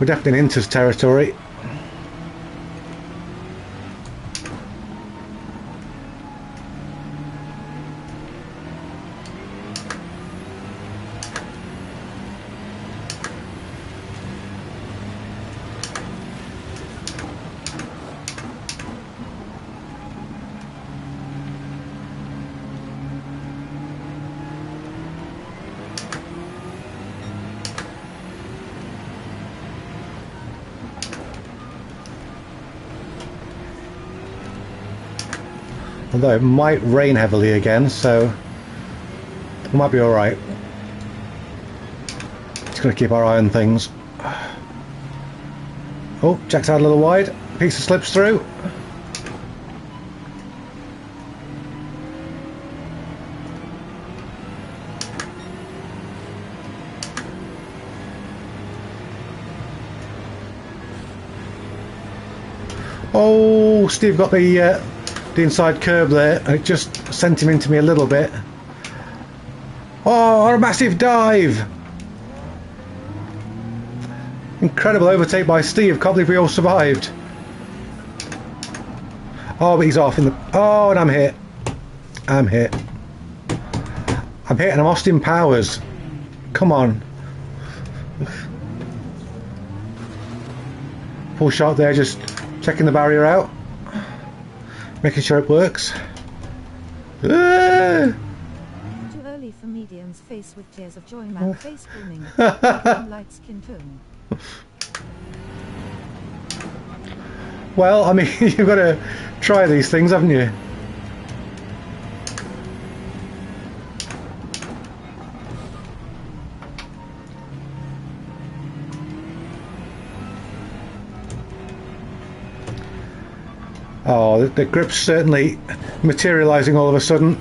We're definitely in Inter's territory. Although it might rain heavily again, so we might be alright. Just going to keep our eye on things. Oh, Jack's out a little wide. Pizza slips through. Oh, Steve got the inside curb there, and it just sent him into me a little bit. Oh, a massive dive! Incredible overtake by Steve. Can't believe we all survived. Oh, but he's off in the... Oh, and I'm hit. I'm hit. I'm hit and I'm Austin Powers. Come on. Full shot there, just checking the barrier out. Making sure it works. Too early for medium's face with tears of joy, man. Face booming. Light skin tone. Well, I mean, you've got to try these things, haven't you? Oh, the grip's certainly materialising all of a sudden.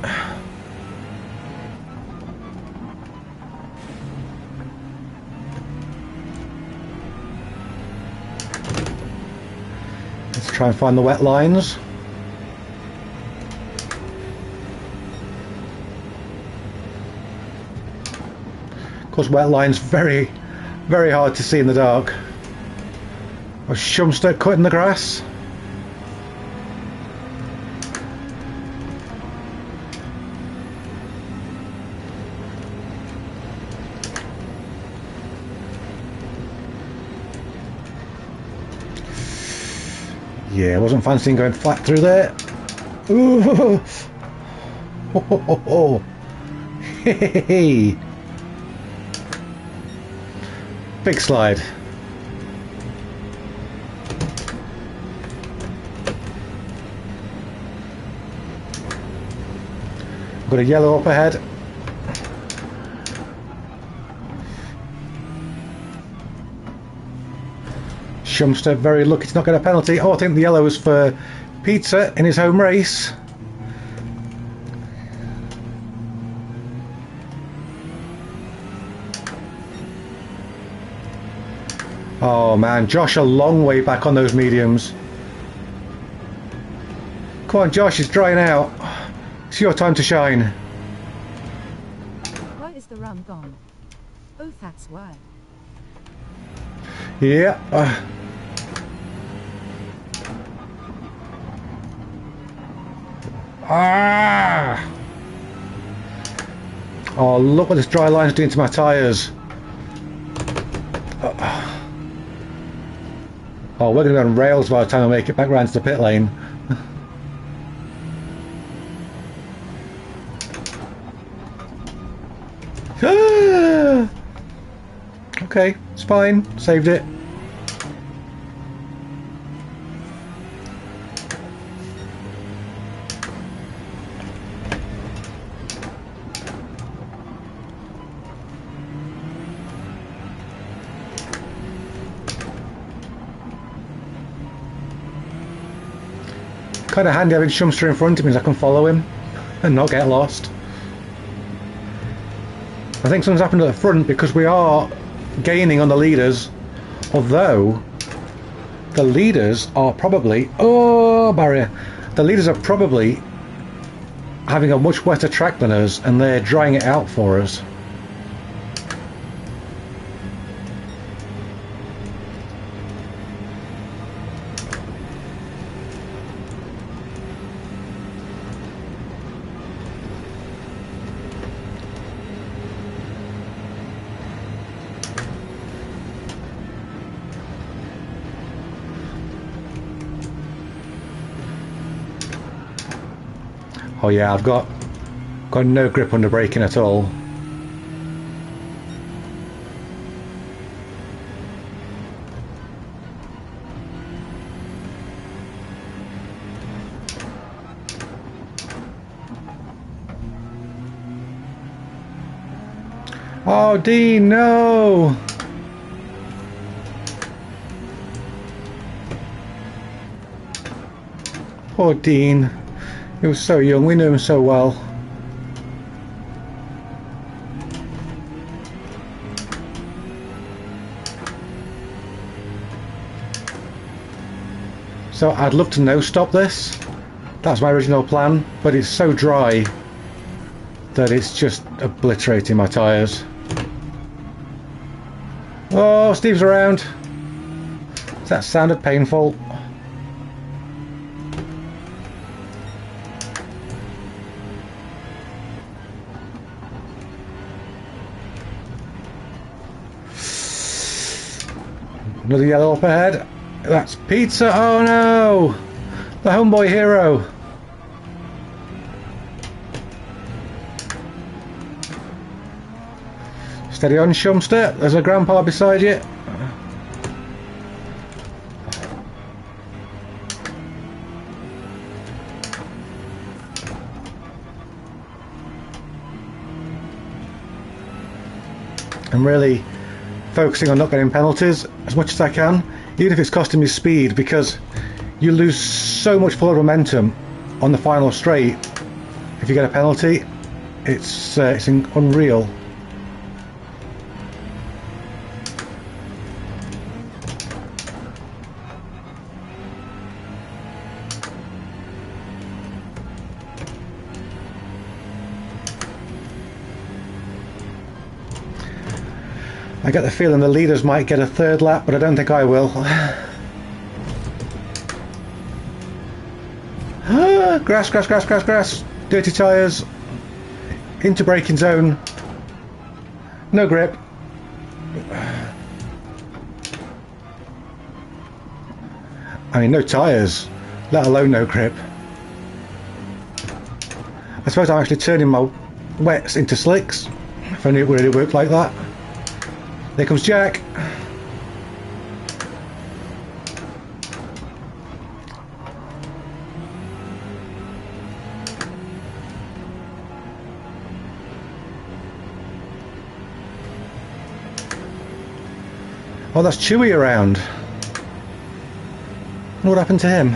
Let's try and find the wet lines. Of course, wet lines very, very hard to see in the dark. A Shumster cutting the grass. Yeah, I wasn't fancying going flat through there. Ooh. Oh, oh, oh, oh. Hey. Big slide. Got a yellow up ahead. Shumster very lucky to not get a penalty. Oh, I think the yellow was for Pizza in his home race. Oh man, Josh a long way back on those mediums. Come on Josh, it's drying out. It's your time to shine. Why is the rum gone? Oh, that's why. Yeah. Oh, look what this dry line's doing to my tyres. Oh, we're going to be on rails by the time I make it back round to the pit lane. Okay, it's fine. Saved it. Kind of handy having Shumster in front of me so I can follow him and not get lost. I think something's happened at the front because we are gaining on the leaders, although the leaders are probably... Oh, barrier! The leaders are probably having a much wetter track than us and they're drying it out for us. Oh yeah, I've got no grip under braking at all. Oh, Dean, no! Poor Dean. He was so young, we knew him so well. So I'd love to no-stop this. That's my original plan, but it's so dry that it's just obliterating my tyres. Oh, Steve's around. That sounded painful. Another yellow up ahead. That's pizza. Oh no! The homeboy hero. Steady on, Shumster. There's a grandpa beside you. I'm really focusing on not getting penalties as much as I can, even if it's costing me speed, because you lose so much forward momentum on the final straight if you get a penalty. It's unreal. I get the feeling the leaders might get a third lap, but I don't think I will. Grass, grass, grass, grass, grass. Dirty tyres. Into braking zone. No grip. I mean, no tyres, let alone no grip. I suppose I'm actually turning my wets into slicks. If only it really worked like that. There comes Jack. Oh, that's Chewy around. What happened to him?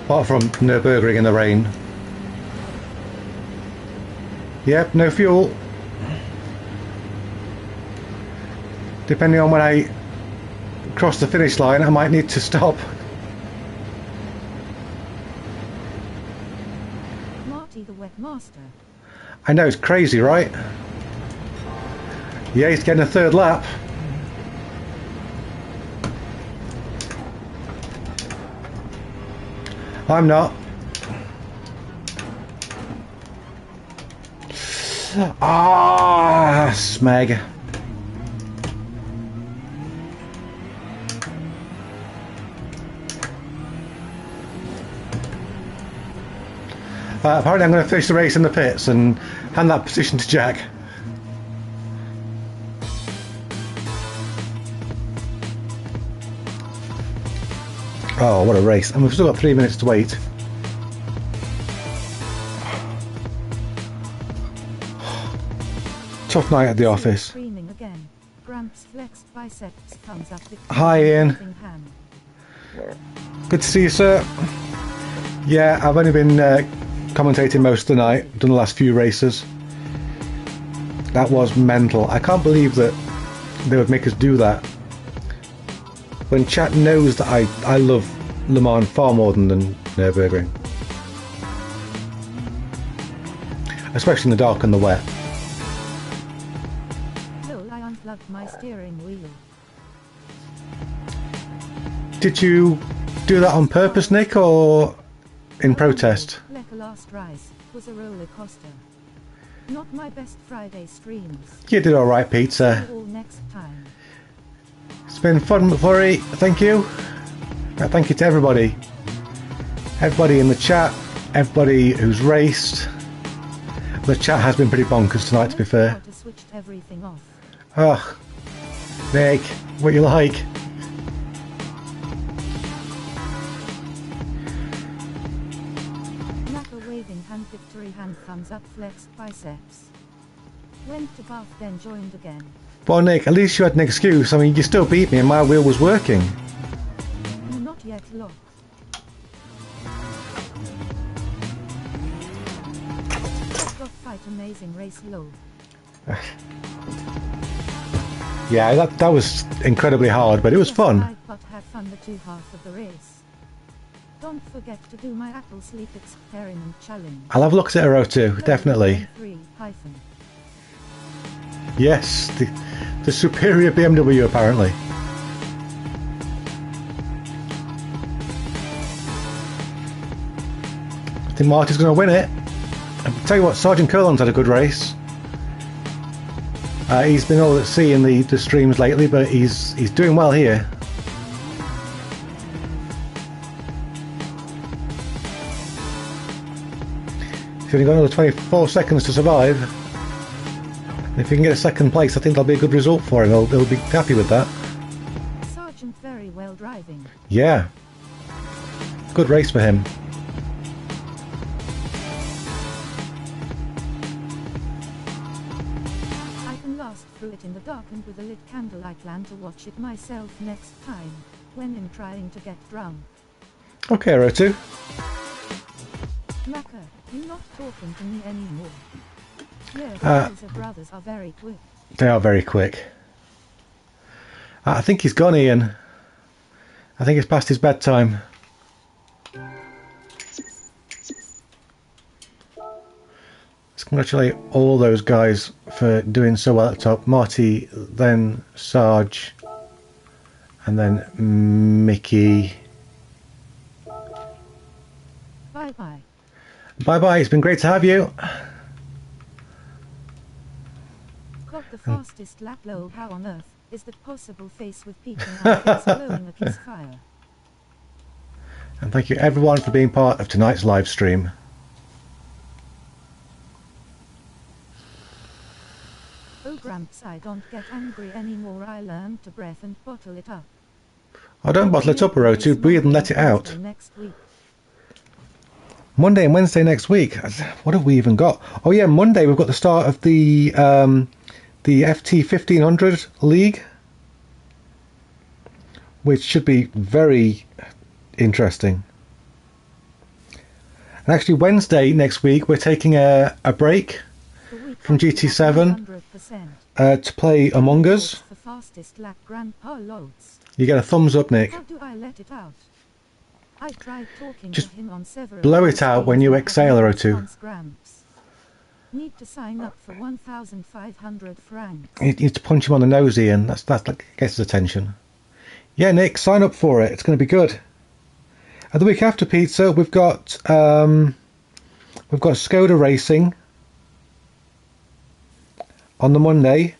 Apart from Nürburgring in the rain. Yep, no fuel. Depending on when I cross the finish line, I might need to stop. Marty the webmaster. I know, it's crazy, right? Yeah, he's getting a third lap. I'm not. Ah, smeg. Apparently I'm going to finish the race in the pits and hand that position to Jack. Oh, what a race. And we've still got 3 minutes to wait. Tough night at the office. Again. Gramps flexed biceps, thumbs up. Hi Ian. Good to see you, sir. Yeah, I've only been commentating most of the night, done the last few races. That was mental. I can't believe that they would make us do that. When chat knows that I love Le Mans far more than Nürburgring. Especially in the dark and the wet. Lol, I unplugged my steering wheel. Did you do that on purpose, Nick, or in protest? Like a last rise was a roller coaster. Not my best Friday streams. You did alright, Pizza. All next time. It's been fun, McFlurry. Thank you. Thank you to everybody. Everybody in the chat, everybody who's raced. The chat has been pretty bonkers tonight, to be fair. Switched everything off. Oh, Nick, what you like? Knacker waving hand victory hand thumbs up flexed biceps. Went to bath then joined again. Well, Nick, at least you had an excuse. I mean, you still beat me and my wheel was working. You're not yet locked. Fight amazing race low. Yeah, that was incredibly hard, but it was fun. But have fun the two half of the race. Don't forget to do my Apple Sleep Experiment Challenge. I'll have a look at it, Gr3, definitely. Yes, the superior BMW apparently. I think Marty's going to win it. I'll tell you what, Sergeant Curlon's had a good race. He's been all at sea in the streams lately, but he's doing well here. He's only got another 24 seconds to survive. And if he can get a second place, I think that'll be a good result for him. He'll be happy with that. Sergeant very well driving. Yeah. Good race for him. Through it in the dark and with a lit candle. I plan to watch it myself next time, when I'm trying to get drunk. Okay, Gr3. Knacker, you're not talking to me anymore. Yeah, the brothers are very quick. They are very quick. I think he's gone, Ian. I think it's past his bedtime. Let's congratulate all those guys for doing so well at the top. Marty, then Sarge, and then Mickey. Bye-bye. Bye-bye, it's been great to have you. Got the fastest lap. Lol, how on earth is that possible? Face with peaking eyes glowing a kiss fire. And thank you everyone for being part of tonight's live stream. Oh Gramps, I don't get angry anymore. I learned to breath and bottle it up. Oh, don't bottle it up, Gr3. Breathe and let it out. Monday and Wednesday next week. What have we even got? Oh yeah, Monday we've got the start of the FT 1500 League, which should be very interesting. And actually Wednesday next week we're taking a break from GT7 to play Among Us. You get a thumbs up, Nick. How do I let it out? I tried talking Just to him on several blow it out when you exhale, Gr3. Need to sign up for 1,500 francs. You need to punch him on the nose, Ian. That gets his attention. Yeah, Nick, sign up for it. It's going to be good. And the week after pizza, we've got Skoda Racing on the Monday,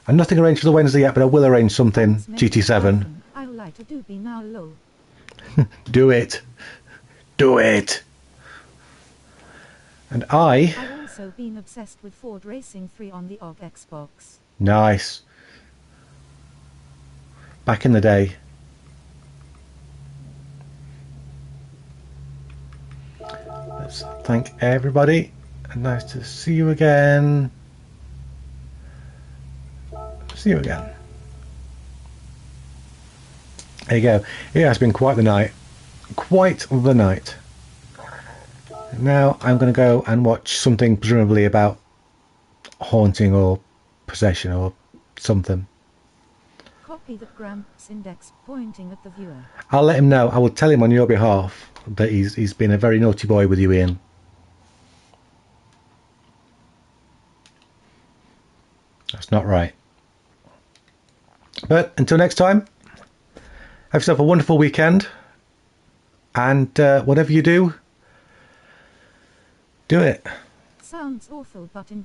and nothing arranged for the Wednesday yet, but I will arrange something. GT7. I'll like to do be now low. Do it. Do it. And I've also been obsessed with Ford Racing 3 on the OG Xbox. Nice. Back in the day. Let's thank everybody. And nice to see you again. See you again. There you go. It has been quite the night. Quite the night. Now I'm going to go and watch something presumably about haunting or possession or something. Copy the Gramps index pointing at the viewer. I'll let him know. I will tell him on your behalf that he's been a very naughty boy with you, Ian. That's not right. But until next time, have yourself a wonderful weekend, and whatever you do, do it. Sounds awful, but enjoy.